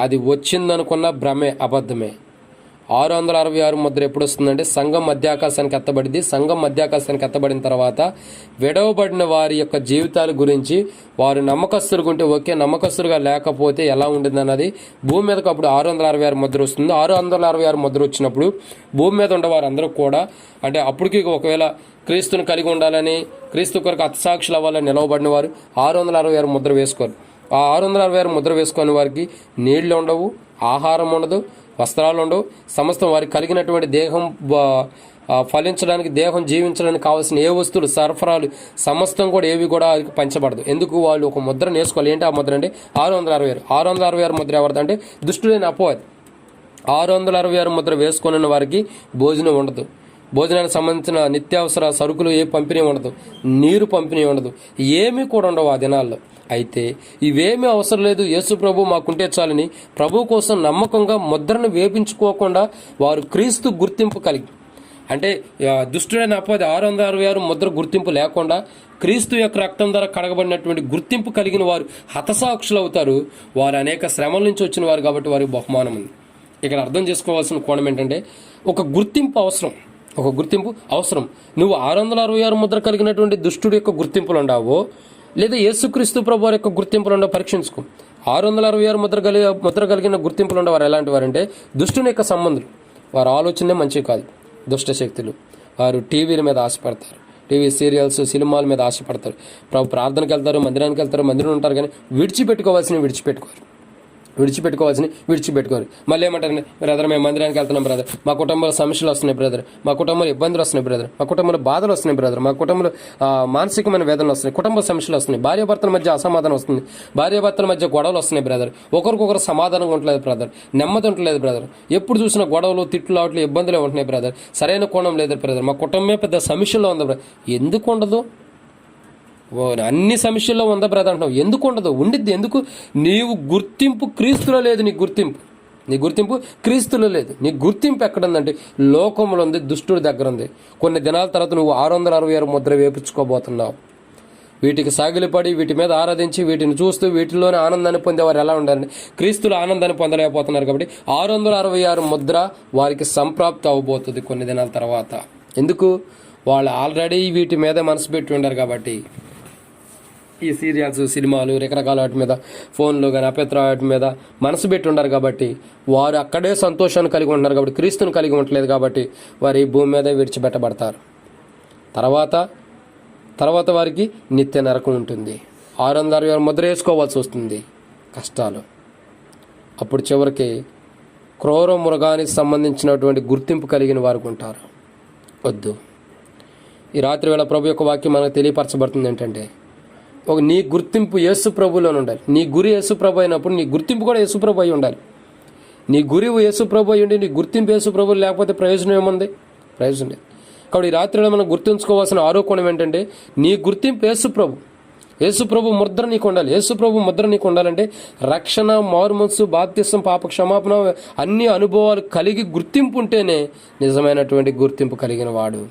అది వచ్చిందనుకున్న భ్రమే, అబద్ధమే. 666 ముద్ర ఎప్పుడు వస్తుందంటే సంఘం మధ్యాకాశానికి ఎత్తబడింది. సంఘం మధ్యాకాశానికి ఎత్తబడిన తర్వాత విడవబడిన వారి యొక్క జీవితాల గురించి, వారు నమ్మకస్తులుగా ఉంటే ఓకే, నమ్మకస్తులుగా లేకపోతే ఎలా ఉంటుంది అన్నది భూమి మీదకి అప్పుడు 666 ముద్ర వస్తుంది. 666 ముద్ర వచ్చినప్పుడు భూమి మీద ఉన్న వారందరూ కూడా, అంటే అప్పటికి ఒకవేళ క్రీస్తుని కలిగి ఉండాలని, క్రీస్తు కొరకు హతసాక్షులు అవ్వాలని నిలవబడిన వారు 666 ముద్ర వేసుకోరు. ఆ 666 ముద్ర వేసుకునే వారికి నీళ్లు ఉండవు, ఆహారం ఉండదు, వస్త్రాలు ఉండవు. సమస్తం వారికి కలిగినటువంటి దేహం ఫలించడానికి, దేహం జీవించడానికి కావాల్సిన ఏ వస్తువులు, సరఫరాలు సమస్తం కూడా ఏవి కూడా పంచబడదు. ఎందుకు? వాళ్ళు ఒక ముద్ర నేర్చుకోవాలి. ఏంటి ఆ ముద్ర అంటే 666. 666 ముద్ర ఎవరిదంటే దుష్టుడైన అపవాది. 666 ముద్ర వేసుకున్న వారికి భోజనం ఉండదు. భోజనానికి సంబంధించిన నిత్యావసర సరుకులు ఏ పంపిణీ ఉండదు, నీరు పంపిణీ ఉండదు, ఏమీ కూడా ఉండవు ఆ దినాల్లో. అయితే ఇవేమీ అవసరం లేదు, యేసు ప్రభు మాకుంటే చాలని ప్రభు కోసం నమ్మకంగా ముద్రను వేపించుకోకుండా వారు క్రీస్తు గుర్తింపు కలిగి, అంటే దుష్టుడైన అపవాది 666 ముద్ర గుర్తింపు లేకుండా క్రీస్తు యొక్క రక్తం ద్వారా కడగబడినటువంటి గుర్తింపు కలిగిన వారు హతసాక్షులు అవుతారు. వారు అనేక శ్రమల నుంచి వచ్చిన వారు కాబట్టి వారికి బహుమానం ఉంది. ఇక్కడ అర్థం చేసుకోవాల్సిన కోణం ఏంటంటే ఒక గుర్తింపు అవసరం. ఒక గుర్తింపు అవసరం. నువ్వు 666 ముద్ర కలిగినటువంటి దుష్టుడి యొక్క గుర్తింపులు ఉండవో, లేదా యేసుక్రీస్తు ప్రభు యొక్క గుర్తింపులు ఉండవు, పరీక్షించుకో. 666 ముద్ర కలిగిన గుర్తింపులు ఉండవారు ఎలాంటి వారంటే దుష్టుని యొక్క సంబంధులు. వారి ఆలోచనే మంచివి కాదు. దుష్ట శక్తులు. వారు టీవీల మీద ఆశపడతారు, టీవీ సీరియల్స్, సినిమాల మీద ఆశపడతారు. ప్రభు ప్రార్థనకి వెళ్తారు, మందిరానికి వెళ్తారు, మందిరం ఉంటారు, కానీ విడిచిపెట్టుకోవాల్సినవి విడిచిపెట్టుకోరు. మళ్ళీ ఏమంటారండి, బ్రదర్ మేము మందిరానికి వెళ్తున్నాం బ్రదర్, మా కుటుంబంలో సమస్యలు వస్తున్నాయి బ్రదర్, మా కుటుంబంలో ఇబ్బందులు వస్తున్నాయి బ్రదర్, మా కుటుంబంలో బాధలు వస్తున్నాయి బ్రదర్, మా కుటుంబంలో మానసికమైన వేదనలు వస్తున్నాయి, కుటుంబ సమస్యలు వస్తున్నాయి, భార్యాభర్తల మధ్య అసమాధానం వస్తుంది, భార్యాభర్తల మధ్య గొడవలు వస్తున్నాయి బ్రదర్, ఒకరికొకరు సమాధానంగా ఉండలేదు బ్రదర్, నెమ్మది ఉండలేదు బ్రదర్, ఎప్పుడు చూసిన గొడవలు, తిట్లు, ఆటలు, ఇబ్బందులే ఉంటున్నాయి బ్రదర్, సరైన కోణం లేదు బ్రదర్, మా కుటుంబమే పెద్ద సమస్యలో ఉంది బ్రదర్. ఎందుకు ఉండదు? అన్ని సమస్యల్లో ఉందా బ్రదర్ అంటున్నావు. ఎందుకు ఉండదు? ఉండిద్ది. ఎందుకు? నీవు గుర్తింపు క్రీస్తులో లేదు. నీ గుర్తింపు క్రీస్తులో లేదు. నీ గుర్తింపు ఎక్కడుందంటే లోకంలో ఉంది, దుష్టుడి దగ్గర ఉంది. కొన్ని దినాల తర్వాత నువ్వు 666 ముద్ర వేపించుకోబోతున్నావు. వీటికి సాగిలిపడి, వీటి మీద ఆరాధించి, వీటిని చూస్తూ వీటిలోనే ఆనందాన్ని పొందేవారు ఎలా ఉండాలండి? క్రీస్తులు ఆనందాన్ని పొందలేకపోతున్నారు కాబట్టి 666 ముద్ర వారికి సంప్రాప్తి అవబోతుంది కొన్ని దినాల తర్వాత. ఎందుకు? వాళ్ళు ఆల్రెడీ వీటి మీద మనసు పెట్టి ఉండారు కాబట్టి. ఈ సీరియల్స్, సినిమాలు, రకరకాల వాటి మీద, ఫోన్లు కానీ అపేత్ర వాటి మీద మనసు పెట్టి ఉండరు కాబట్టి వారు అక్కడే సంతోషాన్ని కలిగి ఉంటున్నారు కాబట్టి, క్రీస్తుని కలిగి ఉండలేదు కాబట్టి వారు ఈ భూమి మీద విడిచిపెట్టబడతారు. తర్వాత వారికి నిత్య నరకం ఉంటుంది. 666 ముద్ర వేసుకోవాల్సి వస్తుంది, కష్టాలు. అప్పుడు చివరికి క్రూర మృగానికి సంబంధించినటువంటి గుర్తింపు కలిగిన వారు ఉంటారు. వద్దు. ఈ రాత్రి వేళ ప్రభు యొక్క వాక్యం మనకు తెలియపరచబడుతుంది ఏంటంటే, నీ గుర్తింపు యేసు ప్రభులోనే ఉండాలి. నీ గురి యేసు ప్రభు అయినప్పుడు నీ గుర్తింపు కూడా యేసు ప్రభు అయి ఉండాలి. నీ గురి యేసు ప్రభు అయి ఉండి నీ గుర్తింపు యేసు ప్రభు లేకపోతే ప్రయోజనం ఏముంది? ప్రయోజనం లేదు. కాబట్టి ఈ రాత్రిలో మనం గుర్తుంచుకోవాల్సిన ఆరోపణ ఏంటంటే, నీ గుర్తింపు యేసు ప్రభు ముద్ర నీకు ఉండాలి. యేసు ప్రభు ముద్ర నీకు ఉండాలంటే రక్షణ, మారుమనస్సు, బాప్తిసం, పాప క్షమాపణ అన్ని అనుభవాలు కలిగి గుర్తింపు ఉంటేనే నిజమైనటువంటి గుర్తింపు కలిగిన వాడు.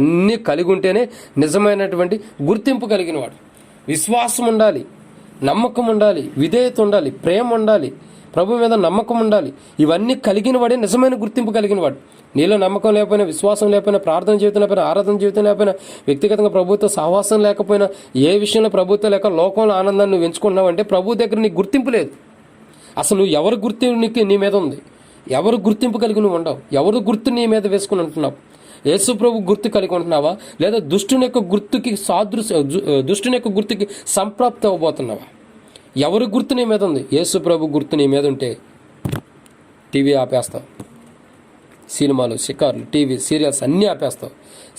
అన్నీ కలిగి ఉంటేనే నిజమైనటువంటి గుర్తింపు కలిగిన వాడు. విశ్వాసం ఉండాలి, నమ్మకం ఉండాలి, విధేయత ఉండాలి, ప్రేమ ఉండాలి, ప్రభు మీద నమ్మకం ఉండాలి. ఇవన్నీ కలిగిన వాడే నిజమైన గుర్తింపు కలిగిన వాడు. నీలో నమ్మకం లేకపోయినా, విశ్వాసం లేకపోయినా, ప్రార్థన జీవితం లేకపోయినా, ఆరాధన జీవితం లేకపోయినా, వ్యక్తిగతంగా ప్రభుత్వ సహవాసం లేకపోయినా, ఏ విషయంలో ప్రభుత్వం లేక లోకంలో ఆనందాన్ని నువ్వు ఎంచుకున్నావు అంటే ప్రభు దగ్గర నీకు గుర్తింపు లేదు. అసలు నువ్వు ఎవరి గుర్తింపు నీ మీద ఉంది? ఎవరు గుర్తింపు కలిగి నువ్వు ఉండవు? ఎవరు గుర్తు నీ మీద వేసుకుని ఉంటున్నావు? యేసు ప్రభు గుర్తు కలిగి ఉంటున్నావా, లేదా దుష్టుని యొక్క గుర్తుకి సంప్రాప్తి అవ్వబోతున్నావా? ఎవరి గుర్తు నీ మీద ఉంది? యేసు ప్రభు గుర్తు నీ మీద ఉంటే టీవీ ఆపేస్తావు, సినిమాలు, షికార్లు, టీవీ, సీరియల్స్ అన్నీ ఆపేస్తావు,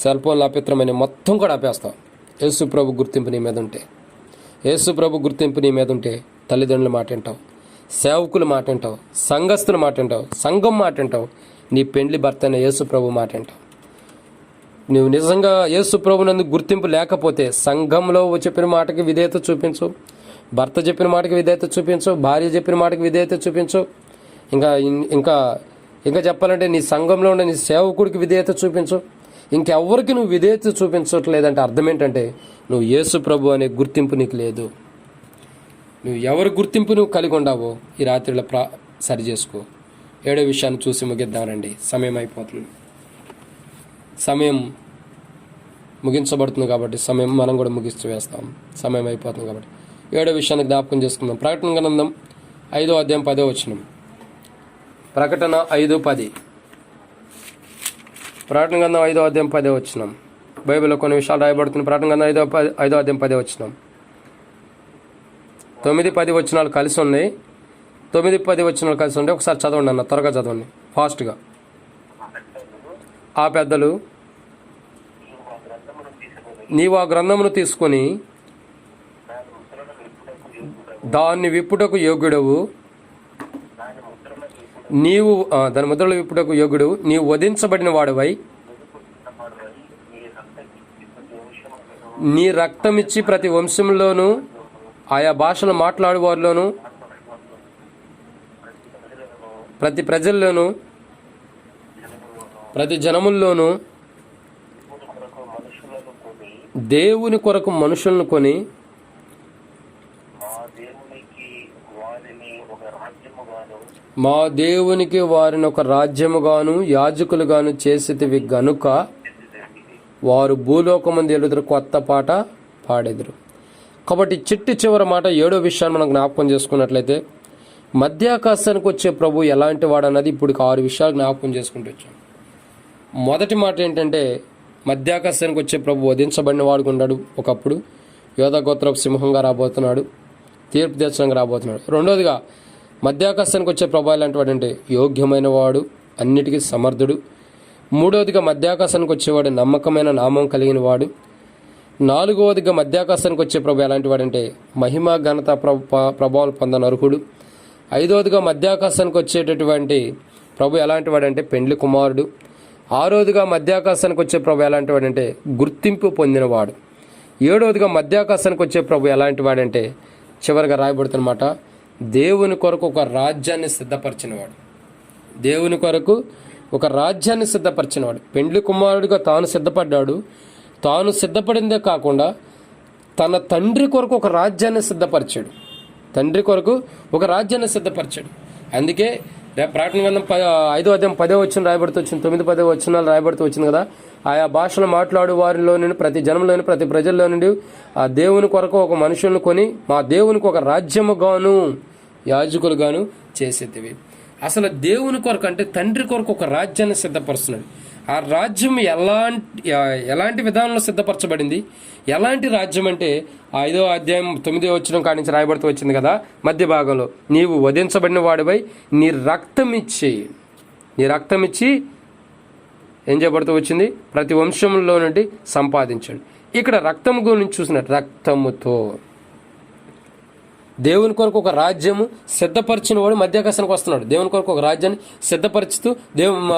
సెల్ ఫోన్లు అపిత్రమైన మొత్తం కూడా ఆపేస్తావు. యేసు ప్రభు గుర్తింపు నీ మీద ఉంటే తల్లిదండ్రుల మాట వింటావు, సేవకుల మాట వింటావు, సంఘస్థుల మాట వింటావు, సంఘం మాట వింటావు, నీ పెండ్లి భర్త అయిన యేసు ప్రభు మాట వింటావు. నువ్వు నిజంగా యేసు ప్రభునందు గుర్తింపు లేకపోతే సంఘంలో చెప్పిన మాటకి విధేయత చూపించు, భర్త చెప్పిన మాటకి విధేయత చూపించు, భార్య చెప్పిన మాటకి విధేయత చూపించు, ఇంకా ఇంకా ఇంకా చెప్పాలంటే నీ సంఘంలో ఉండే నీ సేవకుడికి విధేయత చూపించు. ఇంకెవ్వరికి నువ్వు విధేయత చూపించట్లేదంటే అర్థం ఏంటంటే నువ్వు యేసు ప్రభు అనే గుర్తింపు నీకు లేదు. నువ్వు ఎవరి గుర్తింపు నువ్వు కలిగి ఉండావో ఈ రాత్రిలో సరి చేసుకో. 7వ విషయాన్ని చూసి ముగిద్దామండి. సమయం అయిపోతుంది, సమయం ముగించబడుతుంది కాబట్టి మనం కూడా ముగిస్తూ వేస్తాం. సమయం అయిపోతుంది కాబట్టి 7వ విషయాన్ని జ్ఞాపకం చేసుకుందాం. ప్రకటన గ్రంథం 5వ అధ్యాయం 10వ వచనం. ప్రకటన 5:10. ప్రకటన గ్రంథం 5వ అధ్యాయం 10వ వచనం. బైబిల్లో కొన్ని విషయాలు రాయబడుతుంది. ప్రకటన గ్రంథం 5వ అధ్యాయం 10వ వచనం. 9-10 వచనాలు కలిసి ఉన్నాయి. 9-10 వచనాలు కలిసి ఉండే ఒకసారి చదవండి అన్న, త్వరగా చదవండి, ఫాస్ట్గా. ఆ పెద్దలు, నీవు ఆ గ్రంథమును తీసుకొని దాన్ని విప్పుటకు యోగ్యుడవు, నీవు దాని ముద్రలు విప్పుటకు యోగ్యుడు, నీవు వధించబడిన వాడవై నీ రక్తమిచ్చి ప్రతి వంశంలోనూ ఆయా భాషలు మాట్లాడే వారిలోను ప్రతి ప్రజల్లోనూ ప్రతి జనముల్లోనూ దేవుని కొరకు మనుషులను కొని మా దేవునికి వారిని ఒక రాజ్యముగాను యాజకులుగాను చేసేటివి గనుక వారు భూలోకమందు ఎలుదురు కొత్త పాట పాడెదురు. కాబట్టి చివరి మాట 7వ విషయాన్ని మనం జ్ఞాపకం చేసుకున్నట్లయితే మధ్యాకాశానికి వచ్చే ప్రభు ఎలాంటి వాడు అన్నది ఇప్పుడు 6 విషయాలు జ్ఞాపకం చేసుకుంటూ వచ్చాం. మొదటి మాట ఏంటంటే మధ్యాకాశానికి వచ్చే ప్రభు వధించబడిన వాడుకు ఉన్నాడు. ఒకప్పుడు యోధా గోత్రపు సింహంగా రాబోతున్నాడు, తీర్పు తీర్చడానికి రాబోతున్నాడు. రెండోదిగా మధ్యాకాశానికి వచ్చే ప్రభు ఎలాంటి వాడు అంటే యోగ్యమైన వాడు, అన్నిటికీ సమర్థుడు. మూడవదిగా మధ్యాకాశానికి వచ్చేవాడు నమ్మకమైన నామం కలిగిన వాడు. 4వదిగా మధ్యాకాశానికి వచ్చే ప్రభు ఎలాంటి వాడంటే మహిమ ఘనత ప్రభావాలు పొందనర్హుడు. 5వదిగా మధ్యాకాశానికి వచ్చేటటువంటి ప్రభు ఎలాంటి వాడంటే పెండ్లి కుమారుడు. 6వదిగా మధ్యాకాశానికి వచ్చే ప్రభు ఎలాంటి వాడంటే గుర్తింపు పొందినవాడు. 7వదిగా మధ్యాకాశానికి వచ్చే ప్రభు ఎలాంటి వాడంటే చివరిగా రాయబడుతున్నమాట దేవుని కొరకు ఒక రాజ్యాన్ని సిద్ధపరిచినవాడు. దేవుని కొరకు ఒక రాజ్యాన్ని సిద్ధపరిచినవాడు. పెండ్లి కుమారుడిగా తాను సిద్ధపడ్డాడు. తాను సిద్ధపడిందే కాకుండా తన తండ్రి కొరకు ఒక రాజ్యాన్ని సిద్ధపరిచాడు. తండ్రి కొరకు ఒక రాజ్యాన్ని సిద్ధపరిచాడు. అందుకే ప్రకటన గ్రంథం 5వ అధ్యాయం 10వ వచనం రాయబడుతూ వచ్చింది, 9-10 వచనాలు రాయబడుతూ వచ్చింది కదా. ఆయా భాషలు మాట్లాడు వారిలో నుండి ప్రతి జనంలోని ప్రతి ప్రజల్లో నుండి ఆ దేవుని కొరకు ఒక మనుషులను కొని మా దేవునికి ఒక రాజ్యముగాను యాజకులుగాను చేసేటివి. అసలు దేవుని కొరకు అంటే తండ్రి కొరకు ఒక రాజ్యాన్ని సిద్ధపరుస్తున్నాడు. ఆ రాజ్యం ఎలాంటి విధానంలో సిద్ధపరచబడింది, ఎలాంటి రాజ్యం అంటే 5వ అధ్యాయం 9వ వచనం కాడి నుంచి రాయబడుతూ వచ్చింది కదా మధ్య భాగంలో. నీవు వధించబడిన వాడివై నీ రక్తమిచ్చి ఏం చేయబడుతూ వచ్చింది, ప్రతి వంశంలో నుండి సంపాదించాడు. ఇక్కడ రక్తం గురించి చూసినట్టు రక్తముతో దేవుని కొరకు ఒక రాజ్యము సిద్ధపరిచిన వాడు మధ్యాకాశానికి వస్తున్నాడు. దేవుని కొరకు ఒక రాజ్యాన్ని సిద్ధపరుచుతూ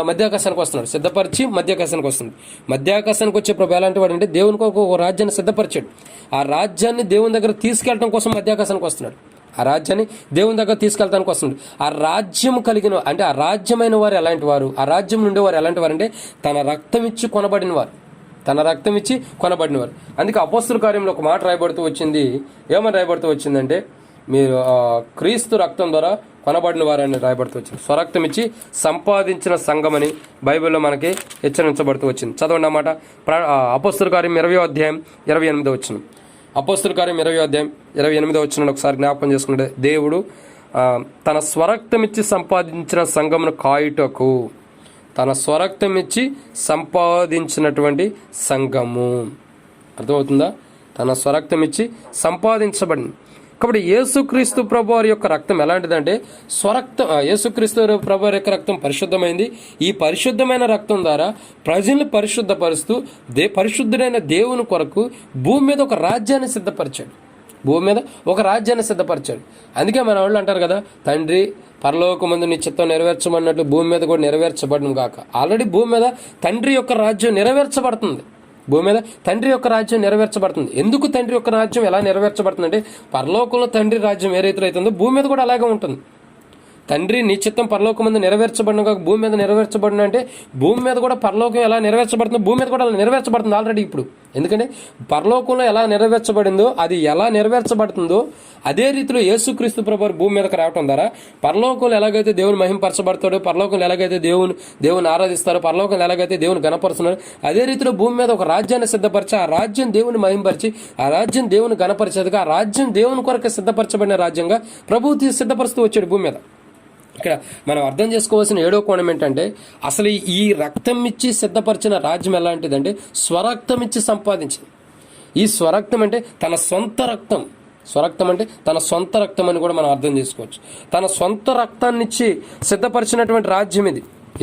మధ్యాకాశానికి వస్తున్నాడు. సిద్ధపరిచి మధ్యాకాశానికి వస్తున్నాడు. మధ్యాకాశానికి వచ్చే ప్రభు ఎలాంటి వాడు అంటే దేవుని కొరకు ఒక రాజ్యాన్ని సిద్ధపరిచాడు. ఆ రాజ్యాన్ని దేవుని దగ్గర తీసుకెళ్ళడం కోసం మధ్యాకాశానికి వస్తున్నాడు. ఆ రాజ్యాన్ని దేవుని దగ్గర తీసుకెళ్ళడానికి వస్తున్నాడు. ఆ రాజ్యం కలిగిన అంటే ఆ రాజ్యమైన వారు ఎలాంటి వారు, ఆ రాజ్యం నుండి వారు ఎలాంటి వారు అంటే తన రక్తం ఇచ్చి కొనబడిన వారు. అందుకే అపోస్తల కార్యంలో ఒక మాట రాయబడుతూ వచ్చింది. ఏమని రాయబడుతూ వచ్చిందంటే మీరు క్రీస్తు రక్తం ద్వారా కొనబడిన వారని రాయబడుతూ వచ్చింది. స్వరక్తం ఇచ్చి సంపాదించిన సంఘమని బైబిల్లో మనకి హెచ్చరించబడుతూ వచ్చింది. చదవండి అన్నమాట. అపోస్తల కార్యం 20వ అధ్యాయం 28వ వచనం. అపోస్తల కార్యం 20వ అధ్యాయం 28వ వచనం ఒకసారి జ్ఞాపకం చేసుకుంటే దేవుడు తన స్వరక్తం ఇచ్చి సంపాదించిన సంఘమును కాయుటకు, తన స్వరక్తం ఇచ్చి సంపాదించినటువంటి సంఘము. అర్థమవుతుందా? తన స్వరక్తం ఇచ్చి సంపాదించబడింది. కాబట్టి యేసుక్రీస్తు ప్రభు వారి యొక్క రక్తం ఎలాంటిదంటే యేసుక్రీస్తు ప్రభు వారి యొక్క రక్తం పరిశుద్ధమైంది. ఈ పరిశుద్ధమైన రక్తం ద్వారా ప్రజల్ని పరిశుద్ధపరుస్తూ పరిశుద్ధుడైన దేవుని కొరకు భూమి మీద ఒక రాజ్యాన్ని సిద్ధపరిచాడు. భూమి మీద ఒక రాజ్యాన్ని సిద్ధపరిచాడు. అందుకే మన వాళ్ళు అంటారు కదా, తండ్రి పరలోకమందు నీ చిత్తం నెరవేర్చమన్నట్లు భూమి మీద కూడా నెరవేర్చబడను గాక. ఆల్రెడీ భూమి మీద తండ్రి యొక్క రాజ్యం నెరవేర్చబడుతుంది. భూమి మీద తండ్రి యొక్క రాజ్యం నెరవేర్చబడుతుంది. ఎందుకు తండ్రి యొక్క రాజ్యం ఎలా నెరవేర్చబడుతుంది అంటే, పరలోకంలో తండ్రి రాజ్యం ఏ రీతిలో అవుతుందో భూమి మీద కూడా అలాగే ఉంటుంది. తండ్రి నీ చిత్తం పరలోకం మీద నెరవేర్చబడిన కాక భూమి మీద నెరవేర్చబడిన అంటే, భూమి మీద కూడా పరలోకం ఎలా నెరవేర్చబడుతుందో భూమి మీద కూడా అలా నెరవేర్చబడుతుంది ఆల్రెడీ ఇప్పుడు. ఎందుకంటే పరలోకంలో ఎలా నెరవేర్చబడిందో, అది ఎలా నెరవేర్చబడుతుందో అదే రీతిలో యేసుక్రీస్తు ప్రభువు భూమి మీదకి రావటం ద్వారా పరలోకంలో ఎలాగైతే దేవుని మహింపరచబడతాడో, పరలోకంలో ఎలాగైతే దేవుని ఆరాధిస్తారో, పరలోకంలో ఎలాగైతే దేవుని గణపరుస్తున్నారో, అదే రీతిలో భూమి మీద ఒక రాజ్యాన్ని సిద్ధపరిచి ఆ రాజ్యం దేవుని మహింపరిచి ఆ రాజ్యం దేవుని గణపరిచేదిగా, ఆ రాజ్యం దేవుని కొరకు సిద్ధపరచబడిన రాజ్యంగా ప్రభువు సిద్ధపరుస్తూ వచ్చాడు భూమి మీద. ఇక్కడ మనం అర్థం చేసుకోవాల్సిన 7వ కోణం ఏంటంటే, అసలు ఈ రక్తం ఇచ్చి సిద్ధపరిచిన రాజ్యం ఎలాంటిదంటే స్వరక్తం ఇచ్చి సంపాదించింది. ఈ స్వరక్తం అంటే తన సొంత రక్తం. స్వరక్తం అంటే తన సొంత రక్తం అని కూడా మనం అర్థం చేసుకోవచ్చు. తన సొంత రక్తాన్ని ఇచ్చి సిద్ధపరిచినటువంటి రాజ్యం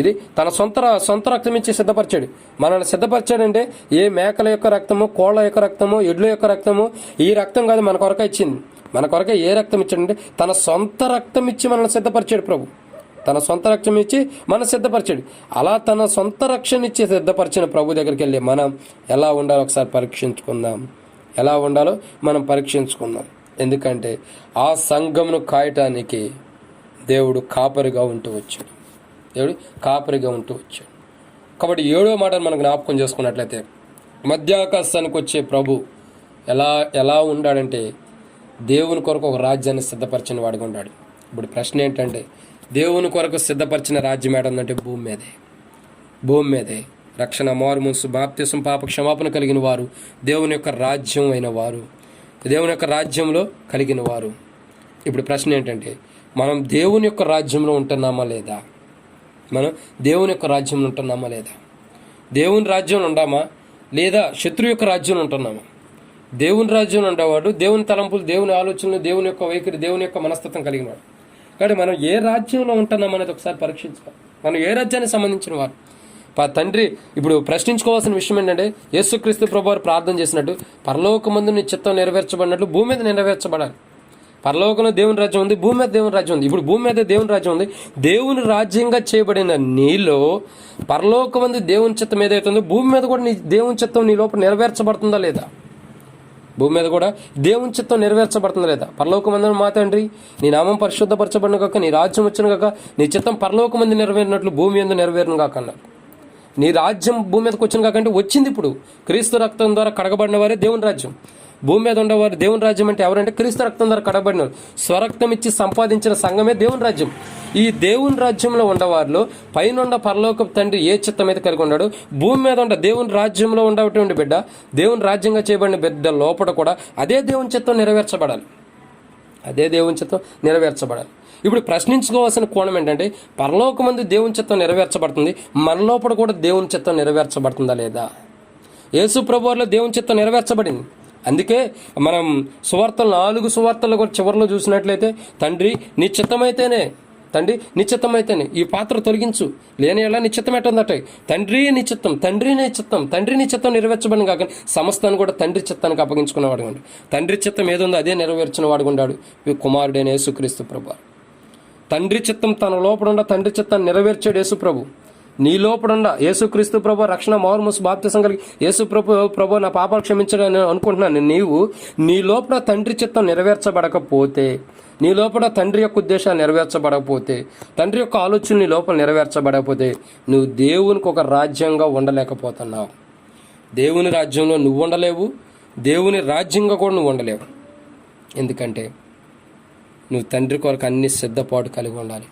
ఇది తన సొంత రక్తం ఇచ్చి సిద్ధపరిచాడు. మనల్ని సిద్ధపరిచాడంటే ఏ మేకల యొక్క రక్తము, కోళ్ల యొక్క రక్తము, ఎడ్ల యొక్క రక్తము, ఈ రక్తం కాదు, మన కొరక ఇచ్చింది. మన కొరకే ఏ రక్తం ఇచ్చాడంటే తన సొంత రక్తం ఇచ్చి మనల్ని సిద్ధపరిచాడు ప్రభు. తన సొంత రక్తం ఇచ్చి మనం సిద్ధపరిచాడు. అలా తన సొంత రక్షణ ఇచ్చి సిద్ధపరిచిన ప్రభు దగ్గరికి వెళ్ళి మనం ఎలా ఉండాలో ఒకసారి పరీక్షించుకుందాం. ఎలా ఉండాలో మనం పరీక్షించుకుందాం. ఎందుకంటే ఆ సంఘమును కాయటానికి దేవుడు కాపరిగా ఉంటూ వచ్చాడు. కాబట్టి 7వ మాటను మనం జ్ఞాపకం చేసుకున్నట్లయితే, మధ్యాకాశానికి వచ్చే ప్రభు ఎలా ఉండాడంటే దేవుని కొరకు ఒక రాజ్యాన్ని సిద్ధపరిచిన వాడిగా ఉన్నాడు. ఇప్పుడు ప్రశ్న ఏంటంటే, దేవుని కొరకు సిద్ధపరిచిన రాజ్యం ఏడందంటే భూమి మీదే రక్షణ, మారుమనసు, బాప్తిసం, పాప క్షమాపణ కలిగిన వారు, దేవుని యొక్క రాజ్యం అయిన వారు, దేవుని యొక్క రాజ్యంలో కలిగిన వారు. ఇప్పుడు ప్రశ్న ఏంటంటే, మనం దేవుని యొక్క రాజ్యంలో ఉంటున్నామా లేదా? దేవుని రాజ్యంలో ఉండామా లేదా శత్రు యొక్క రాజ్యంలో ఉంటున్నామా? దేవుని రాజ్యంలో ఉండేవాడు దేవుని తలంపులు, దేవుని ఆలోచనలు, దేవుని యొక్క వైఖరి, దేవుని యొక్క మనస్తత్వం కలిగిన వాడు. కాబట్టి మనం ఏ రాజ్యంలో ఉంటున్నాం అనేది ఒకసారి పరీక్షించుకోవాలి. మనం ఏ రాజ్యానికి సంబంధించిన వారు? తండ్రి ఇప్పుడు ప్రశ్నించుకోవాల్సిన విషయం ఏంటంటే, యేసుక్రీస్తు ప్రభువారు ప్రార్థన చేసినట్టు పరలోకమందు నీ చిత్తం నెరవేర్చబడినట్లు భూమి మీద నెరవేర్చబడాలి. పరలోకంలో దేవుని రాజ్యం ఉంది, భూమి మీద దేవుని రాజ్యం ఉంది. ఇప్పుడు భూమి మీద దేవుని రాజ్యం ఉంది. దేవుని రాజ్యంగా చేయబడిన నీలో పరలోకమందు దేవుని చిత్తం ఏదైతుందో భూమి మీద కూడా నీ దేవుని చిత్తం నీ లోపల నెరవేర్చబడుతుందా లేదా? భూమి మీద కూడా దేవుని చిత్తం నెరవేర్చబడుతుందా లేదా? పరలోకమందు మా తండ్రి నీ నామం పరిశుద్ధపరచబడిన కాక, నీ రాజ్యం వచ్చిన కాక, నీ చిత్తం పరలోకమందు నెరవేరినట్లు భూమి మీద నెరవేరును కాక అన్నారు. నీ రాజ్యం భూమి మీదకి వచ్చిన కాకంటే వచ్చింది. ఇప్పుడు క్రీస్తు రక్తం ద్వారా కడగబడిన వారే దేవుని రాజ్యం. భూమి మీద ఉండేవారు దేవుని రాజ్యం అంటే ఎవరంటే క్రీస్తు రక్తం ద్వారా కడగబడినవారు. స్వరక్తం ఇచ్చి సంపాదించిన సంఘమే దేవుని రాజ్యం. ఈ దేవుని రాజ్యంలో ఉండవారిలో పైన పరలోక తండ్రి ఏ చిత్తం అయితే కలిగి ఉన్నాడు, భూమి మీద ఉండ దేవుని రాజ్యంలో ఉండేటువంటి బిడ్డ, దేవుని రాజ్యంగా చేయబడిన బిడ్డ లోపల కూడా అదే దేవుని చిత్తం నెరవేర్చబడాలి. ఇప్పుడు ప్రశ్నించుకోవాల్సిన కోణం ఏంటంటే, పరలోకమందు దేవుని చిత్తం నెరవేర్చబడుతుంది, మన లోపల కూడా దేవుని చిత్తం నెరవేర్చబడుతుందా లేదా? యేసు ప్రభువులో దేవుని చిత్తం నెరవేర్చబడింది. అందుకే మనం సువార్తలు 4 సువార్తలు కూడా చివరిలో చూసినట్లయితే, తండ్రి నీ చిత్తమైతేనే ఈ పాత్ర తొలగించు, లేని ఎలా నీ చిత్తం ఎట్టుందట. తండ్రి నీ చిత్తం నెరవేర్చబడిన కాక సమస్తాన్ని కూడా తండ్రి చిత్తానికి అప్పగించుకున్నవాడు ఉన్నాడు. తండ్రి చిత్తం ఏదుందో అదే నెరవేర్చిన వాడు ఉన్నాడు ఈ కుమారుడైన యేసుక్రీస్తు ప్రభు. తండ్రి చిత్తం తన లోపల తండ్రి చిత్తాన్ని నెరవేర్చాడు యేసు ప్రభు. నీ లోపడుండ యేసుక్రీస్తు ప్రభు రక్షణ, మారుమనసు, బాప్తిసం కలిగి యేసు ప్రభు నా పాపాలు క్షమించడని అనుకుంటున్నాను. నీ లోపల తండ్రి చిత్తం నెరవేర్చబడకపోతే, నీ లోపల తండ్రి యొక్క ఉద్దేశాలు నెరవేర్చబడకపోతే, తండ్రి యొక్క ఆలోచన నీ లోపల నెరవేర్చబడకపోతే, నువ్వు దేవునికి ఒక రాజ్యంగా ఉండలేకపోతున్నావు. దేవుని రాజ్యంలో నువ్వు ఉండలేవు, దేవుని రాజ్యంగా కూడా నువ్వు ఉండలేవు. ఎందుకంటే నువ్వు తండ్రి కొరకు అన్ని సిద్ధపాటు కలిగి ఉండాలి.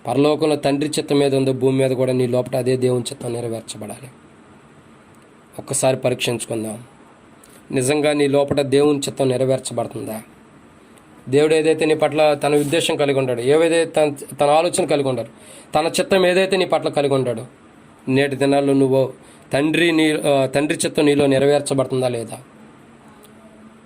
పరలోకంలో తండ్రి చిత్తం మీద ఉందో భూమి మీద కూడా నీ లోపల అదే దేవుని చిత్తం నెరవేర్చబడాలి. ఒక్కసారి పరీక్షించుకుందాం. నిజంగా నీ లోపల దేవుని చిత్తం నెరవేర్చబడుతుందా? దేవుడు ఏదైతే నీ పట్ల తన ఉద్దేశం కలిగి ఉంటాడు, ఏవైతే తన ఆలోచన కలిగి ఉంటాడు, తన చిత్తం ఏదైతే నీ పట్ల కలిగి ఉంటాడో, నేటి దినాల్లో నువ్వు తండ్రి చిత్తం నీలో నెరవేర్చబడుతుందా లేదా?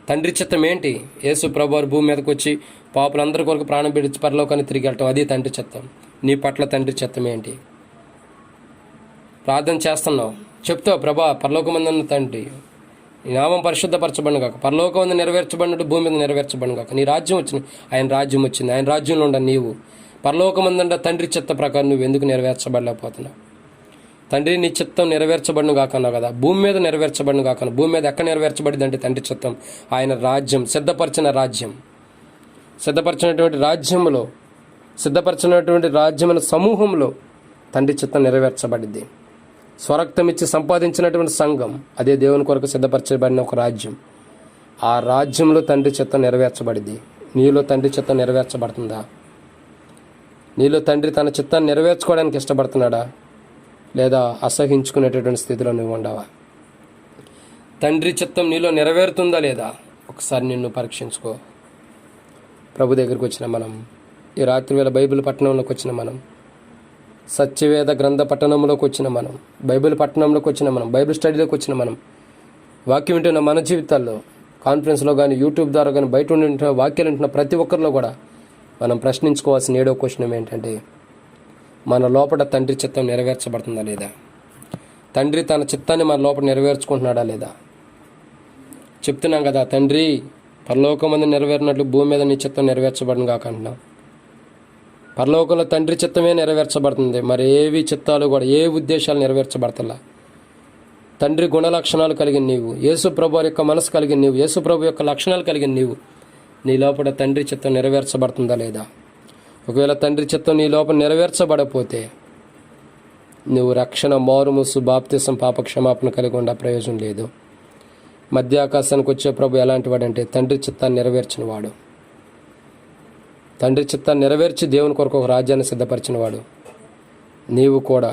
తండ్రి చిత్తం ఏంటి? యేసు ప్రభువారు భూమి మీదకి వచ్చి పాపులందరి కొరకు ప్రాణం పెట్టి పరలోకాన్ని తిరిగి వెళ్ళటం, అది తండ్రి చిత్తం. నీ పట్ల తండ్రి చిత్తం ఏంటి? ప్రార్థన చేస్తున్నావు, చెప్తావు, ప్రభా పరలోకమందున్న తండ్రి నీ నామం పరిశుద్ధపరచబడిన కాక, పరలోకం మీద నెరవేర్చబడినట్టు భూమి మీద నెరవేర్చబడిన కాక. నీ రాజ్యం వచ్చింది, ఆయన రాజ్యం వచ్చింది, ఆయన రాజ్యంలో ఉండ నీవు పరలోకమందుండ తండ్రి చిత్త ప్రకారం నువ్వు ఎందుకు నెరవేర్చబడలేకపోతున్నావు? తండ్రి నీ చిత్తం నెరవేర్చబడిన కాకన్నావు కదా, భూమి మీద నెరవేర్చబడిన కాకన్నా. భూమి మీద ఎక్కడ నెరవేర్చబడింది అంటే తండ్రి చిత్తం, ఆయన రాజ్యం, సిద్ధపరిచిన రాజ్యం, సిద్ధపరిచినటువంటి రాజ్యంలో, సిద్ధపరిచినటువంటి రాజ్యమైన సమూహంలో తండ్రి చిత్తం నెరవేర్చబడింది. స్వరక్తం ఇచ్చి సంపాదించినటువంటి సంఘం, అదే దేవుని కొరకు సిద్ధపరచబడిన ఒక రాజ్యం. ఆ రాజ్యంలో తండ్రి చిత్తం నెరవేర్చబడింది. నీలో తండ్రి చిత్తం నెరవేర్చబడుతుందా? నీలో తండ్రి తన చిత్తాన్ని నెరవేర్చుకోవడానికి ఇష్టపడుతున్నాడా, లేదా అసహించుకునేటటువంటి స్థితిలో నువ్వు ఉండవా? తండ్రి చిత్తం నీలో నెరవేరుతుందా లేదా ఒకసారి నిన్ను పరీక్షించుకో. ప్రభు దగ్గరికి వచ్చిన మనం, ఈ రాత్రి వేళ బైబిల్ పట్టణంలోకి వచ్చిన మనం, సత్యవేద గ్రంథ పట్టణంలోకి వచ్చిన మనం, బైబిల్ పట్టణంలోకి వచ్చిన మనం, బైబిల్ స్టడీలోకి వచ్చిన మనం, వాక్యం వింటున్న మన జీవితాల్లో, కాన్ఫరెన్స్లో కానీ, యూట్యూబ్ ద్వారా కానీ, బయట ఉండి వాక్యాలు వింటున్న ప్రతి ఒక్కరిలో కూడా మనం ప్రశ్నించుకోవాల్సిన 7వ క్వశ్చన్ ఏంటంటే, మన లోపల తండ్రి చిత్తం నెరవేర్చబడుతుందా లేదా? తండ్రి తన చిత్తాన్ని మన లోపల నెరవేర్చుకుంటున్నాడా లేదా? చెప్తున్నాం కదా, తండ్రి పరలోకమందు నెరవేరినట్లు భూమి మీద నీ చిత్తం నెరవేర్చబడిన కాక అంటున్నాం. పరలోకంలో తండ్రి చిత్తమే నెరవేర్చబడుతుంది, మరి ఏవి చిత్తాలు కూడా, ఏ ఉద్దేశాలు నెరవేర్చబడతలా. తండ్రి గుణ లక్షణాలు కలిగిన నీవు, యేసు ప్రభు యొక్క మనసు కలిగిన నీవు, యేసు ప్రభు యొక్క లక్షణాలు కలిగిన నీవు, నీ లోపల తండ్రి చిత్తం నెరవేర్చబడుతుందా లేదా? ఒకవేళ తండ్రి చిత్తం నీ లోపల నెరవేర్చబడకపోతే నువ్వు రక్షణ, మారుమూసు, బాప్తిసం, పాప క్షమాపణ కలిగి ఉండే ప్రయోజనం లేదు. మధ్య ఆకాశానికి వచ్చే ప్రభు ఎలాంటి వాడంటే తండ్రి చిత్తాన్ని నెరవేర్చిన వాడు. తండ్రి చిత్తాన్ని నెరవేర్చి దేవుని కొరకు ఒక రాజ్యాన్ని సిద్ధపరిచిన వాడు. నీవు కూడా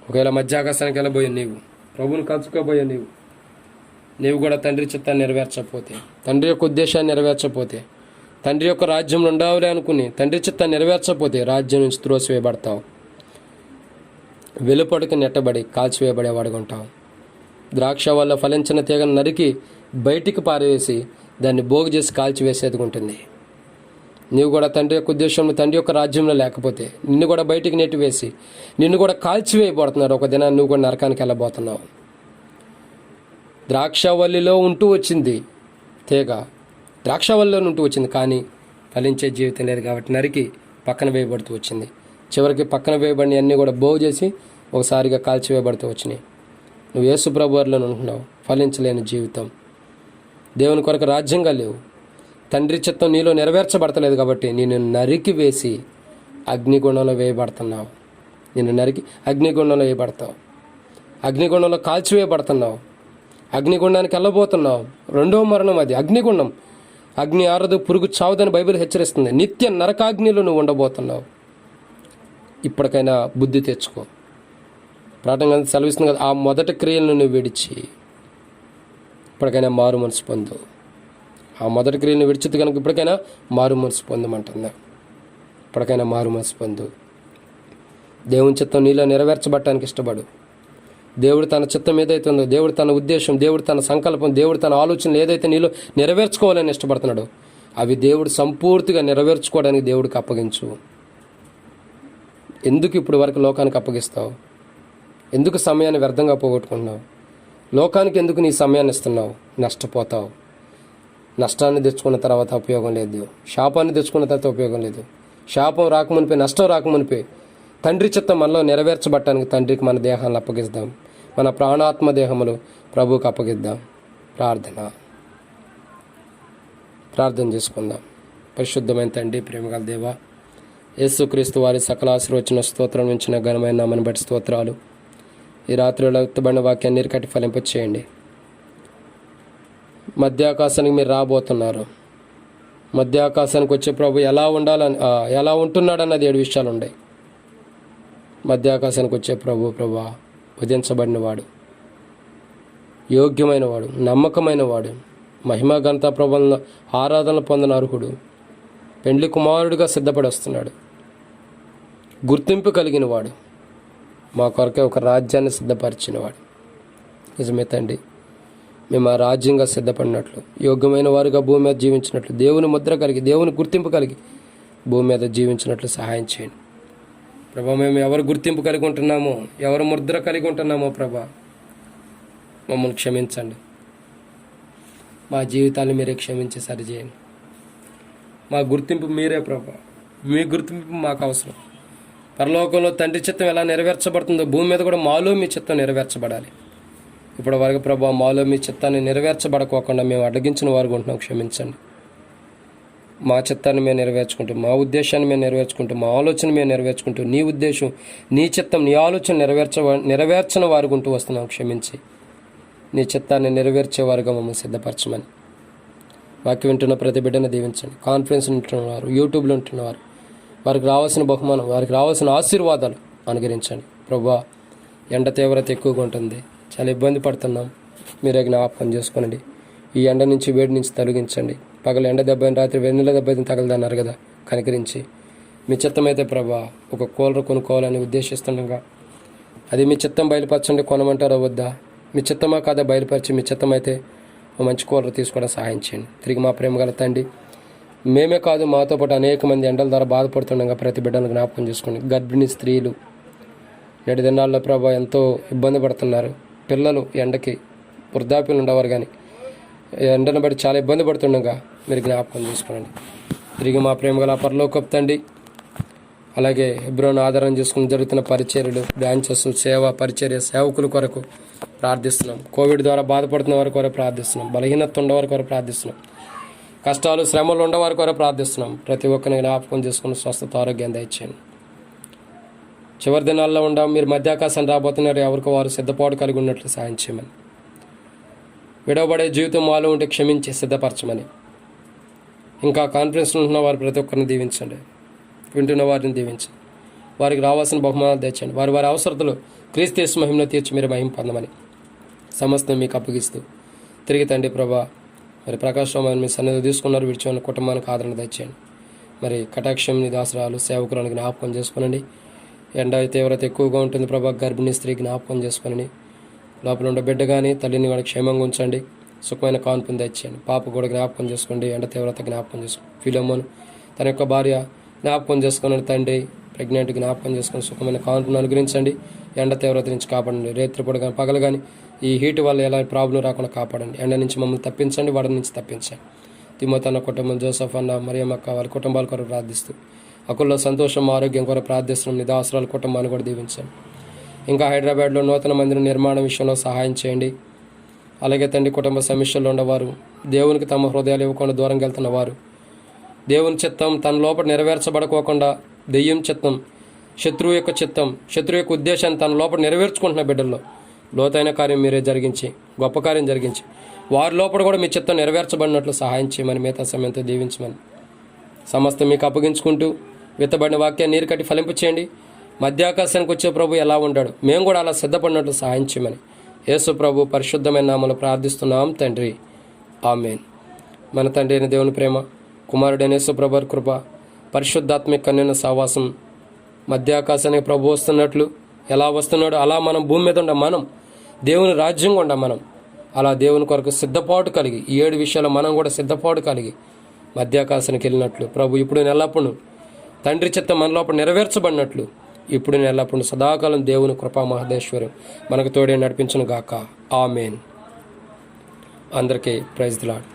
ఒకవేళ మధ్య ఆకాశానికి వెళ్ళబోయే నీవు, ప్రభుని కలుసుకోబోయే నీవు కూడా తండ్రి చిత్తాన్ని నెరవేర్చకపోతే, తండ్రి యొక్క ఉద్దేశాన్ని నెరవేర్చకపోతే, తండ్రి యొక్క రాజ్యంలో ఉండాలి అనుకుని తండ్రి చిత్తాన్ని నెరవేర్చకపోతే రాజ్యం నుంచి త్రోసివేయబడతావు. వెలుపడికి నెట్టబడి కాల్చివేయబడేవాడుగా ఉంటావు. ద్రాక్ష వల్ల ఫలించిన తీగను నరికి బయటికి పారవేసి దాన్ని బోగు చేసి కాల్చివేసేది ఉంటుంది. నీవు కూడా తండ్రి యొక్క ఉద్దేశంలో, తండ్రి యొక్క రాజ్యంలో లేకపోతే నిన్ను కూడా బయటికి నెట్టివేసి నిన్ను కూడా కాల్చివేయబడుతున్నాడు. ఒక దినాన్ని నువ్వు కూడా నరకానికి వెళ్ళబోతున్నావు. ద్రాక్షవల్లిలో ఉంటూ వచ్చింది తీగ, ద్రాక్షవల్లిలో ఉంటూ వచ్చింది, కానీ ఫలించే జీవితం లేదు కాబట్టి నరికి పక్కన వేయబడుతూ వచ్చింది. చివరికి పక్కన వేయబడిన అన్నీ కూడా బోగు చేసి ఒకసారిగా కాల్చివేయబడుతూ వచ్చినాయి. నువ్వు యేసు ప్రభువులో ఉంటున్నావు, ఫలించలేని జీవితం, దేవుని కొరకు రాజ్యంగా లేవు. తండ్రి చిత్తం నీలో నెరవేర్చబడతలేదు కాబట్టి నిన్ను నరికి వేసి అగ్నిగుండంలో వేయబడుతున్నావు. నిన్ను నరికి అగ్నిగుండంలో వేయబడతావు. అగ్నిగుండంలో కాల్చివేయబడుతున్నావు. అగ్నిగుండానికి వెళ్ళబోతున్నావు. 2వ మరణం అది, అగ్నిగుండం. అగ్ని ఆరదు, పురుగు చావుదని బైబిల్ హెచ్చరిస్తుంది. నిత్య నరకాగ్నిలో నువ్వు ఉండబోతున్నావు. ఇప్పటికైనా బుద్ధి తెచ్చుకో. ప్రార్థన సెలవిస్తుంది కదా, ఆ మొదటి క్రియలను నువ్వు విడిచి ఇప్పటికైనా మారు మనసు పొందు. ఆ మొదటి క్రియలను విడిచితే కనుక ఇప్పటికైనా మారు మనసు పొందమంటుందా? ఇప్పటికైనా మారు మనసు పొందు. దేవుని చిత్తం నీలో నెరవేర్చబడటానికి ఇష్టపడు. దేవుడు తన చిత్తం ఏదైతే ఉందో, దేవుడు తన ఉద్దేశం, దేవుడు తన సంకల్పం, దేవుడు తన ఆలోచనలు ఏదైతే నీలో నెరవేర్చుకోవాలని ఇష్టపడుతున్నాడో అవి దేవుడు సంపూర్తిగా నెరవేర్చుకోవడానికి దేవుడికి అప్పగించు. ఎందుకు ఇప్పుడు వరకు లోకానికి అప్పగిస్తావు? ఎందుకు సమయాన్ని వ్యర్థంగా పోగొట్టుకుంటున్నావు? లోకానికి ఎందుకు నీ సమయాన్ని ఇస్తున్నావు? నష్టపోతావు. నష్టాన్ని తెచ్చుకున్న తర్వాత ఉపయోగం లేదు, శాపాన్ని తెచ్చుకున్న తర్వాత ఉపయోగం లేదు. శాపం రాకమునిపే, నష్టం రాకమునిపే తండ్రి చిత్తం మనలో నెరవేర్చబడటానికి తండ్రికి మన దేహాలను అప్పగిద్దాం. మన ప్రాణాత్మ దేహములు ప్రభువుకు అప్పగిద్దాం. ప్రార్థన చేసుకుందాం. పరిశుద్ధమైన తండ్రి, ప్రేమగల దేవా, యేసుక్రీస్తు వారి సకల ఆశీర్వచన స్తోత్రం నుంచి ఘనమైన నామని బట్టి స్తోత్రాలు. ఈ రాత్రిలో ఎత్తబడిన వాక్యాన్ని నీరుకట్టి ఫలింపచేయండి. మధ్య ఆకాశానికి మీరు రాబోతున్నారు. మధ్య ఆకాశానికి వచ్చే ప్రభు ఎలా ఉంటున్నాడన్నది 7 విషయాలు ఉన్నాయి. మధ్య ఆకాశానికి వచ్చే ప్రభు వధించబడిన వాడు, యోగ్యమైన వాడు, నమ్మకమైన వాడు, మహిమ ఘనత ప్రభువుల ఆరాధన పొందిన అర్హుడు, పెండ్లి కుమారుడిగా సిద్ధపడి వస్తున్నాడు, గుర్తింపు కలిగిన వాడు, మా కొరకే ఒక రాజ్యాన్ని సిద్ధపరిచినవాడు. నిజమే తండ్రి, మేము ఆ రాజ్యంగా సిద్ధపడినట్లు, యోగ్యమైన వారుగా భూమి మీద జీవించినట్లు, దేవుని ముద్ర కలిగి, దేవుని గుర్తింపు కలిగి భూమి మీద జీవించినట్లు సహాయం చేయండి ప్రభా. మేము ఎవరు గుర్తింపు కలిగి ఉంటున్నామో, ఎవరు ముద్ర కలిగి ఉంటున్నామో ప్రభా, మమ్మల్ని క్షమించండి. మా జీవితాన్ని మీరే క్షమించి సరిచేయండి. మా గుర్తింపు మీరే ప్రభా, మీ గుర్తింపు మాకు అవసరం. పరలోకంలో తండ్రి చిత్తం ఎలా నెరవేర్చబడుతుందో భూమి మీద కూడా మాలో మీ చిత్తం నెరవేర్చబడాలి. ఇప్పటి వరకు ప్రభా మాలో మీ చిత్తాన్ని నెరవేర్చబడకోకుండా మేము అడ్డగించిన వారు ఉంటున్నాం, క్షమించండి. మా చిత్తాన్ని మేము నెరవేర్చుకుంటూ, మా ఉద్దేశాన్ని మేము నెరవేర్చుకుంటూ, మా ఆలోచన మేము నెరవేర్చుకుంటూ, నీ ఉద్దేశం, నీ చిత్తం, నీ ఆలోచన నెరవేర్చని వారుగుంటూ వస్తున్నాం, క్షమించి నీ చిత్తాన్ని నెరవేర్చేవారుగా మమ్మల్ని సిద్ధపరచమని. వాక్యం వింటున్న ప్రతి బిడ్డను దీవించండి. కాన్ఫరెన్స్ ఉంటున్నవారు, యూట్యూబ్లో ఉంటున్నవారు, వారికి రావాల్సిన బహుమానం, వారికి రావాల్సిన ఆశీర్వాదాలు అనుగ్రహించండి ప్రభా. ఎండ తీవ్రత ఎక్కువగా ఉంటుంది, చాలా ఇబ్బంది పడుతున్నాం, మీరే జ్ఞాపకం చేసుకోనండి. ఈ ఎండ నుంచి, వేడి నుంచి తొలగించండి. పగలు ఎండ దెబ్బని, రాత్రి వెన్నెల దెబ్బని తగలదన్నారు కదా, కనికరించి మీ చిత్తమైతే ప్రభా ఒక కూలర్ కొనుక్కోవాలని ఉద్దేశిస్తుండగా అది మీ చిత్తం బయలుపరచండి. కొనమంటారో వద్దా, మీ చిత్తమా కాదా బయలుపరిచి మీ చిత్తమైతే ఓ మంచి కూలర్ తీసుకోవడం సహాయం చేయండి. తిరిగి మా ప్రేమ గల తండ్రి, మేమే కాదు మాతో పాటు అనేక మంది ఎండల ద్వారా బాధపడుతుండగా ప్రతి బిడ్డను జ్ఞాపకం చేసుకోండి. గర్భిణీ స్త్రీలు నేటి దినాల్లో ప్రభా ఎంతో ఇబ్బంది పడుతున్నారు. పిల్లలు ఎండకి, వృద్ధాప్యులు ఉండేవారు కానీ ఎండను బట్టి చాలా ఇబ్బంది పడుతుండగా మీరు జ్ఞాపకం చేసుకోండి. తిరిగి మా ప్రేమ గల పరలోకపు తండ్రి, అలాగే హెబ్రోను ఆధారం చేసుకుని జరుగుతున్న పరిచర్యలు, బ్రాంచెస్, సేవ పరిచర్య సేవకుల కొరకు ప్రార్థిస్తున్నాం. కోవిడ్ ద్వారా బాధపడుతున్న వారి కొరకు ప్రార్థిస్తున్నాం. బలహీనత ఉండవారి కొరకు ప్రార్థిస్తున్నాం. కష్టాలు, శ్రమలు ఉండవారి కొరకు ప్రార్థిస్తున్నాం. ప్రతి ఒక్కరిని జ్ఞాపకం చేసుకుని స్వస్థత, ఆరోగ్యం దయచేయండి. చివరి దినాల్లో మీరు మధ్యాకాశం రాబోతున్నారు, ఎవరికి వారు సిద్ధపాటు కలిగి ఉన్నట్లు సాయం చేయమని. విడవబడే జీవితం మాలో ఉంటే క్షమించి సిద్ధపరచమని. ఇంకా కాన్ఫరెన్స్లో ఉంటున్న వారు ప్రతి ఒక్కరిని దీవించండి, వింటున్న వారిని దీవించండి. వారికి రావాల్సిన బహుమానాలు తెచ్చండి. వారి వారి అవసరతలు క్రీస్తు యేసు మహిమలో తీర్చి మీరు మహిమ పొందమని సమస్తం మీకు అప్పగిస్తూ తిరిగి తండ్రి ప్రభా, మరి ప్రకాశ్ రామాయణ మీ సన్నిధి తీసుకున్నారు, విడిచి కుటుంబానికి ఆదరణ తెచ్చేయండి. మరి కటాక్షం నిదాసరాలు సేవకులను జ్ఞాపకం చేసుకోనండి. ఎండ తీవ్రత ఎక్కువగా ఉంటుంది ప్రభా, గర్భిణీ స్త్రీ జ్ఞాపకం చేసుకోనండి. లోపల ఉండే బిడ్డ కానీ తల్లిని కూడా క్షేమంగా ఉంచండి, సుఖమైన కాన్పుని తెచ్చేయండి. పాప కూడా జ్ఞాపకం చేసుకోండి, ఎండ తీవ్రత జ్ఞాపకం చేసుకోండి. ఫిలోమోను తన యొక్క భార్య జ్ఞాపకం చేసుకోండి, తండ్రి ప్రెగ్నెంట్ జ్ఞాపకం చేసుకొని సుఖమైన కాన్పును అనుగ్రహించండి. ఎండ తీవ్రత నుంచి కాపాడండి. రేత్రిపూట కానీ పగలు కానీ ఈ హీట్ వల్ల ఎలాంటి ప్రాబ్లం రాకుండా కాపాడండి. ఎండ నుంచి మమ్మల్ని తప్పించండి, వాడి నుంచి తప్పించండి. తిమోతి అన్న కుటుంబం, జోసఫ్ అన్న, మరియమ్మక్క వాళ్ళ కుటుంబాల కొరకు ప్రార్థిస్తూ అకుల్లో సంతోషం, ఆరోగ్యం కొరకు ప్రార్థిస్తున్నాం. నిదాసరాల కుటుంబాన్ని కూడా దీవించండి. ఇంకా హైదరాబాద్లో నూతన మందిర నిర్మాణం విషయంలో సహాయం చేయండి. అలాగే తండ్రి కుటుంబ సమస్యల్లో ఉన్నవారు, దేవునికి తమ హృదయాలు ఇవ్వకుండా దూరంగా వెళ్తున్న వారు, దేవుని చిత్తం తన లోపల నెరవేర్చబడుకోకుండా దెయ్యం చిత్తం, శత్రువు యొక్క చిత్తం, శత్రువు యొక్క ఉద్దేశాన్ని తన లోపల నెరవేర్చుకుంటున్న బిడ్డల్లో లోతైన కార్యం మీరే జరిగించి, గొప్ప కార్యం జరిగించి వారి లోపల కూడా మీ చిత్తం నెరవేర్చబడినట్లు సహాయం చేయమని, మిగతా సమయంతో దీవించమని సమస్తం మీకు అప్పగించుకుంటూ విత్తబడిన వాక్యాన్ని నీరు కట్టి ఫలింపు చేయండి. మధ్యాకాశానికి వచ్చే ప్రభు ఎలా ఉన్నాడు, మేము కూడా అలా సిద్ధపడినట్లు సహాయం చేయమని యేసు ప్రభు పరిశుద్ధమైన నామములో ప్రార్థిస్తున్నాం తండ్రి, ఆమేన్. మన తండ్రి అయిన దేవుని ప్రేమ, కుమారుడైన యేసు ప్రభు కృప, పరిశుద్ధాత్మిక కన్యన సహవాసం మధ్యాకాశానికి ప్రభు వస్తున్నట్లు ఎలా వస్తున్నాడో అలా మనం భూమి మీద ఉండ, మనం దేవుని రాజ్యంగా ఉండ, మనం అలా దేవుని కొరకు సిద్ధపాటు కలిగి ఈ 7 విషయాలు మనం కూడా సిద్ధపాటు కలిగి మధ్యాకాశానికి వెళ్ళినట్లు ప్రభు ఇప్పుడు ఎల్లప్పుడూ తండ్రి చిత్తం మన లోపల నెరవేర్చబడినట్లు ఇప్పుడు ఎల్లప్పుడూ సదాకాలం దేవుని కృపా మహదేశ్వరం మనకు తోడే నడిపించును గాక, ఆమేన్. అందరికీ ప్రైజ్ ది లార్డ్.